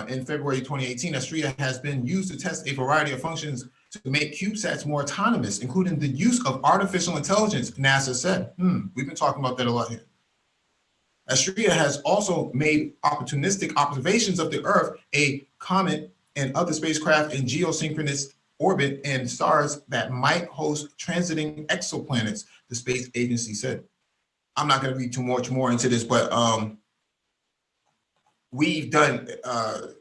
in February 2018, Astrea has been used to test a variety of functions to make CubeSats more autonomous, including the use of artificial intelligence, NASA said. We've been talking about that a lot here. Astrea has also made opportunistic observations of the Earth, a comet, and other spacecraft in geosynchronous orbit and stars that might host transiting exoplanets, the space agency said. I'm not going to read too much more into this, but we've done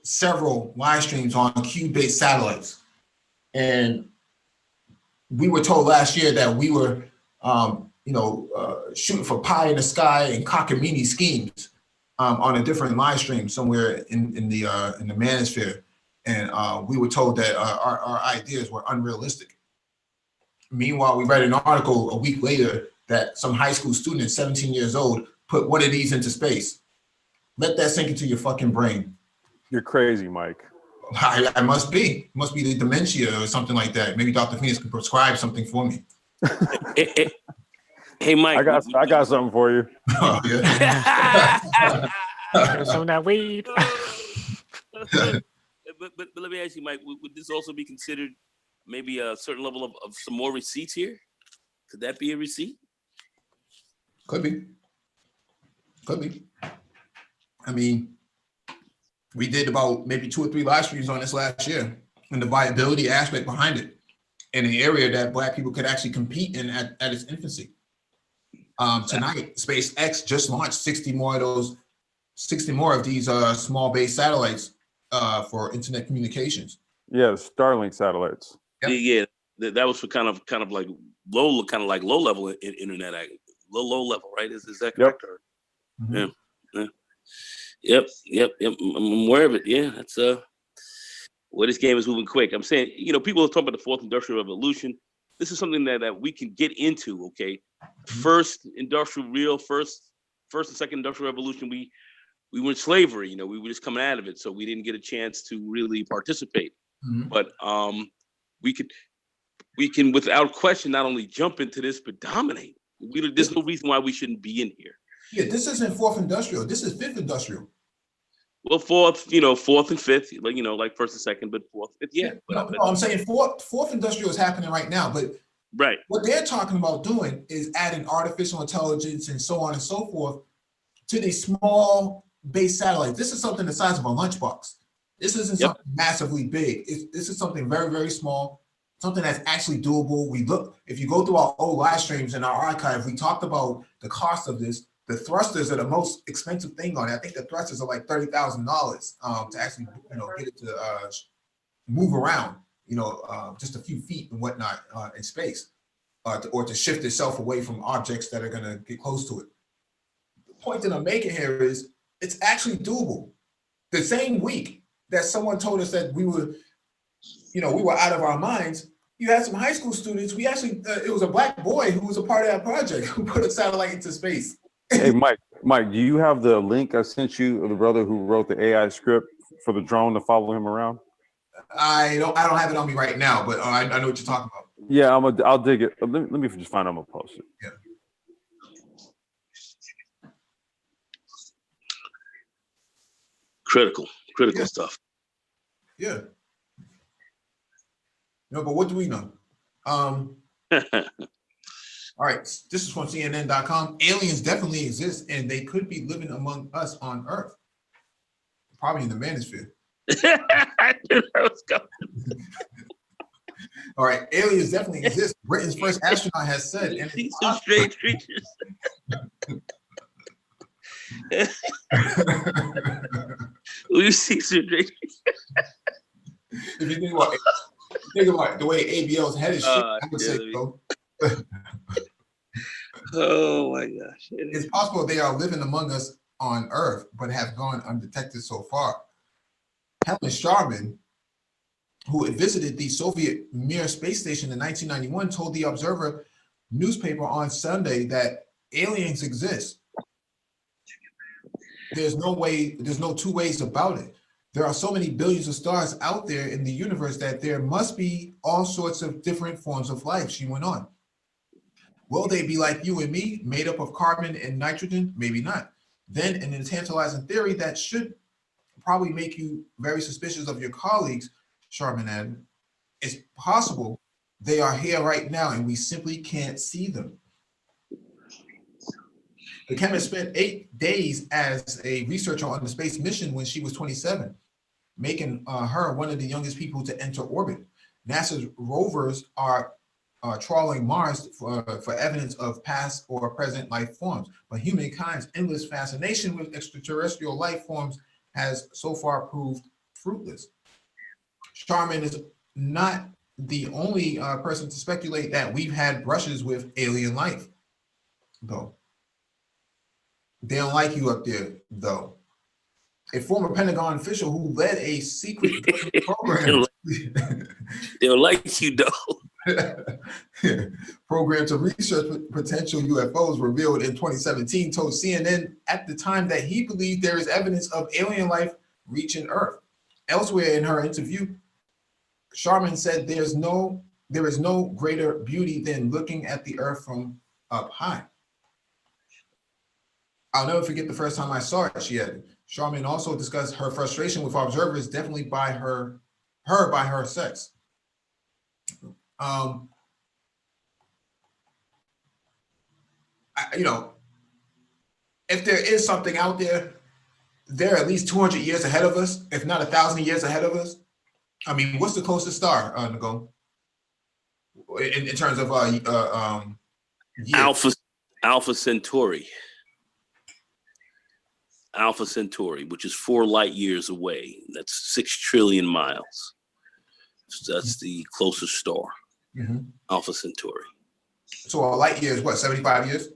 several live streams on cube-based satellites. And we were told last year that we were shooting for pie in the sky and cockamamie schemes on a different live stream somewhere in the manosphere, and we were told that our ideas were unrealistic. Meanwhile, we read an article a week later that some high school student, 17 years old, put one of these into space. Let that sink into your fucking brain. You're crazy, Mike. I must be. It must be the dementia or something like that. Maybe Dr. Phoenix can prescribe something for me. Hey, Mike. I got something for you. Oh, yeah. Some of that weed. but let me ask you, Mike, would this also be considered maybe a certain level of some more receipts here? Could that be a receipt? Could be. I mean, we did about maybe 2 or 3 live streams on this last year, and the viability aspect behind it in an area that Black people could actually compete in at its infancy. Tonight, SpaceX just launched 60 more of these small base satellites for internet communications. Yeah, Starlink satellites. Yep. Yeah, that was for kind of like low level internet, low level, right? Is that correct? Yep. Mm-hmm. Yeah. Yep. I'm aware of it. Yeah, that's well, this game is moving quick. I'm saying, people are talking about the 4th industrial revolution. This is something that we can get into. Okay, first and second industrial revolution, we were in slavery. We were just coming out of it, so we didn't get a chance to really participate. Mm-hmm. But we can without question not only jump into this but dominate. There's no reason why we shouldn't be in here. Yeah, this isn't 4th industrial. This is 5th industrial. Well, 4th and 5th, like 1st and 2nd, but 4th, 5th, yeah. No, I'm saying 4th industrial is happening right now, but right. What they're talking about doing is adding artificial intelligence and so on and so forth to these small base satellites. This is something the size of a lunchbox. This isn't something massively big. This is something very, very small, something that's actually doable. If you go through our old live streams in our archive, we talked about the cost of this. The thrusters are the most expensive thing on it. I think the thrusters are like $30,000 to actually, get it to move around, just a few feet and whatnot in space, or to shift itself away from objects that are going to get close to it. The point that I'm making here is it's actually doable. The same week that someone told us that we were out of our minds, you had some high school students. We actually, it was a Black boy who was a part of that project who put a satellite into space. Hey, Mike, do you have the link I sent you of the brother who wrote the AI script for the drone to follow him around? I don't have it on me right now, but I know what you're talking about. Yeah, I'll dig it. Let me just find it. I'm gonna post it. Yeah. Critical stuff. Yeah. But what do we know? All right, this is from CNN.com. Aliens definitely exist, and they could be living among us on Earth, probably in the manosphere. I knew that was coming. All right, aliens definitely exist. Britain's first astronaut has said, and see some strange creatures. You see some strange creatures. If you think about the way ABL's head is shaped, I would say so. Oh my gosh. It's possible they are living among us on Earth, but have gone undetected so far. Helen Sharman, who had visited the Soviet Mir space station in 1991, told the Observer newspaper on Sunday that aliens exist. There's no two ways about it. There are so many billions of stars out there in the universe that there must be all sorts of different forms of life, she went on. Will they be like you and me, made up of carbon and nitrogen? Maybe not. Then, in a tantalizing theory that should probably make you very suspicious of your colleagues, Sharman added, it's possible they are here right now and we simply can't see them. The chemist spent 8 days as a researcher on the space mission when she was 27, making her one of the youngest people to enter orbit. NASA's rovers are trawling Mars for evidence of past or present life forms, but humankind's endless fascination with extraterrestrial life forms has so far proved fruitless. Sharman is not the only person to speculate that we've had brushes with alien life. though. They don't like you up there, though. A former Pentagon official who led a secret government program. They'll like you, though. Program to research potential UFOs revealed in 2017 told CNN at the time that he believed there is evidence of alien life reaching Earth. Elsewhere in her interview, Sharman said there is no greater beauty than looking at the Earth from up high. I'll never forget the first time I saw it, she added. Sharman also discussed her frustration with observers, definitely by her sex. If there is something out there, they're at least 200 years ahead of us, if not 1,000 years ahead of us. I mean, what's the closest star, Nicole? In terms of Alpha Centauri. Alpha Centauri, which is 4 light years away. That's 6 trillion miles. So that's the closest star. Mm-hmm. Alpha Centauri. So a light year is what, 75 years?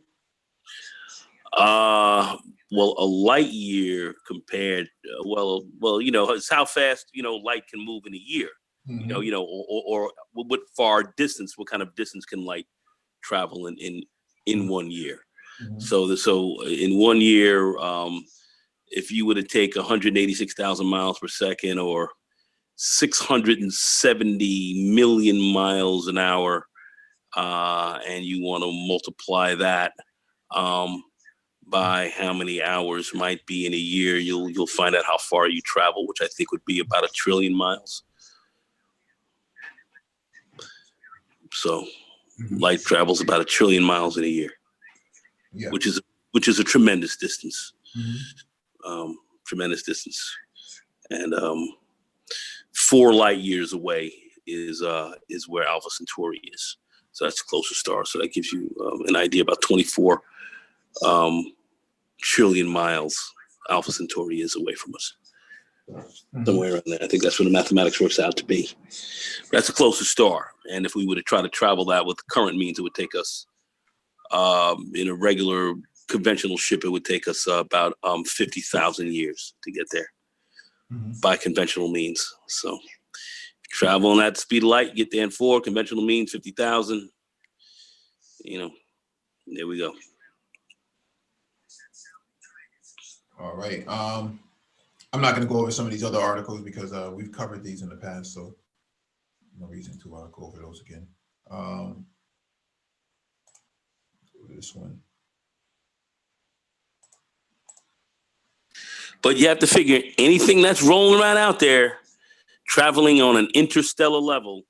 Well, a light year compared, it's how fast, light can move in a year. Mm-hmm. Or what far distance, what kind of distance can light travel in 1 year? Mm-hmm. So in 1 year, if you were to take 186,000 miles per second or 670 million miles an hour, and you want to multiply that by how many hours might be in a year, you'll find out how far you travel, which I think would be about 1 trillion miles. So light travels about 1 trillion miles in a year, which is a tremendous distance. Mm-hmm. Tremendous distance. And 4 light years away is where Alpha Centauri is. So that's the closest star. So that gives you an idea about 24 trillion miles Alpha Centauri is away from us. Mm-hmm. Somewhere around there. I think that's what the mathematics works out to be. That's the closest star. And if we were to try to travel that with current means, it would take us in a regular conventional ship, it would take us about 50,000 years to get there. Mm-hmm. By conventional means. So travel on that speed of light, get there in 4, conventional means 50,000. There we go. All right. I'm not going to go over some of these other articles because we've covered these in the past, so no reason to go over those again. Go to this one. But you have to figure anything that's rolling around out there, traveling on an interstellar level,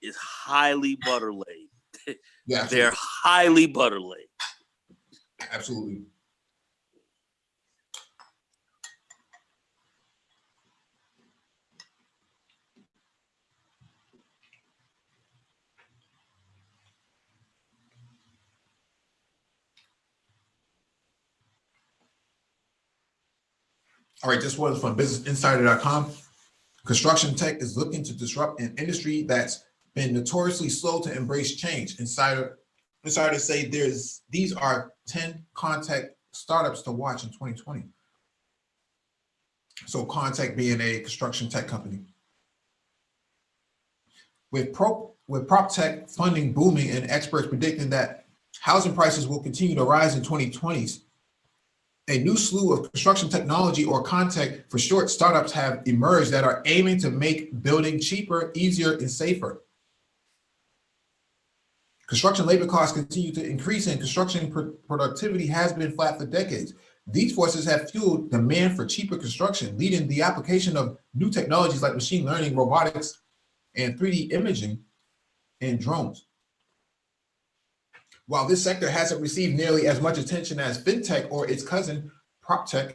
is highly butter laid. Yeah, they're highly butter laid. Absolutely. All right, this one is from BusinessInsider.com. Construction tech is looking to disrupt an industry that's been notoriously slow to embrace change. Insiders say these are 10 contact startups to watch in 2020. So Contech being a construction tech company. With prop tech funding booming and experts predicting that housing prices will continue to rise in 2020s, a new slew of construction technology, or Contech for short, startups have emerged that are aiming to make building cheaper, easier, and safer. Construction labor costs continue to increase and construction productivity has been flat for decades. These forces have fueled demand for cheaper construction, leading the application of new technologies like machine learning, robotics, and 3D imaging and drones. While this sector hasn't received nearly as much attention as fintech or its cousin, PropTech,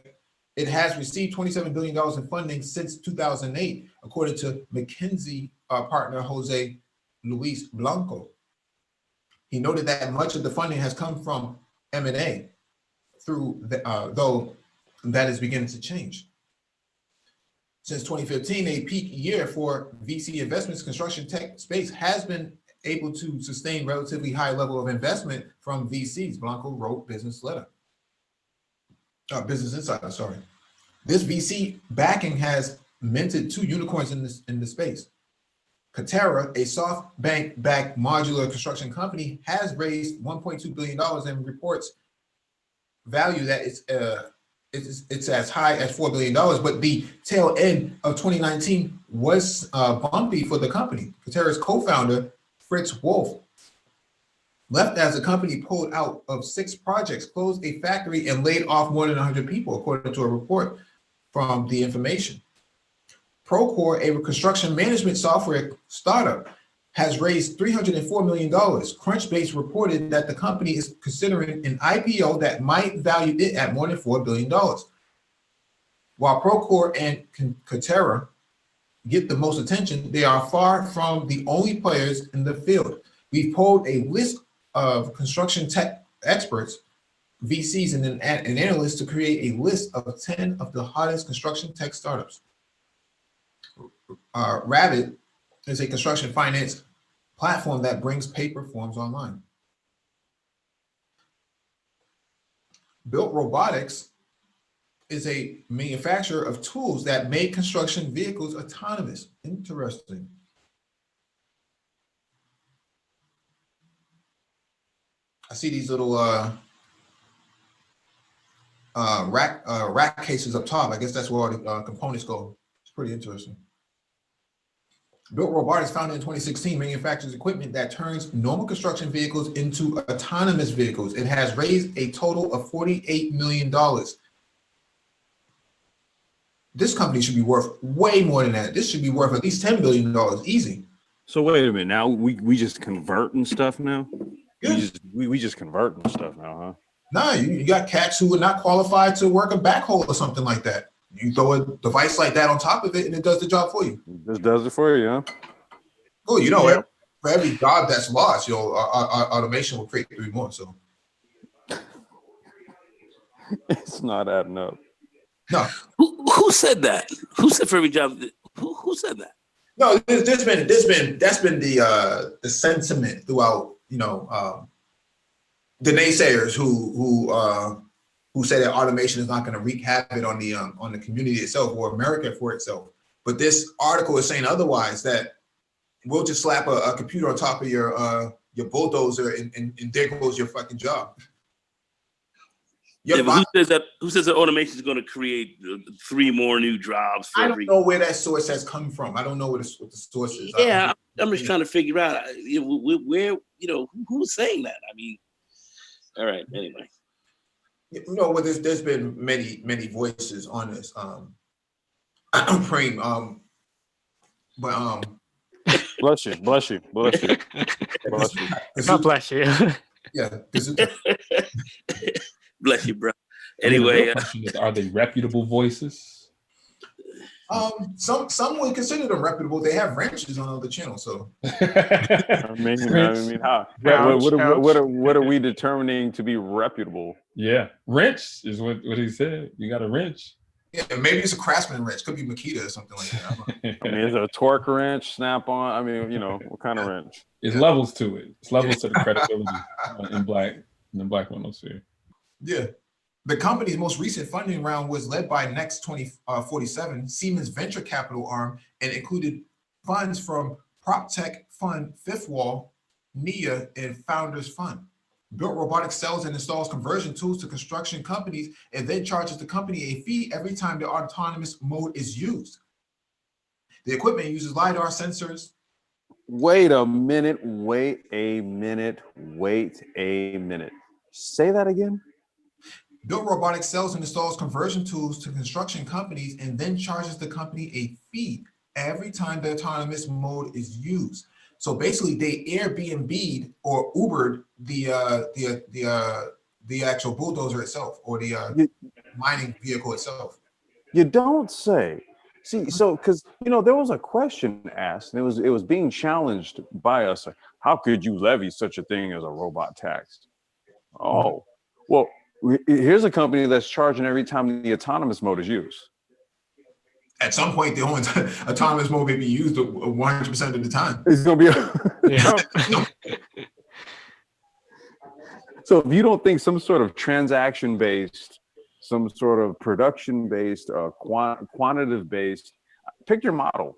it has received $27 billion in funding since 2008, according to McKinsey partner Jose Luis Blanco. He noted that much of the funding has come from M&A, though that is beginning to change. Since 2015, a peak year for VC investments, construction tech space has been able to sustain relatively high level of investment from VCs. Blanco wrote Business Insider, sorry. This VC backing has minted 2 unicorns in the space. Katera, a SoftBank-backed modular construction company, has raised $1.2 billion and reports value that it's as high as $4 billion, but the tail end of 2019 was bumpy for the company. Katera's co-founder, Fritz Wolf, left as the company pulled out of 6 projects, closed a factory, and laid off more than 100 people, according to a report from The Information. Procore, a construction management software startup, has raised $304 million. Crunchbase reported that the company is considering an IPO that might value it at more than $4 billion. While Procore and Katera get the most attention, they are far from the only players in the field. We've polled a list of construction tech experts, VCs, and analysts to create a list of 10 of the hottest construction tech startups. Rabbit is a construction finance platform that brings paper forms online. Built Robotics is a manufacturer of tools that make construction vehicles autonomous. Interesting. I see these little rack cases up top. I guess that's where all the components go. It's pretty interesting. Built Robotics, founded in 2016, manufactures equipment that turns normal construction vehicles into autonomous vehicles. It has raised a total of $48 million. This company should be worth way more than that. This should be worth at least $10 billion, easy. So wait a minute. Now we just converting stuff now? Yeah. We just converting stuff now, huh? Nah, you got cats who are not qualified to work a backhoe or something like that. You throw a device like that on top of it and it does the job for you. It just does it for you, huh? Oh, you know, for every job that's lost, our automation will create 3 more. So It's not adding up. no. Who said that? Who said for every job? Who said that? No, that's been the sentiment throughout, the naysayers who say that automation is not going to wreak havoc on the community itself or America for itself. But this article is saying otherwise, that we'll just slap a computer on top of your bulldozer and there goes your fucking job. Yeah, but who says that automation is going to create 3 more new jobs? I don't know where that source has come from. I don't know what the source is. Yeah, I'm just trying to figure out where who's saying that. I mean, all right. Anyway, well, there's been many voices on this. Praying, but Bless you. God bless you. Yeah. bless you, bro. Anyway, are they reputable voices? Some would consider them reputable. They have wrenches on other channels, so. I mean, how? What are we determining to be reputable? Yeah, wrench is what he said. You got a wrench. Yeah, maybe it's a Craftsman wrench. Could be Makita or something like that. I mean, is it a torque wrench, snap on? I mean, what kind of wrench? It's levels to it. It's levels to the credibility in the black monosphere. Yeah. The company's most recent funding round was led by Next 2047, Siemens venture capital arm, and included funds from PropTech Fund, Fifth Wall, NIA, and Founders Fund. Built Robotics sells and installs conversion tools to construction companies and then charges the company a fee every time the autonomous mode is used. The equipment uses LiDAR sensors. Wait a minute. Say that again. Built Robotics sells and installs conversion tools to construction companies and then charges the company a fee every time the autonomous mode is used. So basically, they Airbnb'd or Ubered the actual bulldozer itself or the mining vehicle itself. You don't say. See, so because there was a question asked, and it was being challenged by us. How could you levy such a thing as a robot tax? Oh, well, here's a company that's charging every time the autonomous mode is used. At some point, the only autonomous mode may be used 100% of the time. It's gonna be. Yeah. So if you don't think some sort of transaction-based, some sort of production-based, quantitative-based, pick your model.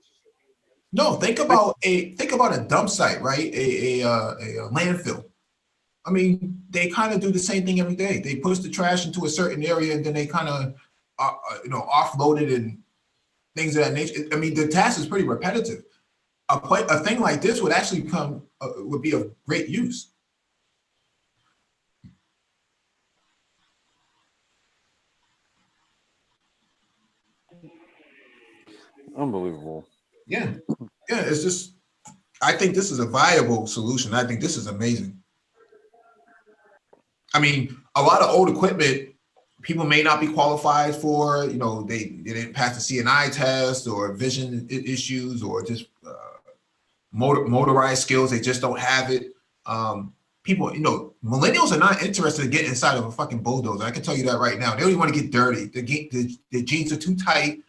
No, think about a dump site, right? A landfill. I mean, they kind of do the same thing every day. They push the trash into a certain area, and then they kind of, offload it and things of that nature. I mean, the task is pretty repetitive. A thing like this would actually would be of great use. Unbelievable. Yeah, it's just, I think this is a viable solution. I think this is amazing. I mean, a lot of old equipment, people may not be qualified for, they didn't pass the CNI test, or vision issues, or just motorized skills. They just don't have it. People, millennials are not interested in getting inside of a fucking bulldozer. I can tell you that right now. They don't even want to get dirty. The jeans are too tight.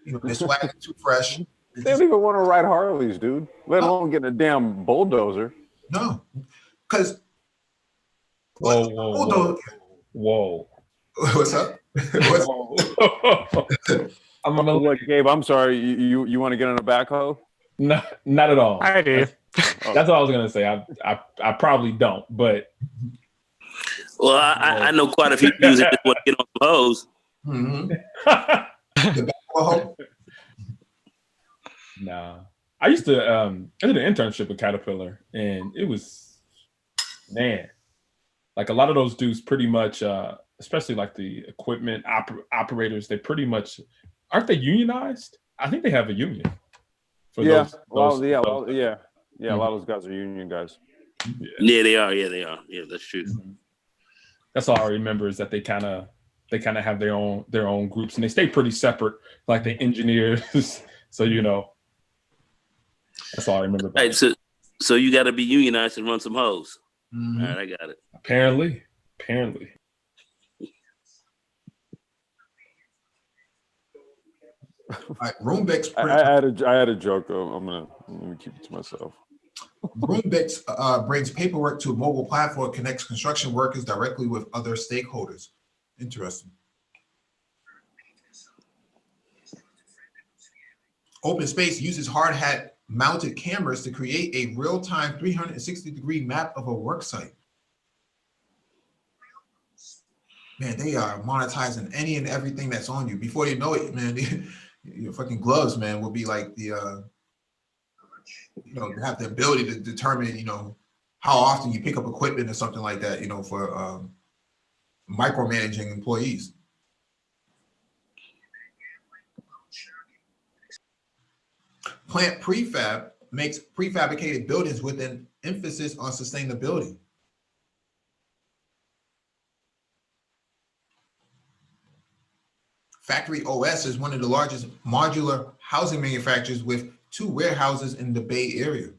Their swag is too fresh. They don't even want to ride Harleys, dude. Let alone getting a damn bulldozer. No, because whoa. What's up? I'm gonna look, Gabe. I'm sorry. You want to get on a backhoe? No, not at all. I do. That's what I was gonna say. I probably don't, but well, I know quite a few dudes that just want to get on some hose. Mm-hmm. The backhoe? Nah. I used to I did an internship with Caterpillar, and it was, man, like a lot of those dudes pretty much, especially like the equipment operators, they pretty much, aren't they unionized? I think they have a union. A lot of those guys are union guys. Yeah, they are. Yeah, that's true. Mm-hmm. That's all I remember, is that they kind of have their own groups, and they stay pretty separate, like the engineers. So that's all I remember. Right, so you got to be unionized and run some hose. Mm-hmm. All right, I got it. Apparently. Right, Roombix. I had a joke though. Let me keep it to myself. Roombix brings paperwork to a mobile platform, connects construction workers directly with other stakeholders. Interesting. Open Space uses hard hat mounted cameras to create a real-time 360-degree map of a work site. Man, they are monetizing any and everything that's on you. Before you know it, man, your fucking gloves, man, will be like the, have the ability to determine, how often you pick up equipment or something like that, for micromanaging employees. Plant Prefab makes prefabricated buildings with an emphasis on sustainability. Factory OS is one of the largest modular housing manufacturers with 2 warehouses in the Bay Area.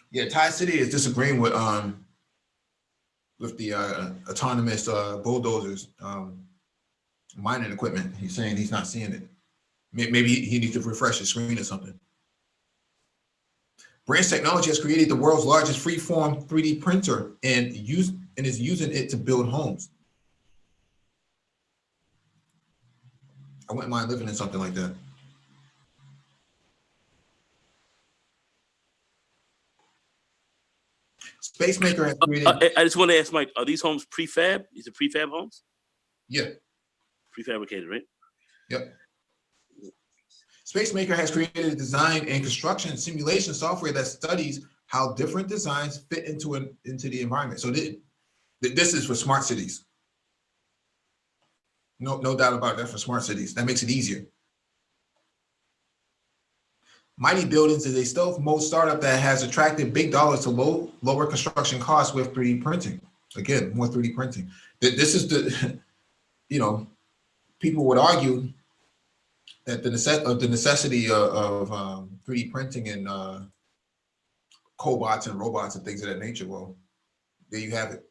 Yeah, Thai City is disagreeing with the autonomous bulldozers, mining equipment. He's saying he's not seeing it. Maybe he needs to refresh his screen or something. Branch Technology has created the world's largest free-form 3D printer and is using it to build homes. I wouldn't mind living in something like that. Spacemaker has created. I just want to ask Mike, are these homes prefab? These are prefab homes? Yeah. Prefabricated, right? Yep. Spacemaker has created a design and construction simulation software that studies how different designs fit into the environment. So this is for smart cities. No doubt about that, for smart cities. That makes it easier. Mighty Buildings is a stealth mode startup that has attracted big dollars to lower construction costs with 3D printing. Again, more 3D printing. This is the, people would argue that the necessity of 3D printing and cobots and robots and things of that nature. Well, there you have it.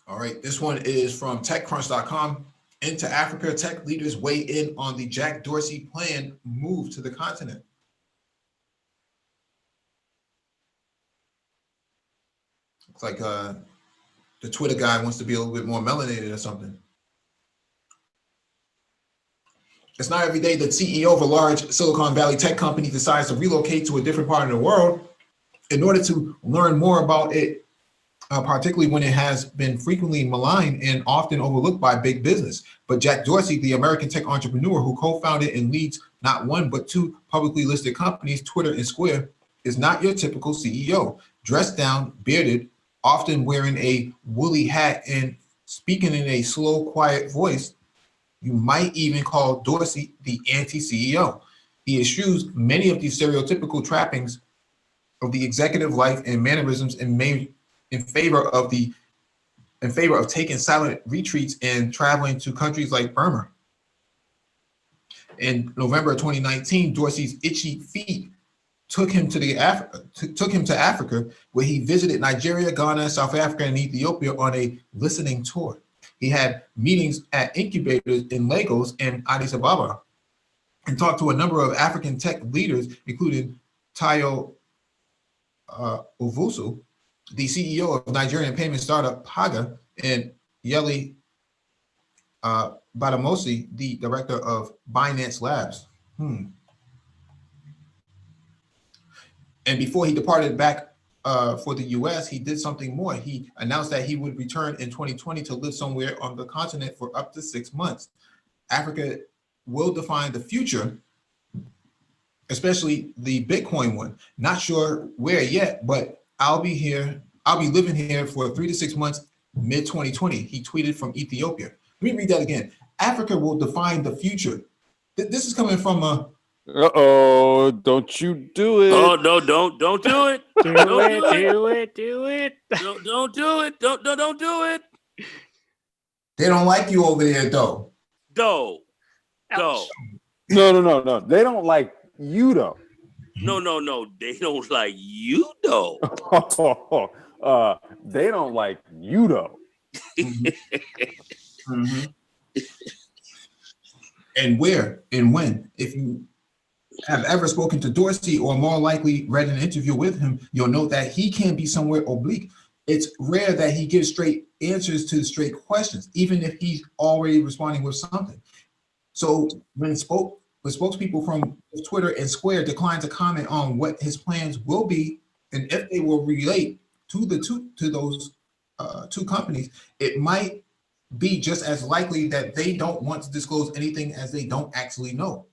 All right, this one is from TechCrunch.com. Into Africa, tech leaders weigh in on the Jack Dorsey planned move to the continent. It's like the Twitter guy wants to be a little bit more melanated or something. It's not every day that CEO of a large Silicon Valley tech company decides to relocate to a different part of the world in order to learn more about it, particularly when it has been frequently maligned and often overlooked by big business. But Jack Dorsey, the American tech entrepreneur who co-founded and leads not one but two publicly listed companies, Twitter and Square, is not your typical CEO. Dressed down, bearded, often wearing a woolly hat and speaking in a slow, quiet voice, you might even call Dorsey the anti-CEO. He eschews many of these stereotypical trappings of the executive life and mannerisms in favor of taking silent retreats and traveling to countries like Burma. In November 2019, Dorsey's itchy feet took him to Africa, where he visited Nigeria, Ghana, South Africa, and Ethiopia on a listening tour. He had meetings at incubators in Lagos and Addis Ababa and talked to a number of African tech leaders, including Tayo Owusu, the CEO of Nigerian payment startup Paga, and Yeli Badamosi, the director of Binance Labs. And before he departed back for the US, he did something more. He announced that he would return in 2020 to live somewhere on the continent for up to 6 months. Africa will define the future, especially the Bitcoin one. Not sure where yet, but I'll be living here for 3 to 6 months, mid-2020, he tweeted from Ethiopia. Let me read that again. Africa will define the future. This is coming from a... Uh-oh, don't you do it. Oh, no, don't do it. Do it. Don't do it. Don't do it. They don't like you over there, though. No. No. They don't like you, though. No. They don't like you, though. They don't like you, though. And where and when? If you have ever spoken to Dorsey or more likely read an interview with him, you'll note that he can be somewhere oblique. It's rare that he gives straight answers to straight questions, even if he's already responding with something. So when spokespeople from Twitter and Square declined to comment on what his plans will be and if they will relate to those two companies, it might be just as likely that they don't want to disclose anything as they don't actually know.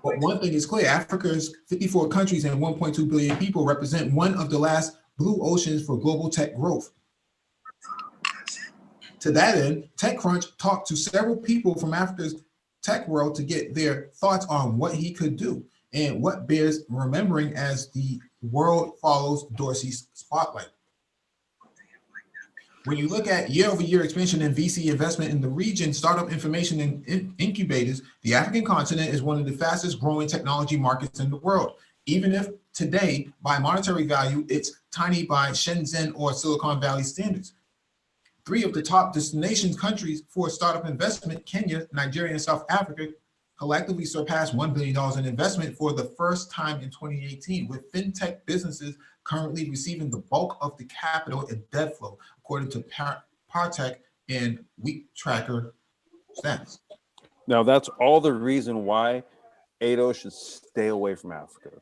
But one thing is clear, Africa's 54 countries and 1.2 billion people represent one of the last blue oceans for global tech growth. To that end, TechCrunch talked to several people from Africa's tech world to get their thoughts on what he could do and what bears remembering as the world follows Dorsey's spotlight. When you look at year-over-year expansion in VC investment in the region, startup information and incubators, the African continent is one of the fastest growing technology markets in the world. Even if today, by monetary value, it's tiny by Shenzhen or Silicon Valley standards. 3 of the top destination countries for startup investment, Kenya, Nigeria, and South Africa, collectively surpassed $1 billion in investment for the first time in 2018, with fintech businesses currently receiving the bulk of the capital and debt flow, according to Partech and Week Tracker stats. Now, that's all the reason why Ado should stay away from Africa.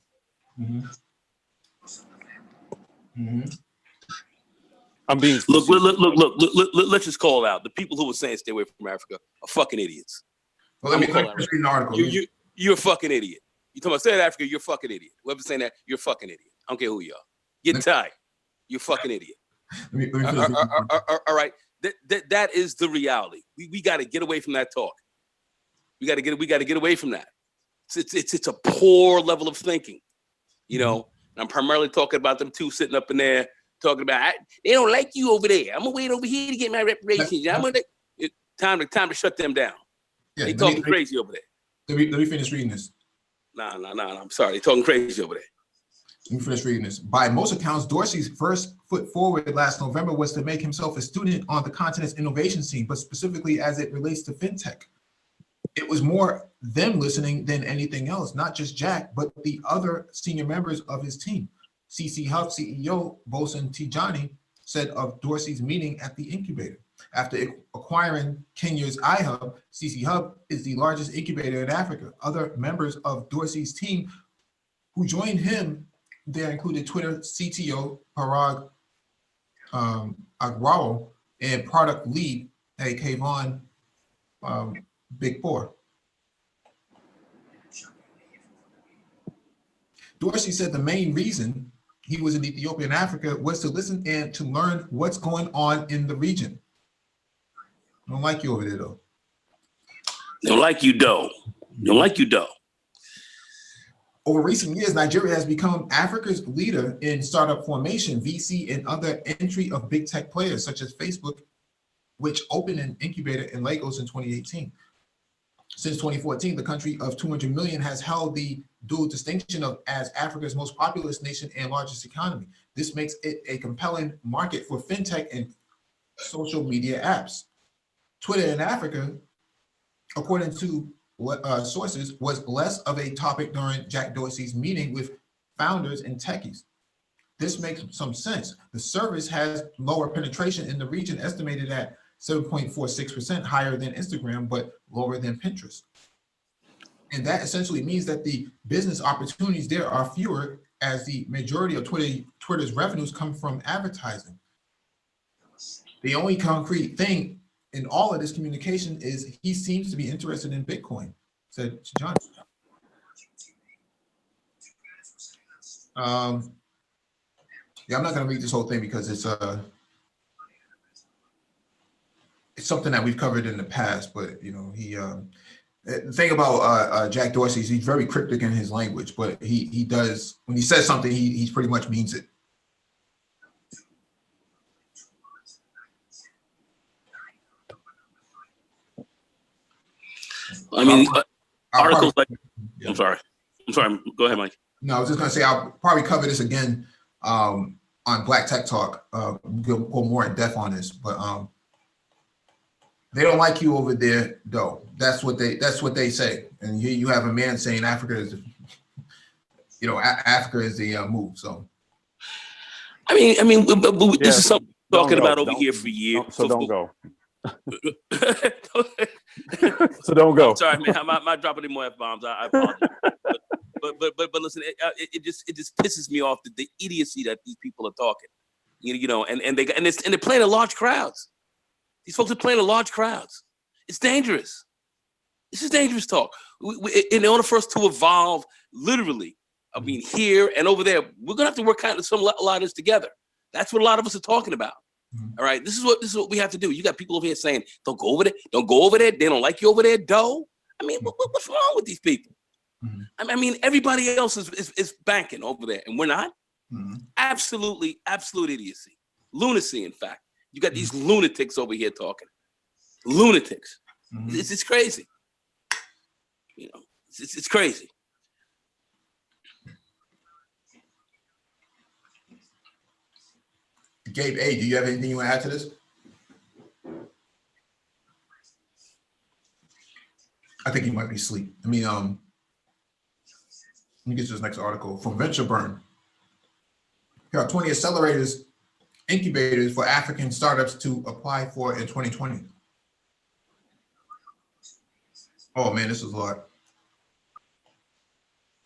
I'm being look. Let's just call it out. The people who were saying stay away from Africa are fucking idiots. Well, let me read an article. You're a fucking idiot. You talking about stay in Africa? You're a fucking idiot. Whoever's saying that, you're a fucking idiot. I don't care who you are. Get tied. You're a fucking idiot. All right. That is the reality. We got to get away from that talk. We got to get away from that. It's a poor level of thinking. You know, and I'm primarily talking about them two sitting up in there talking about they don't like you over there. I'm gonna wait over here to get my reparations. Time to shut them down. Yeah, they talking crazy over there. Let me finish reading this. Nah. I'm sorry. They talking crazy over there. Let me finish reading this. By most accounts, Dorsey's first foot forward last November was to make himself a student on the continent's innovation scene, but specifically as it relates to fintech. It was more them listening than anything else, not just Jack, but the other senior members of his team. CC Hub CEO Bosun Tijani said of Dorsey's meeting at the incubator. After acquiring Kenya's iHub, CC Hub is the largest incubator in Africa. Other members of Dorsey's team who joined him there included Twitter CTO Parag Agrawal and product lead Kayvon Big Four. Dorsey said the main reason he was in Ethiopia and Africa was to listen and to learn what's going on in the region. I don't like you over there, though. Don't like you, though. Don't like you, though. Over recent years, Nigeria has become Africa's leader in startup formation, VC, and other entry of big tech players such as Facebook, which opened an incubator in Lagos in 2018. Since 2014, the country of 200 million has held the dual distinction of as Africa's most populous nation and largest economy. This makes it a compelling market for fintech and social media apps. Twitter in Africa, according to sources, was less of a topic during Jack Dorsey's meeting with founders and techies. This makes some sense. The service has lower penetration in the region, estimated at 7.46%, higher than Instagram, but lower than Pinterest. And that essentially means that the business opportunities there are fewer, as the majority of Twitter's revenues come from advertising. The only concrete thing in all of this communication is he seems to be interested in Bitcoin, said John. Yeah, I'm not going to read this whole thing because it's something that we've covered in the past. But you know, the thing about Jack Dorsey is he's very cryptic in his language, but he does, when he says something, he pretty much means it. I mean, articles probably, like, yeah. I'm sorry. Go ahead, Mike. No, I was just going to say, I'll probably cover this again on Black Tech Talk, go more in depth on this, but they don't like you over there, though. That's what they say. And here you have a man saying Africa is, Africa is the move. So, I mean, this is something we're talking about over don't, here for years. So don't go. So don't go. I'm sorry, man. I'm not dropping any more F-bombs. I apologize. but listen, it just pisses me off the idiocy that these people are talking. And they're playing in large crowds. These folks are playing in large crowds. It's dangerous. This is dangerous talk. In order for us to evolve, literally, I mean, here and over there, we're gonna have to work out a lot of this together. That's what a lot of us are talking about. All right, this is what we have to do. You got people over here saying, "Don't go over there. Don't go over there. They don't like you over there." Doe. I mean, what's wrong with these people? I mean, everybody else is banking over there, and we're not. Absolute idiocy, lunacy. In fact, you got these lunatics over here talking. Lunatics. It's crazy. It's crazy. Gabe A, do you have anything you want to add to this? I think he might be asleep. I mean, let me get to this next article from Venture Burn. Here are 20 accelerators, incubators for African startups to apply for in 2020. Oh man, this is a lot.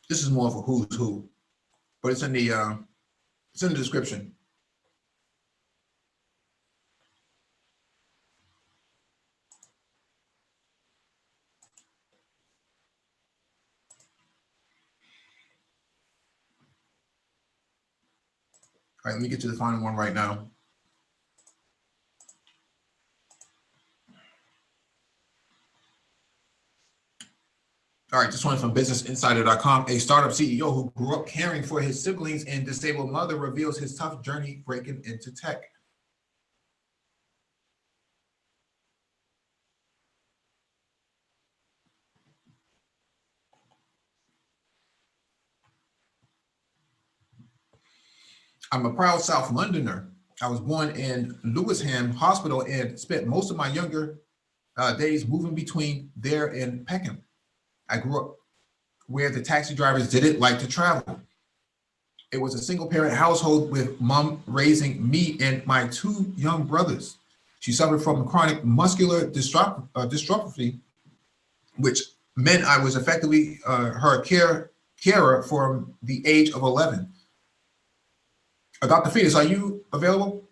This is more of a who's who, but it's in the description. All right, let me get to the final one right now. All right, this one from BusinessInsider.com. A startup CEO who grew up caring for his siblings and disabled mother reveals his tough journey breaking into tech. I'm a proud South Londoner. I was born in Lewisham Hospital and spent most of my younger days moving between there and Peckham. I grew up where the taxi drivers didn't like to travel. It was a single parent household with mom raising me and my two young brothers. She suffered from chronic muscular dystrophy, which meant I was effectively her carer from the age of 11. Dr. Fetus, are you available?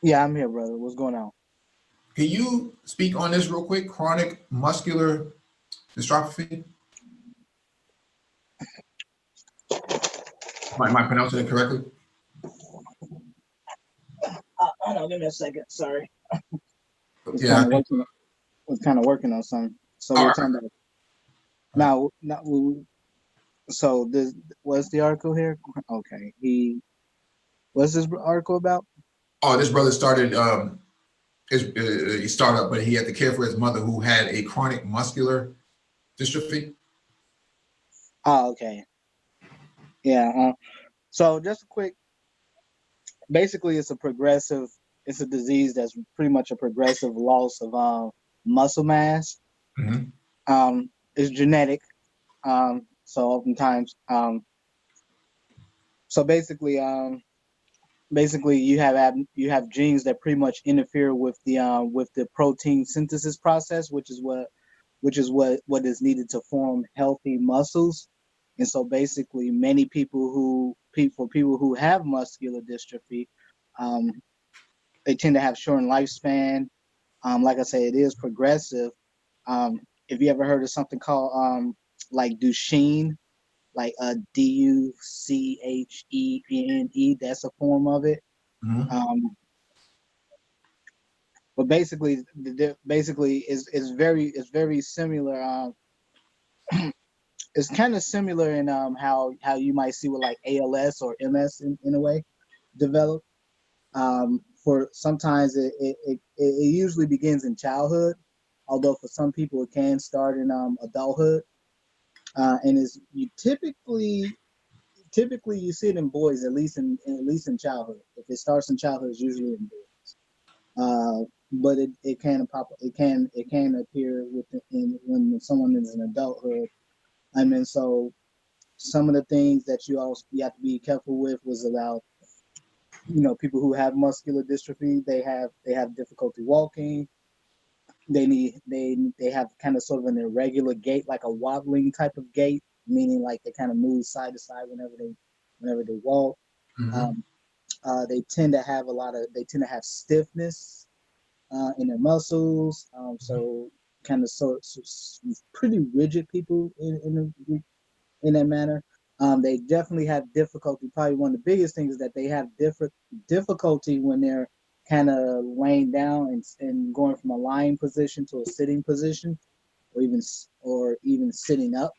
Yeah, I'm here, brother. What's going on? Can you speak on this real quick? Chronic muscular dystrophy? Am I pronouncing it correctly? Hold on, give me a second. Sorry. Yeah. Was kind of working on something. So All we're right. talking about so this what's the article here? Okay. What's this article about? Oh, this brother started he started, but he had to care for his mother who had a chronic muscular dystrophy. Oh, okay. Yeah. So just a quick. Basically, it's a disease that's pretty much a progressive loss of muscle mass. Mm-hmm. It's genetic. So oftentimes, so basically, you have genes that pretty much interfere with the protein synthesis process, which is what is needed to form healthy muscles. And so basically, for people who have muscular dystrophy, they tend to have shortened lifespan. Like I say, it is progressive. If you ever heard of something called like Duchenne, like Duchenne, that's a form of it. Mm-hmm. But basically, it's very similar. It's kind of similar in how you might see with like ALS or MS in a way develop. For sometimes it usually begins in childhood, although for some people it can start in adulthood. And is you typically you see it in boys, at least in childhood. If it starts in childhood, it's usually in boys. But it can appear when someone is in adulthood. I mean, so some of the things that you have to be careful with was about, people who have muscular dystrophy. They have difficulty walking. They have kind of sort of an irregular gait, like a wobbling type of gait, meaning like they kind of move side to side whenever they walk. Mm-hmm. They tend to have stiffness in their muscles. So kind of pretty rigid people in that manner. They definitely have difficulty. Probably one of the biggest things is that they have difficulty when they're kind of laying down and going from a lying position to a sitting position, or even sitting up,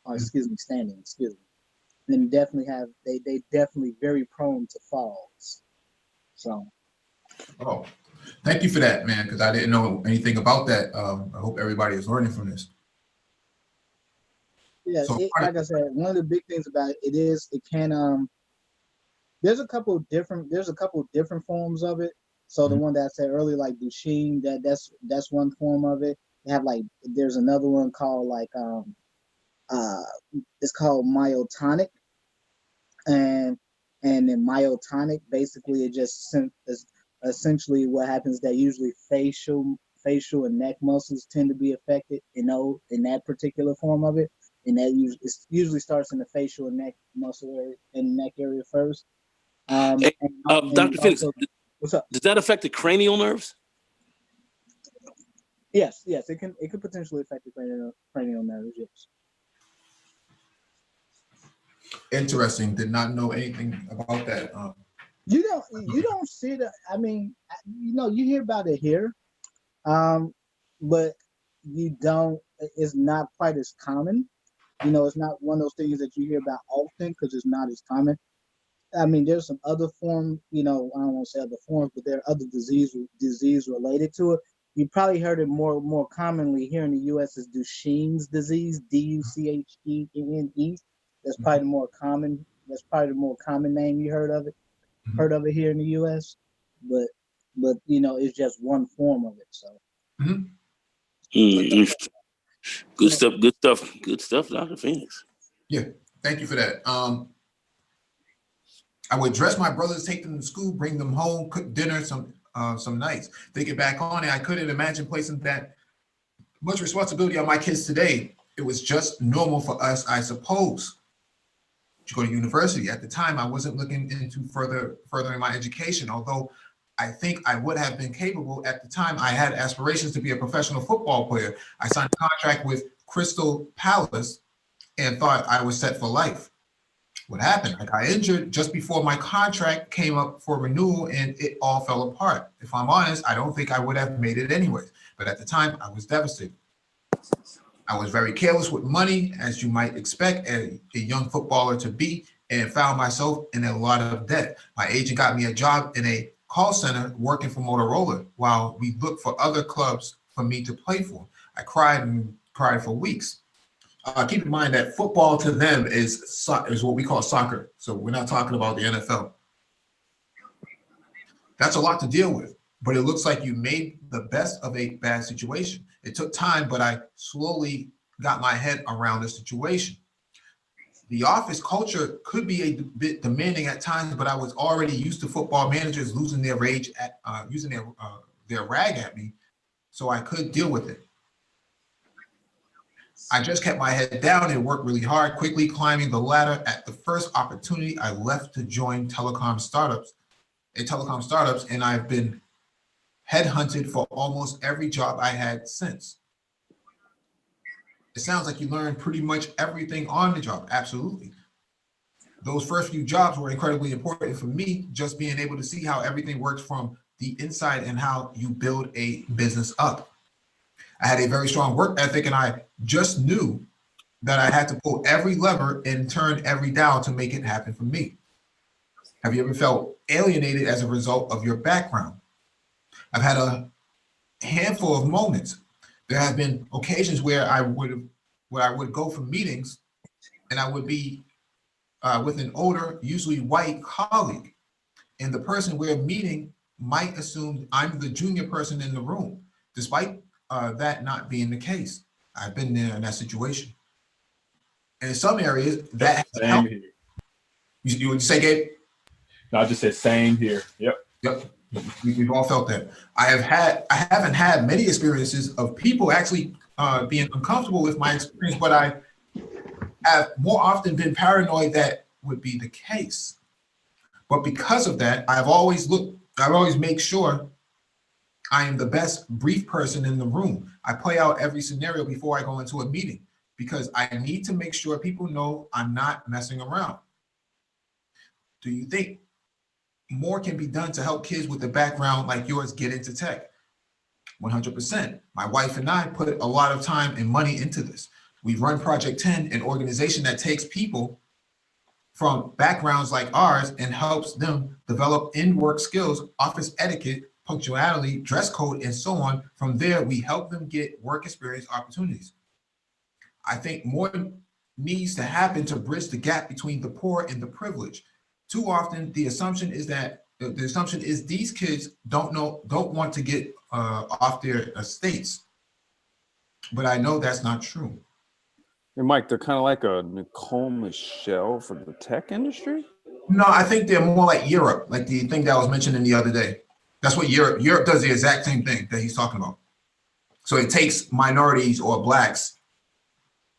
or standing. Excuse me. And they definitely very prone to falls. So. Oh, thank you for that, man, because I didn't know anything about that. I hope everybody is learning from this. Yeah, So, like I said, one of the big things about it is it can there's a couple different forms of it. So the one that I said earlier, like Duchenne, that's one form of it. They have there's another one called it's called myotonic, and in myotonic, basically it just is essentially what happens that usually facial and neck muscles tend to be affected, in that particular form of it, and that usually starts in the facial and neck muscle area, in the neck area first. Hey, Dr. Phoenix, what's up? Does that affect the cranial nerves? Yes, it can potentially affect the cranial nerves. Yes. interesting. Did not know anything about that. You don't see that. I mean, you hear about it here, but you don't. It's not quite as common. It's not one of those things that you hear about often because it's not as common. I mean, there's some other forms. I don't want to say other forms, but there are other disease related to it. You probably heard it more commonly here in the U.S. as Duchenne's disease, Duchenne. That's probably the more common. That's probably the more common name you heard of it. Heard of it here in the U.S. But it's just one form of it. So. Good stuff. Good stuff. Good stuff, Dr. Phoenix. Yeah, thank you for that. I would dress my brothers, take them to school, bring them home, cook dinner some nights. Thinking back on it, I couldn't imagine placing that much responsibility on my kids today. It was just normal for us, I suppose, to go to university. At the time, I wasn't looking into furthering my education, although I think I would have been capable. At the time, I had aspirations to be a professional football player. I signed a contract with Crystal Palace and thought I was set for life. What happened? I got injured just before my contract came up for renewal, and it all fell apart. If I'm honest, I don't think I would have made it anyways. But at the time, I was devastated. I was very careless with money, as you might expect a young footballer to be, and found myself in a lot of debt. My agent got me a job in a call center working for Motorola while we looked for other clubs for me to play for. I cried and cried for weeks. Keep in mind that football to them is what we call soccer. So we're not talking about the NFL. That's a lot to deal with, but it looks like you made the best of a bad situation. It took time, but I slowly got my head around the situation. The office culture could be a bit demanding at times, but I was already used to football managers losing their rage at using their rag at me, so I could deal with it. I just kept my head down and worked really hard, quickly climbing the ladder. At the first opportunity, I left to join telecom startups, and I've been headhunted for almost every job I had since. It sounds like you learned pretty much everything on the job. Absolutely. Those first few jobs were incredibly important for me, just being able to see how everything works from the inside and how you build a business up. I had a very strong work ethic, and I just knew that I had to pull every lever and turn every dial to make it happen for me. Have you ever felt alienated as a result of your background? I've had a handful of moments. There have been occasions where I would go for meetings, and I would be with an older, usually white colleague, and the person we're meeting might assume I'm the junior person in the room, despite that not being the case. I've been there in that situation. And in some areas, that has helped. You would say, Gabe? No, I just said same here. Yep. We've all felt that. I haven't had many experiences of people actually being uncomfortable with my experience, but I have more often been paranoid that would be the case. But because of that, I've always made sure I am the best brief person in the room. I play out every scenario before I go into a meeting because I need to make sure people know I'm not messing around. Do you think more can be done to help kids with a background like yours get into tech? 100%. My wife and I put a lot of time and money into this. We run Project 10, an organization that takes people from backgrounds like ours and helps them develop in-work skills, office etiquette, punctuality, dress code, and so on. From there, we help them get work experience opportunities. I think more needs to happen to bridge the gap between the poor and the privileged. Too often, the assumption is these kids don't want to get off their estates, but I know that's not true. And Mike, they're kind of like a Nicole Michelle for the tech industry? No, I think they're more like Europe, like the thing that I was mentioning the other day. That's what Europe does, the exact same thing that he's talking about. So it takes minorities or blacks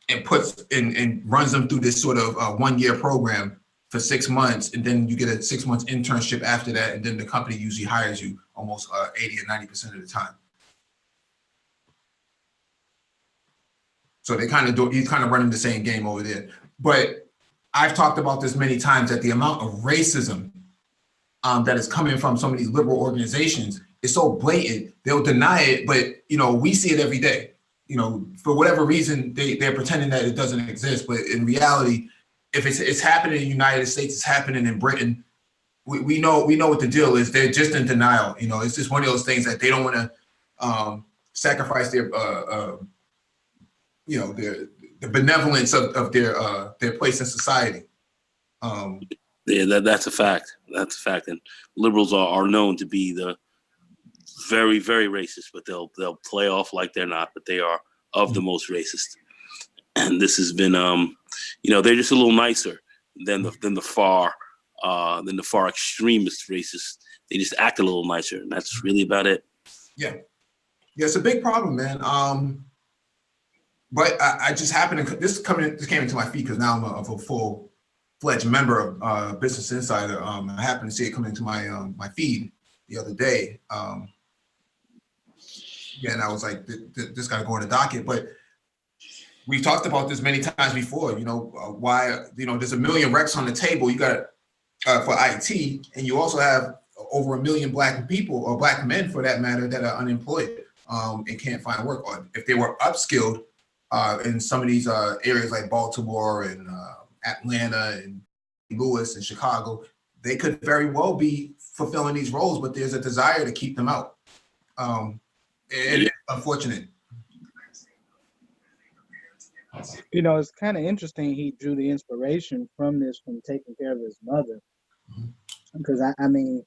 and puts and runs them through this sort of 1-year program for 6 months, and then you get a 6 months internship after that, and then the company usually hires you almost 80 or 90% of the time. So he's kind of running the same game over there. But I've talked about this many times, that the amount of racism that is coming from some of these liberal organizations is so blatant. They'll deny it, but we see it every day. For whatever reason, they're pretending that it doesn't exist, but in reality, if it's happening in the United States, it's happening in Britain. We know what the deal is. They're just in denial. It's just one of those things that they don't want to sacrifice their the benevolence of their place in society. Yeah, that's a fact. That's a fact. And liberals are known to be the very, very racist, but they'll play off like they're not, but they are of the most racist. And this has been, they're just a little nicer than the far extremist racists. They just act a little nicer, and that's really about it. Yeah, it's a big problem, man. But I just happened to this came into my feed because now I'm a full-fledged member of Business Insider. I happened to see it come into my my feed the other day. And I was like, this got to go in the docket. But we've talked about this many times before. Why there's a million recs on the table. You got for IT, and you also have over 1 million Black people, or Black men for that matter, that are unemployed and can't find work. Or if they were upskilled in some of these areas like Baltimore and Atlanta and Lewis and Chicago, they could very well be fulfilling these roles, but there's a desire to keep them out. And it's unfortunate. It's kind of interesting. He drew the inspiration from taking care of his mother, because I mean,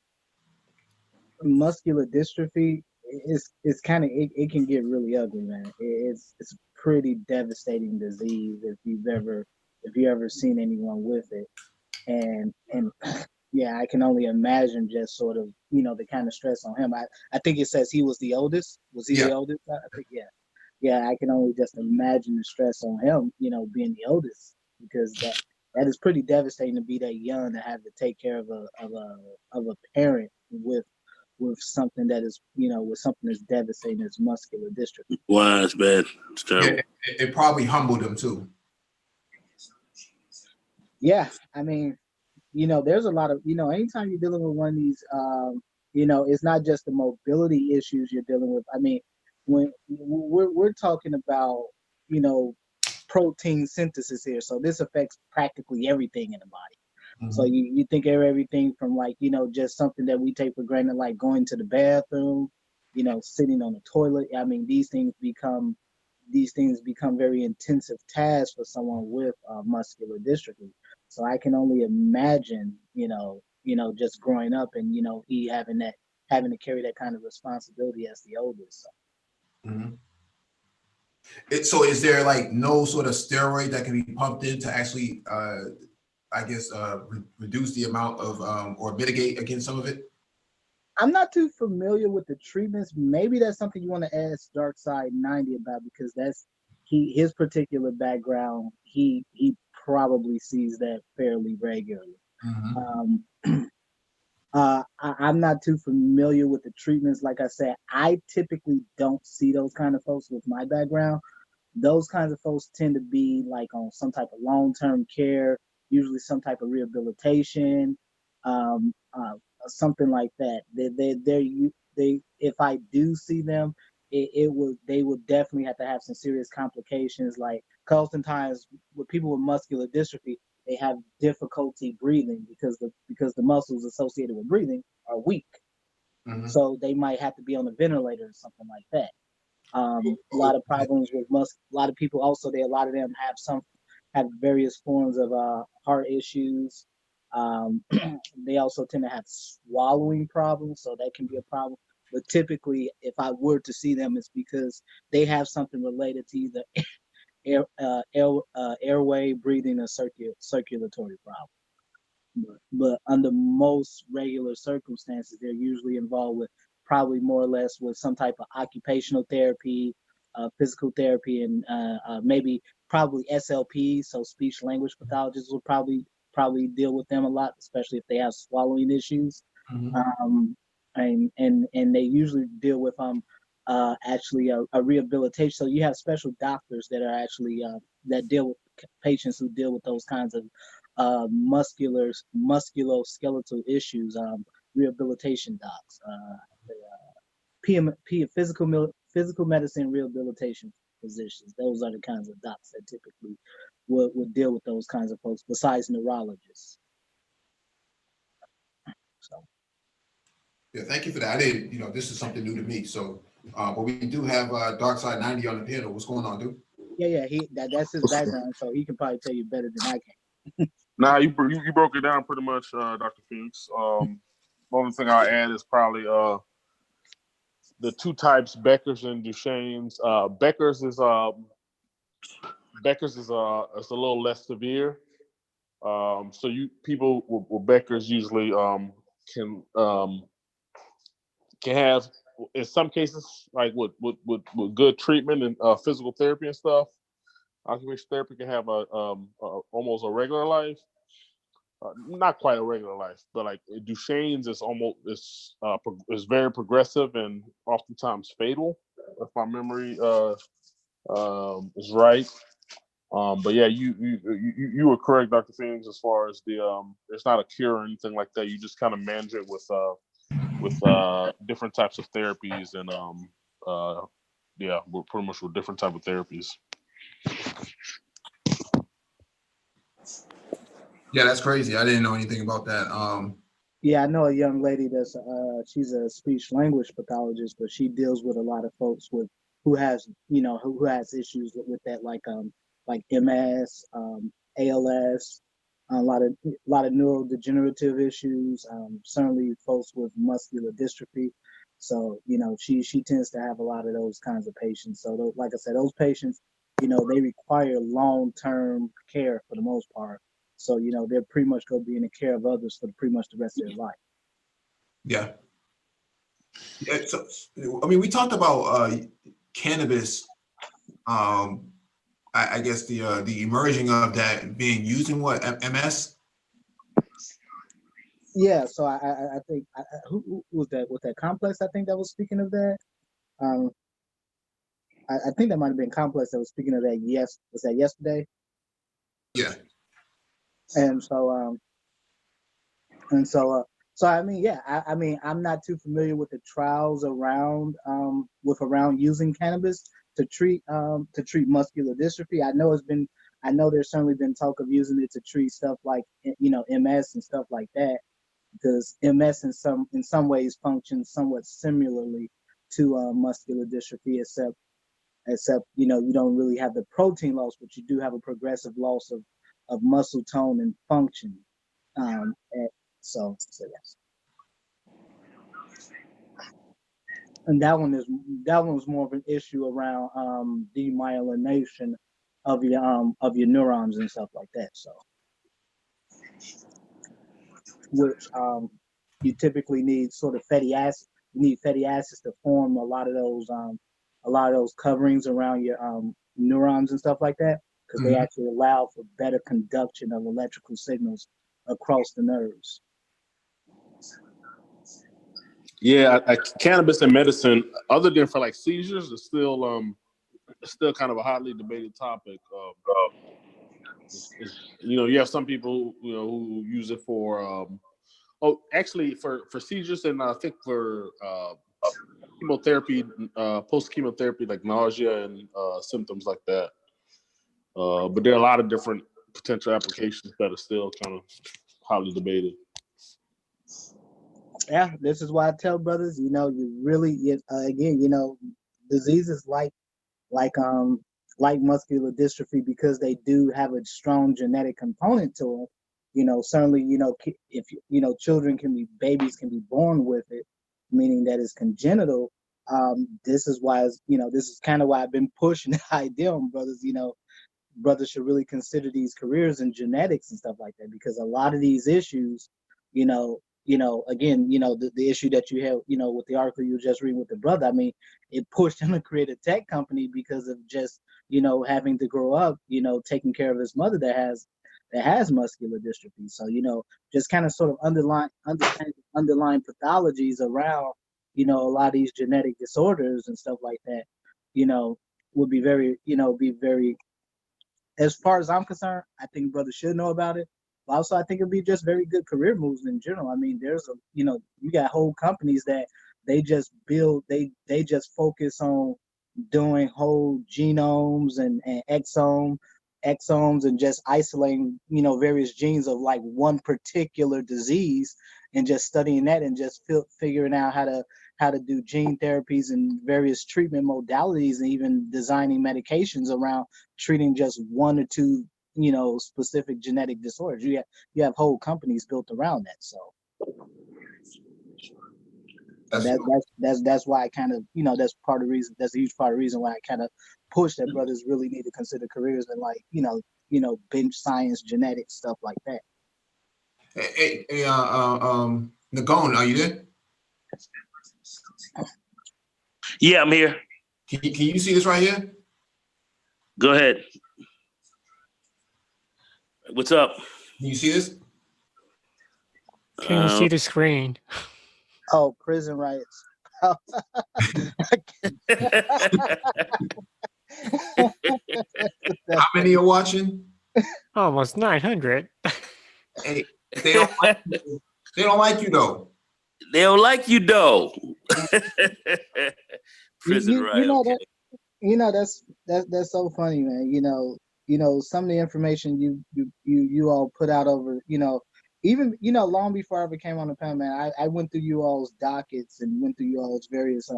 muscular dystrophy is kind of it can get really ugly, man. It's a pretty devastating disease if you've ever seen anyone with it, and yeah, I can only imagine just sort of the kind of stress on him. I think it says he was the oldest. Was he the oldest? I think yeah. I can only just imagine the stress on him, being the oldest, because that is pretty devastating to be that young, to have to take care of a parent with something that is, with something as devastating as muscular dystrophy. Wow, that's bad. It's terrible. Yeah, it probably humbled him too. Yeah, I mean, there's a lot of, anytime you're dealing with one of these, it's not just the mobility issues you're dealing with. I mean, when we're talking about, protein synthesis here, so this affects practically everything in the body. Mm-hmm. So you think of everything from just something that we take for granted, like going to the bathroom, sitting on the toilet. I mean, these things become very intensive tasks for someone with muscular dystrophy. So I can only imagine, just growing up and he having to carry that kind of responsibility as the oldest. So. Mm-hmm. So is there no sort of steroid that can be pumped in to actually, reduce the amount of or mitigate against some of it? I'm not too familiar with the treatments. Maybe that's something you want to ask Darkside 90 about, because that's his particular background. He probably sees that fairly regularly. Mm-hmm. I'm not too familiar with the treatments. Like I said, I typically don't see those kind of folks with my background. Those kinds of folks tend to be on some type of long-term care, usually some type of rehabilitation, something like that. They if I do see them, they would definitely have to have some serious complications. Because oftentimes with people with muscular dystrophy, they have difficulty breathing because the muscles associated with breathing are weak. Mm-hmm. So they might have to be on a ventilator or something like that. A lot of problems with a lot of people also, a lot of them have various forms of heart issues. They also tend to have swallowing problems, so that can be a problem. But typically, if I were to see them, it's because they have something related to either airway, breathing, or circulatory problem. But under most regular circumstances, they're usually involved with probably more or less with some type of occupational therapy, physical therapy, and maybe probably SLP, so speech language pathologists will probably deal with them a lot, especially if they have swallowing issues. Mm-hmm. And they usually deal with actually a rehabilitation. So you have special doctors that are actually that deal with patients who deal with those kinds of musculoskeletal issues. Rehabilitation docs, physical medicine rehabilitation physicians. Those are the kinds of docs that typically would deal with those kinds of folks, besides neurologists. So. Yeah, thank you for that. I didn't, this is something new to me. So, but we do have Darkside 90 on the panel. What's going on, dude? Yeah. That's his background, so he can probably tell you better than I can. Nah, you broke it down pretty much, Dr. Phoenix. The only thing I'll add is probably the two types, Becker's and Duchenne's. Becker's is a little less severe. So people with Becker's usually can have, in some cases, like with good treatment and physical therapy and stuff, occupational therapy can have a almost a regular life. Not quite a regular life, but like Duchenne's is very progressive and oftentimes fatal, if my memory is right. But yeah, you were correct, Dr. Phoenix, as far as it's not a cure or anything like that. You just kind of manage it with different types of therapies and we're pretty much with different type of therapies. Yeah, that's crazy. I didn't know anything about that. Yeah, I know a young lady that's she's a speech language pathologist, but she deals with a lot of folks who has issues with that, like MS, ALS, a lot of neurodegenerative issues. Certainly folks with muscular dystrophy. So she tends to have a lot of those kinds of patients. So like I said, those patients, they require long-term care for the most part. So, they're pretty much going to be in the care of others for pretty much the rest of their life. Yeah. So, I mean, we talked about cannabis. I guess the emerging of that being used in what, MS? Yeah. So I think who was that? Was that Complex? I think that was speaking of that. I think that might have been Complex that was speaking of that. Yes, was that yesterday? Yeah. And so I mean, yeah, I mean, I'm not too familiar with the trials around using cannabis to treat muscular dystrophy. I know there's certainly been talk of using it to treat stuff like MS and stuff like that, because MS in some ways functions somewhat similarly to muscular dystrophy, except you don't really have the protein loss, but you do have a progressive loss of muscle tone and function. So yes. And that one was more of an issue around demyelination of your neurons and stuff like that. So, which you typically need sort of fatty acid. You need fatty acids to form a lot of those coverings around your neurons and stuff like that, because they actually allow for better conduction of electrical signals across the nerves. Yeah, cannabis and medicine, other than for like seizures, is still kind of a hotly debated topic. You have some people who use it for actually for seizures, and I think for chemotherapy, post chemotherapy, like nausea and symptoms like that. But there are a lot of different potential applications that are still kind of hotly debated. Yeah, this is why I tell brothers, diseases like muscular dystrophy, because they do have a strong genetic component to them. Certainly, if babies can be born with it, meaning that it's congenital. This is why, this is kind of why I've been pushing the idea on brothers. Brothers should really consider these careers in genetics and stuff like that, because a lot of these issues, again, the issue that you have, with the article you were just reading with the brother, I mean, it pushed him to create a tech company because of just, having to grow up, taking care of his mother that has muscular dystrophy. So, just kind of sort of underlying pathologies around, a lot of these genetic disorders and stuff like that, would be very, as far as I'm concerned, I think brothers should know about it. But also, I think it'd be just very good career moves in general. I mean, you got whole companies that they just focus on doing whole genomes and exomes and just isolating, various genes of like one particular disease and just studying that and just figuring out how to, how to do gene therapies and various treatment modalities, and even designing medications around treating just one or two, specific genetic disorders. You have whole companies built around that. So that's why I kind of, that's part of the reason. That's a huge part of the reason why I kind of push that brothers really need to consider careers in like, bench science, genetics, stuff like that. Hey, Nagone, are you there? Yeah, I'm here. Can you see this right here? Go ahead. What's up? Can you see this? Can you see the screen? Oh, prison riots. How many are watching? Almost 900. Hey, they don't like you. They don't like you though. They don't like you though. Prison riot. That's so funny, man. Some of the information you all put out over, even long before I ever came on the panel, man, I went through you all's dockets and went through you all's various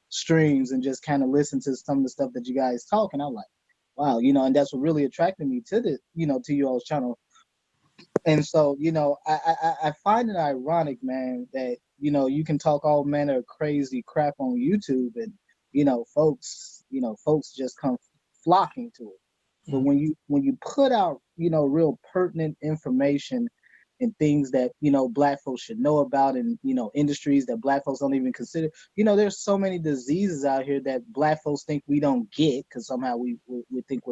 streams and just kind of listened to some of the stuff that you guys talk, and I'm like, wow, and that's what really attracted me to the to you all's channel. And so, I find it ironic, man, that you can talk all manner of crazy crap on YouTube, and folks just come flocking to it. But when you put out real pertinent information and things that Black folks should know about, and industries that Black folks don't even consider, there's so many diseases out here that Black folks think we don't get because somehow we think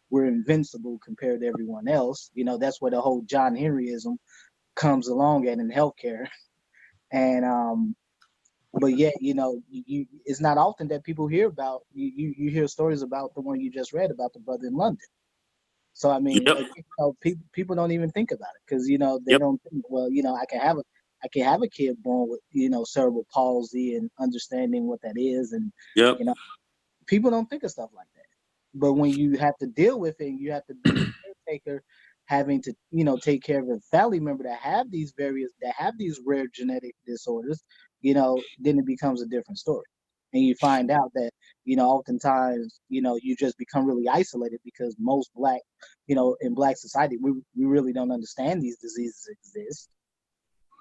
we're invincible compared to everyone else. That's where the whole John Henryism comes along at in healthcare. And but yet, it's not often that people hear about you hear stories about the one you just read about the brother in London. So I mean, people don't even think about it because they don't think, well, I can have a kid born with cerebral palsy and understanding what that is, and people don't think of stuff like that. But when you have to deal with it, and you have to be a caretaker, having to take care of a family member that have these rare genetic disorders, then it becomes a different story. And you find out that, oftentimes, you just become really isolated because most Black, in Black society, we really don't understand these diseases exist.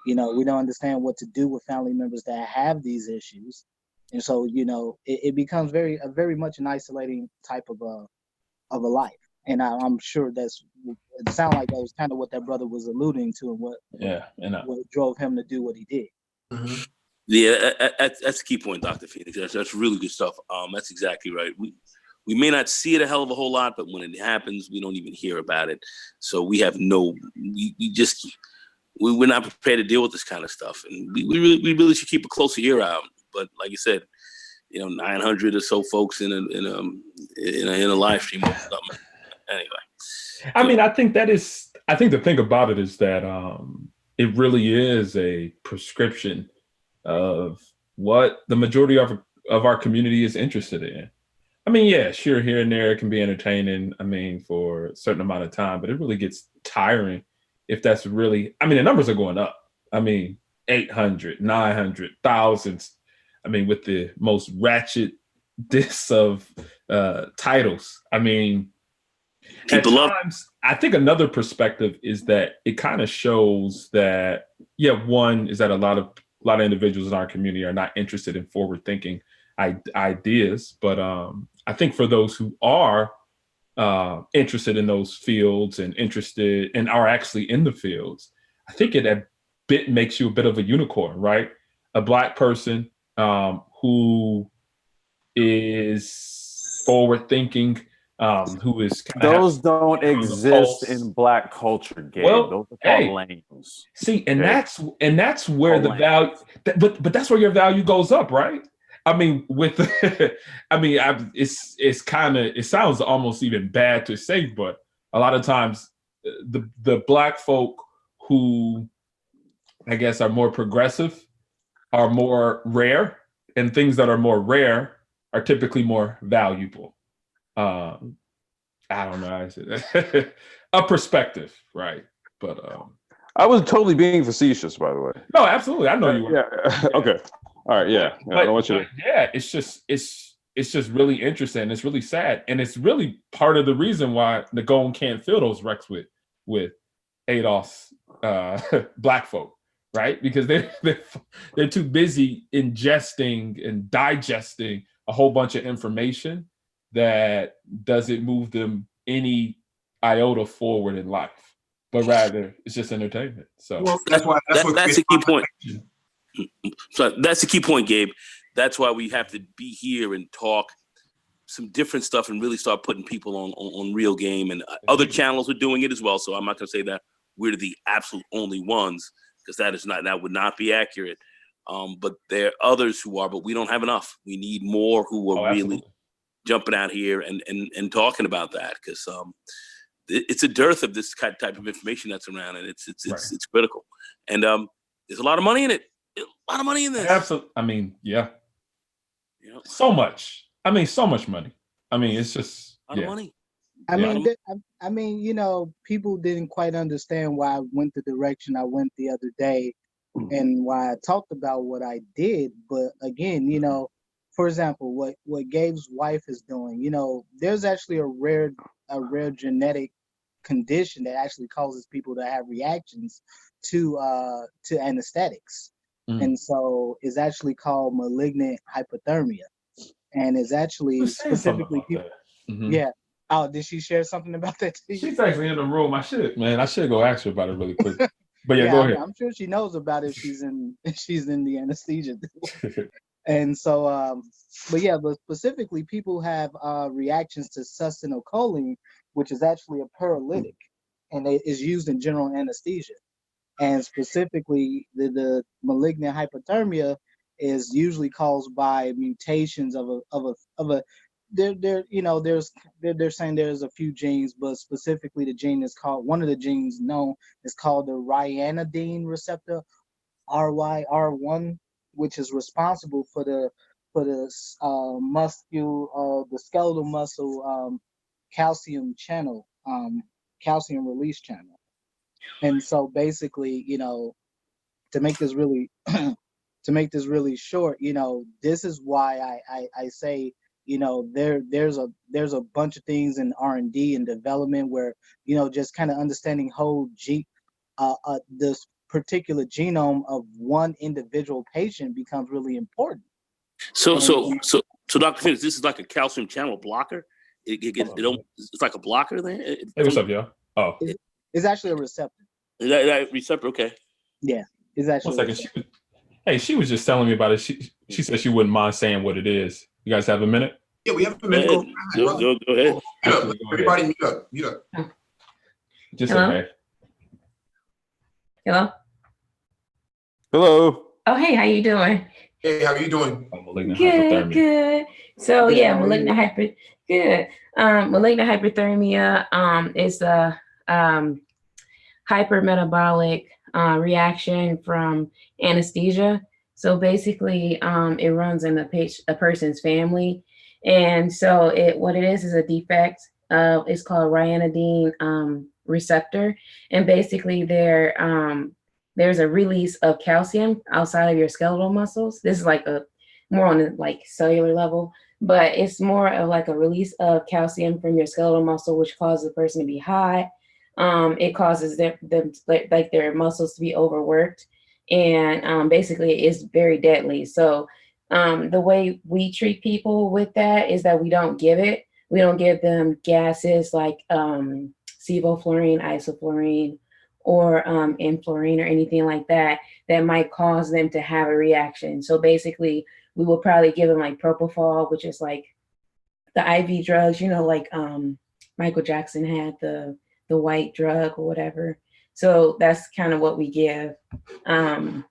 We don't understand what to do with family members that have these issues. And so, it becomes very much an isolating type of a life. And I'm sure it sounded like that was kind of what that brother was alluding to, and what drove him to do what he did. Mm-hmm. Yeah, that's a key point, Dr. Phoenix. That's really good stuff. That's exactly right. We may not see it a hell of a whole lot, but when it happens, we don't even hear about it. So we have we're not prepared to deal with this kind of stuff, and we really should keep a closer ear out. But like you said, 900 or so folks in a live stream or something. Anyway, I mean, I think the thing about it is that it really is a prescription of what the majority of our community is interested in. I mean, yeah, sure, here and there it can be entertaining, for a certain amount of time, but it really gets tiring if that's really, the numbers are going up. 800, 900, thousands. With the most ratchet diss of titles. People at times, I think another perspective is that it kind of shows that, one is that a lot of individuals in our community are not interested in forward-thinking ideas. But I think for those who are interested in those fields and interested and are actually in the fields, I think it a bit makes you a bit of a unicorn, right? A Black person who is forward-thinking, who is those don't exist in Black culture, Gabe. Well, those are called lanes. See, and that's where the value, but that's where your value goes up, right? It sounds almost even bad to say, but a lot of times the Black folk who I guess are more progressive are more rare, and things that are more rare are typically more valuable. I don't know. A perspective, right? But I was totally being facetious, by the way. No, absolutely. I know you were. Yeah. Okay. All right, yeah. I don't want you to. Yeah, it's just really interesting. It's really sad, and it's really part of the reason why Nagone can't fill those wrecks with ADOS black folk, right? Because they're too busy ingesting and digesting a whole bunch of information that doesn't move them any iota forward in life, but rather it's just entertainment. So Well, that's the key point. So that's the key point, Gabe. That's why we have to be here and talk some different stuff and really start putting people on real game. And other channels are doing it as well. So I'm not going to say that we're the absolute only ones, because that would not be accurate. But there are others who are, but we don't have enough. We need more who are really jumping out here and talking about that, because it's a dearth of this type of information that's around, and it's critical. And there's a lot of money in it. A lot of money in this. Absolutely. I mean, yeah. So much. I mean, so much money. I mean, it's just a lot of money. I mean, you know, people didn't quite understand why I went the direction I went the other day, and why I talked about what I did. But again, you know, for example, what Gabe's wife is doing, you know, there's actually a rare genetic condition that actually causes people to have reactions to anesthetics. And so it's actually called malignant hypothermia, and it's actually specifically people. Yeah. Oh, did she share something about that to you? She's actually in the room. I should go ask her about it really quick. But yeah, go ahead. I'm sure she knows about it. She's in the anesthesia. And so, but specifically, people have reactions to succinylcholine, which is actually a paralytic, and it is used in general anesthesia. And specifically, the malignant hypothermia is usually caused by mutations of a. They're saying there's a few genes, but specifically the gene is called, one of the genes known is called the ryanodine receptor, RYR1, which is responsible for the skeletal muscle calcium channel, calcium release channel. And so basically, you know, to make this really short, you know, this is why I say, you know, there's a bunch of things in R&D and development where, you know, just kind of understanding this particular genome of one individual patient becomes really important. So Dr. Finnis, this is like a calcium channel blocker. It's like a blocker there. Hey, what's up, y'all? Oh, it's actually a receptor. Is that receptor? Okay. Yeah, it's actually. 1 second. She was just telling me about it. She said she wouldn't mind saying what it is. You guys have a minute? Yeah, we have a minute. Go ahead. Everybody mute up. Just Hello? okay. Hello? Hello. Oh, hey, how you doing? Hey, how are you doing? Good. So malignant hyperthermia is a hypermetabolic reaction from anesthesia. So basically, it runs in a person's family, and so what it is a defect. It's called ryanodine receptor, and basically there's a release of calcium outside of your skeletal muscles. This is like more on the like cellular level, but it's more of like a release of calcium from your skeletal muscle, which causes the person to be high. It causes them like their muscles to be overworked, and basically it's very deadly. So the way we treat people with that is that we don't give it. We don't give them gases like sevoflurane, isoflurane, or enflurane or anything like that might cause them to have a reaction. So basically, we will probably give them like propofol, which is like the IV drugs, you know, like Michael Jackson had the white drug or whatever. So that's kind of what we give. And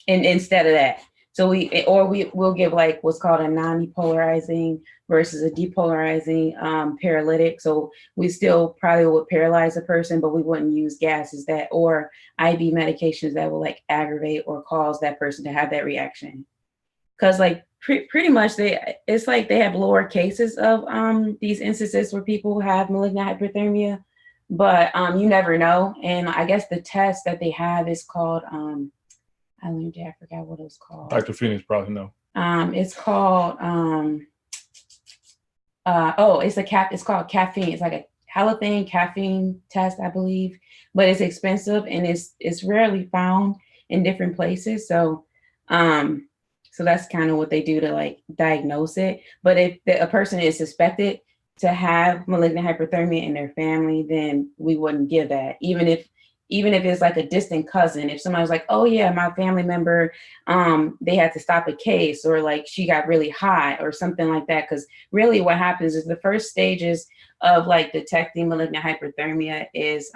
instead of that. So we'll give like what's called a non-depolarizing versus a depolarizing paralytic. So we still probably would paralyze a person, but we wouldn't use gases or IV medications that will like aggravate or cause that person to have that reaction. Because like pretty much it's like they have lower cases of these instances where people have malignant hyperthermia, but you never know. And I guess the test that they have is called I learned it. I forgot what it was called. Dr. Phoenix probably know. It's called it's called caffeine. It's like a halothane caffeine test, I believe, but it's expensive and it's rarely found in different places. So so that's kind of what they do to like diagnose it. But if a person is suspected to have malignant hyperthermia in their family, then we wouldn't give that. Even if it's like a distant cousin, if somebody was like, oh yeah, my family member, they had to stop a case, or like she got really hot or something like that. Because really what happens is the first stages of like detecting malignant hyperthermia is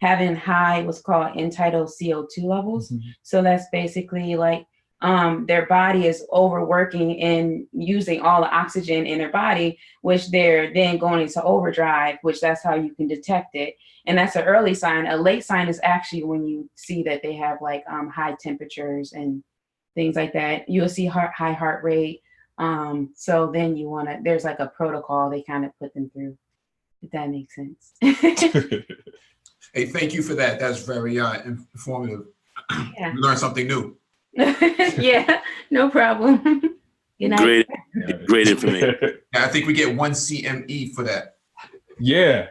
having high, what's called end-tidal CO2 levels. Mm-hmm. So that's basically like their body is overworking and using all the oxygen in their body, which they're then going into overdrive, which that's how you can detect it. And that's an early sign. A late sign is actually when you see that they have like high temperatures and things like that. You'll see high heart rate. So then there's like a protocol they kind of put them through, if that makes sense. Hey, thank you for that. That's very informative. Yeah. We learned something new. Yeah, no problem. Good night. Great information. Yeah, I think we get 1 CME for that. Yeah.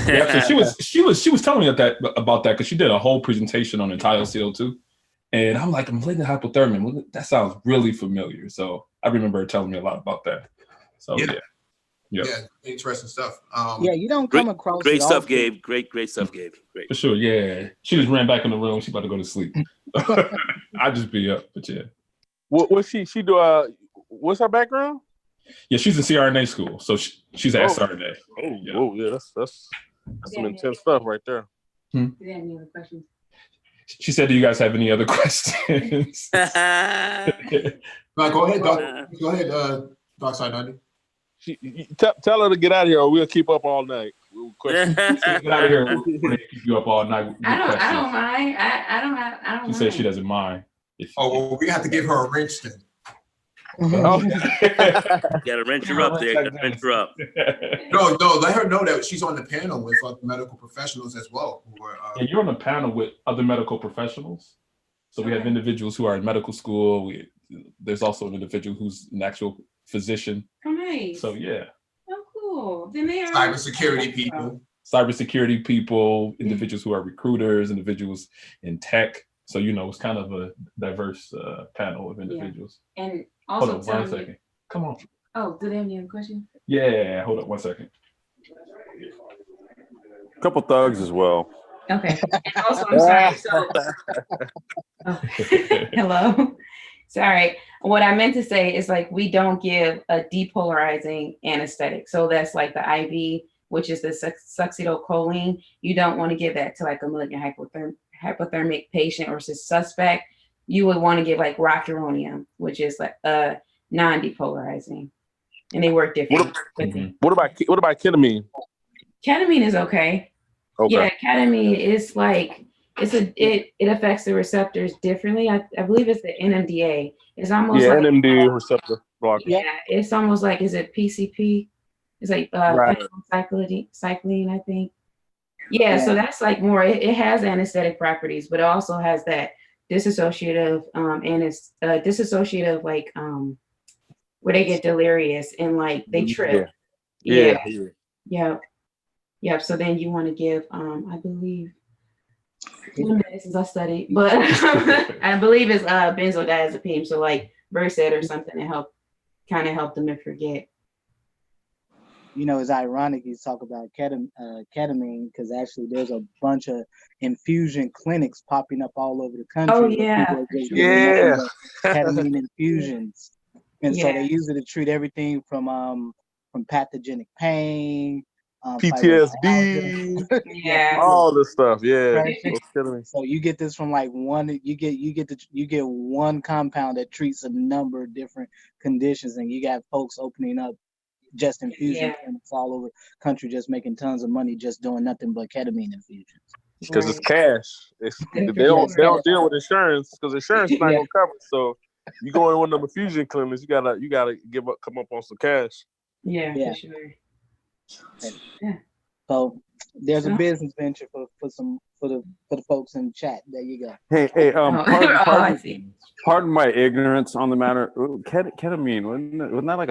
Yeah, so she was telling me about that because she did a whole presentation on end-tidal CO2, and I'm like, malignant hypothermia. That sounds really familiar. So I remember her telling me a lot about that. So yeah, interesting stuff. Yeah, you don't come across great stuff, Gabe. Great stuff, Gabe. Great for sure. Yeah, she just ran back in the room. She about to go to sleep. I just be up, but yeah. What she do? What's her background? Yeah, she's in CRNA school, so she's at SRNA. Oh, yeah, that's some intense stuff right there. Do you have any other questions? She said, "Do you guys have any other questions?" No, go ahead, Doc. Go ahead, Doc Side 90. Tell her to get out of here, or we'll keep up all night. Get out of here. We'll keep you up all night. I don't mind. I don't mind. She said she doesn't mind. Well, we have to give her a wrench then. Got to wrench her up there. Wrench her up. No, let her know that she's on the panel with other medical professionals as well. And you're on the panel with other medical professionals. So we have individuals who are in medical school. There's also an individual who's an actual physician. Oh, nice. So yeah. Oh, cool. Then they are cybersecurity people, individuals who are recruiters, individuals in tech. So it's kind of a diverse panel of individuals. Yeah. And also, hold on 1 second. Come on. Oh, do they have any other questions? Yeah, hold up 1 second. A couple thugs as well. Okay. And also, I'm sorry. So, hello. Sorry. What I meant to say is like we don't give a depolarizing anesthetic. So that's like the IV, which is the succinylcholine. You don't want to give that to like a malignant hypothermic patient or suspect. You would want to give like rocuronium, which is like non-depolarizing, and they work differently. What about ketamine? Ketamine is okay. Yeah, ketamine is like it affects the receptors differently. I believe it's the NMDA. It's almost like NMDA receptor blocker. Yeah, it's almost like, is it PCP? It's like cycline, I think. Yeah, so that's like more. It has anesthetic properties, but it also has that dissociative dissociative like where they get delirious and like they trip. Yeah. So then you want to give I believe medicines I studied, but I believe it's benzodiazepine, so like Versed or something to help them to forget. It's ironic you talk about ketamine because actually there's a bunch of infusion clinics popping up all over the country. Oh yeah, ketamine infusions, and so they use it to treat everything from pathogenic pain, PTSD, all this stuff. Yeah, so you get this from like one. You get one compound that treats a number of different conditions, and you got folks opening up just infusion clinics all over the country, just making tons of money, just doing nothing but ketamine infusions. Because it's cash. They don't deal with insurance because insurance is not gonna cover it. So you go in one of them infusion clinics, you gotta come up on some cash. Yeah, for sure. Yeah. So there's a business venture for the folks in chat. There you go. Hey, I see. pardon my ignorance on the matter. Ketamine, wasn't that like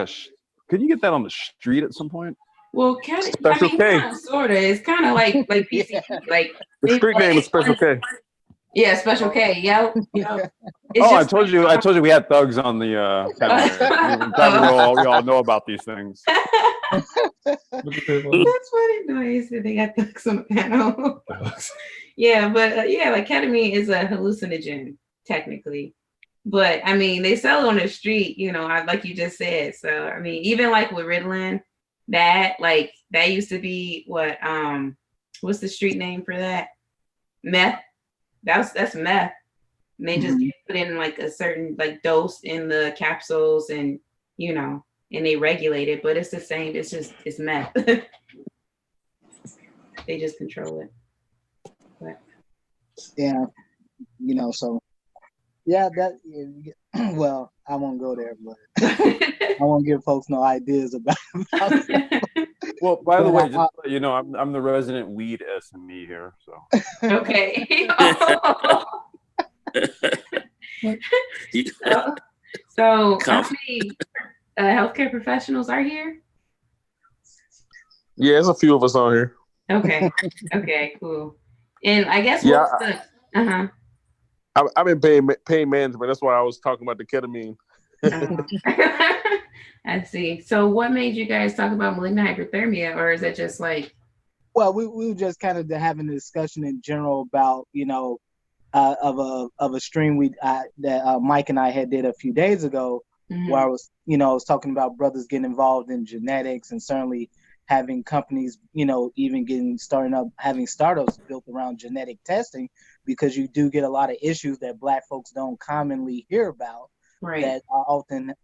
could you get that on the street at some point? Well, Special K. Sort of. It's kind of like PCP, like The street name is Special K. Yeah, Special K. Yep. I told you we had thugs on the panel. We all know about these things. That's funny. No, he said they got thugs on the panel. Yeah, but like ketamine is a hallucinogen technically, but I mean they sell it on the street. Like you just said. So I mean, even like with Ritalin, that used to be what's the street name for that? Meth. That's meth. And they just put in like a certain like dose in the capsules and and they regulate it, but it's the same. It's meth. They just control it. But. Yeah, so yeah, well, I won't go there, but I won't give folks no ideas about it. Well, by the way, just so you know, I'm the resident weed SME here, so. Okay. So how many healthcare professionals are here? Yeah, there's a few of us on here. Okay. Okay, cool. And I guess I've been pain management. That's why I was talking about the ketamine. I see. So what made you guys talk about malignant hyperthermia, or is it just like? Well, we were just kind of having a discussion in general about, of a stream that Mike and I did a few days ago, where I was talking about brothers getting involved in genetics and certainly having companies, even having startups built around genetic testing, because you do get a lot of issues that Black folks don't commonly hear about. Right. That often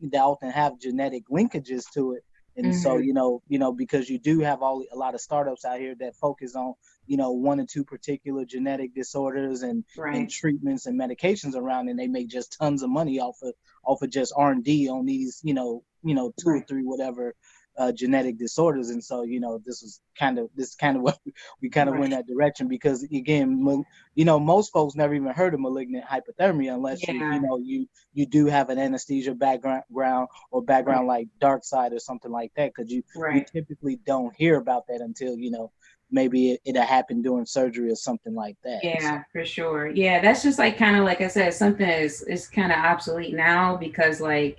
have genetic linkages to it. And so, because you do have a lot of startups out here that focus on, one or two particular genetic disorders and treatments and medications around, and they make just tons of money off of just R&D on these, two or three, whatever, genetic disorders. And so, this is kind of what we kind of went that direction, because again, most folks never even heard of malignant hypothermia unless you do have an anesthesia background or background like dark side or something like that, because you typically don't hear about that until maybe it happened during surgery or something like that. Yeah, for sure. Yeah, that's just like kind of like I said, something is kind of obsolete now, because like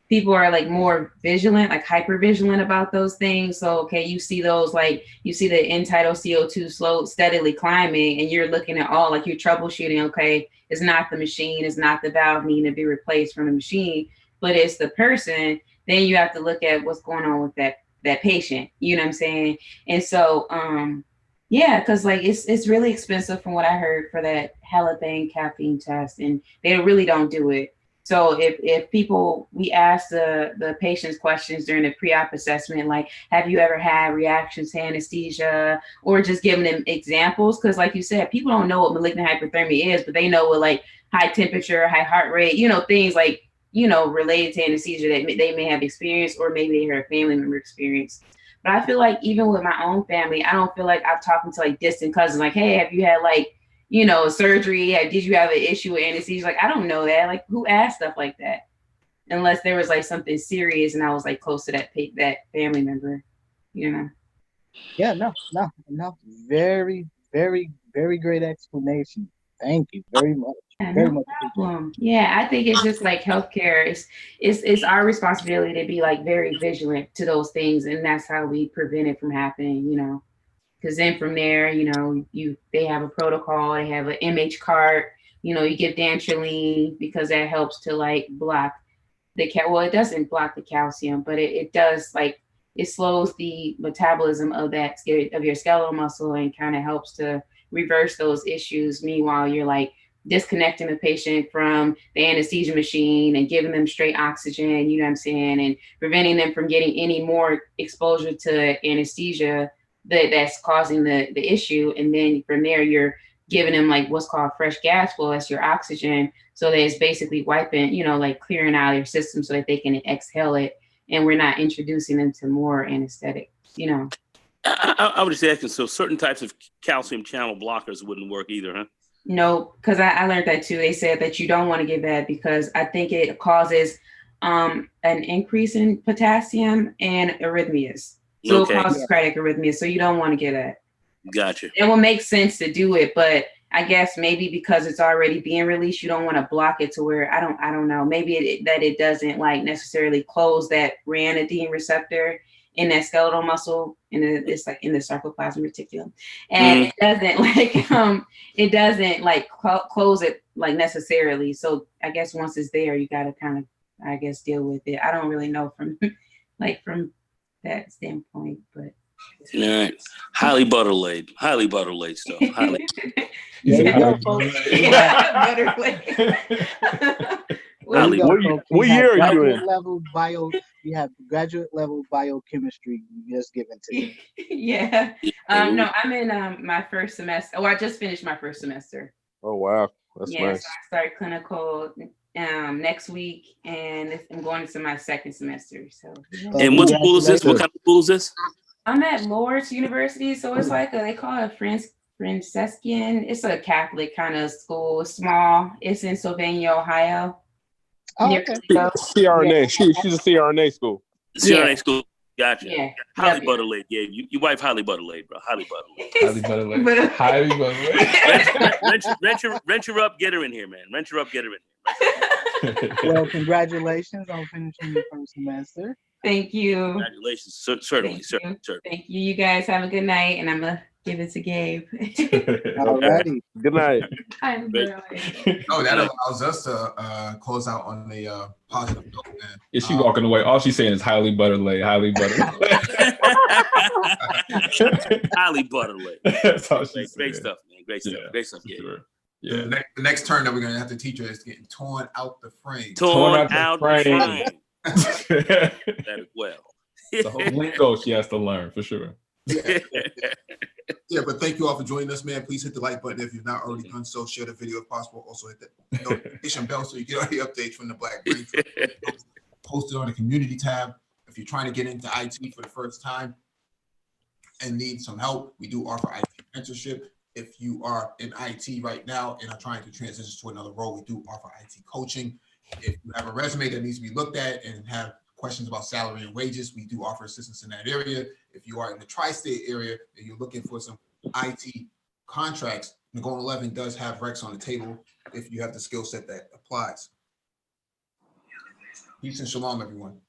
people are like more vigilant, like hyper vigilant about those things. So, okay, you see those, like you see the end-tidal CO2 steadily climbing, and you're looking at all, like you're troubleshooting, okay, it's not the machine, it's not the valve needing to be replaced from the machine, but it's the person. Then you have to look at what's going on with that patient, you know what I'm saying? And so, yeah, because like it's really expensive from what I heard for that halothane caffeine test, and they really don't do it. So if we ask the patients questions during the pre-op assessment, like, have you ever had reactions to anesthesia, or just giving them examples? Because like you said, people don't know what malignant hyperthermia is, but they know what like high temperature, high heart rate, things like, related to anesthesia that they may have experienced, or maybe they heard a family member experience. But I feel like even with my own family, I don't feel like I've talked to like distant cousins, like, hey, have you had like, surgery? Did you have an issue with anesthesia? Like, I don't know that. Like, who asked stuff like that? Unless there was like something serious and I was like close to that family member, Yeah, no. Very, very, very great explanation. Thank you very much. Very much. Yeah, I think it's just like healthcare. It's our responsibility to be like very vigilant to those things, and that's how we prevent it from happening. Because then from there, they have a protocol, they have an MH cart, you give dantrolene because that helps to like block it doesn't block the calcium, but it does, like, it slows the metabolism of your skeletal muscle and kind of helps to reverse those issues. Meanwhile, you're like disconnecting the patient from the anesthesia machine and giving them straight oxygen, you know what I'm saying, and preventing them from getting any more exposure to anesthesia that's causing the issue. And then from there, you're giving them like what's called fresh gas flow, that's your oxygen. So that it's basically wiping, like clearing out your system so that they can exhale it. And we're not introducing them to more anesthetic, I was just asking, so certain types of calcium channel blockers wouldn't work either, huh? No, because I learned that too. They said that you don't want to give that because I think it causes an increase in potassium and arrhythmias. So Okay. it causes cardiac arrhythmias. So you don't want to get that. Gotcha. It will make sense to do it, but I guess maybe because it's already being released, you don't want to block it to where I don't know. Maybe it doesn't like necessarily close that ranitidine receptor in that skeletal muscle, and it's like in the sarcoplasmic reticulum, and it doesn't like close it like necessarily. So I guess once it's there, you got to kind of deal with it. I don't really know from that standpoint, but. All right. Highly butter laid stuff. Highly. Butter laid. What year are you in? You have graduate level biochemistry just given to you. Yeah. No, I'm in my first semester. Oh, I just finished my first semester. Oh wow, that's nice. So I start clinical next week, and I'm going into my second semester. So. Yeah. And what school is this? What kind of school is this? I'm at Lourdes University, so it's like they call it Franciscan. It's a Catholic kind of school. It's small. It's in Sylvania, Ohio. Oh, okay. CRNA. She's a CRNA school. CRNA school. Gotcha. Yeah. Highly butter laid. Yeah, your wife highly butter laid, bro. Highly butter laid. Highly butter laid. Highly butter laid. Rent her up. Get her in here, man. Rent her up. Get her in here. Well, congratulations on finishing your first semester. Thank you. Congratulations. Certainly. Thank you. You guys have a good night, and I'm gonna give it to Gabe. Alrighty. Good night. No, that allows us to close out on a positive note, man. Is she walking away? All she's saying is highly butter laid, highly butter laid. Highly butter laid. That's all she's saying. Great stuff, man. Great stuff. Yeah, Great stuff. Yeah. Sure. Yeah. The next term that we're gonna have to teach her is getting torn out the frame. Torn out the frame. That as well. The whole lingo she has to learn for sure. Yeah, but thank you all for joining us, man. Please hit the like button if you've not already done so. Share the video if possible. Also hit the notification bell so you get all the updates from the Black Brain Trust. Post it on the community tab. If you're trying to get into IT for the first time and need some help, we do offer IT mentorship. If you are in IT right now and are trying to transition to another role, we do offer IT coaching. If you have a resume that needs to be looked at and have questions about salary and wages, we do offer assistance in that area. If you are in the tri-state area and you're looking for some IT contracts, Nagona 11 does have recs on the table if you have the skill set that applies. Peace and shalom, everyone.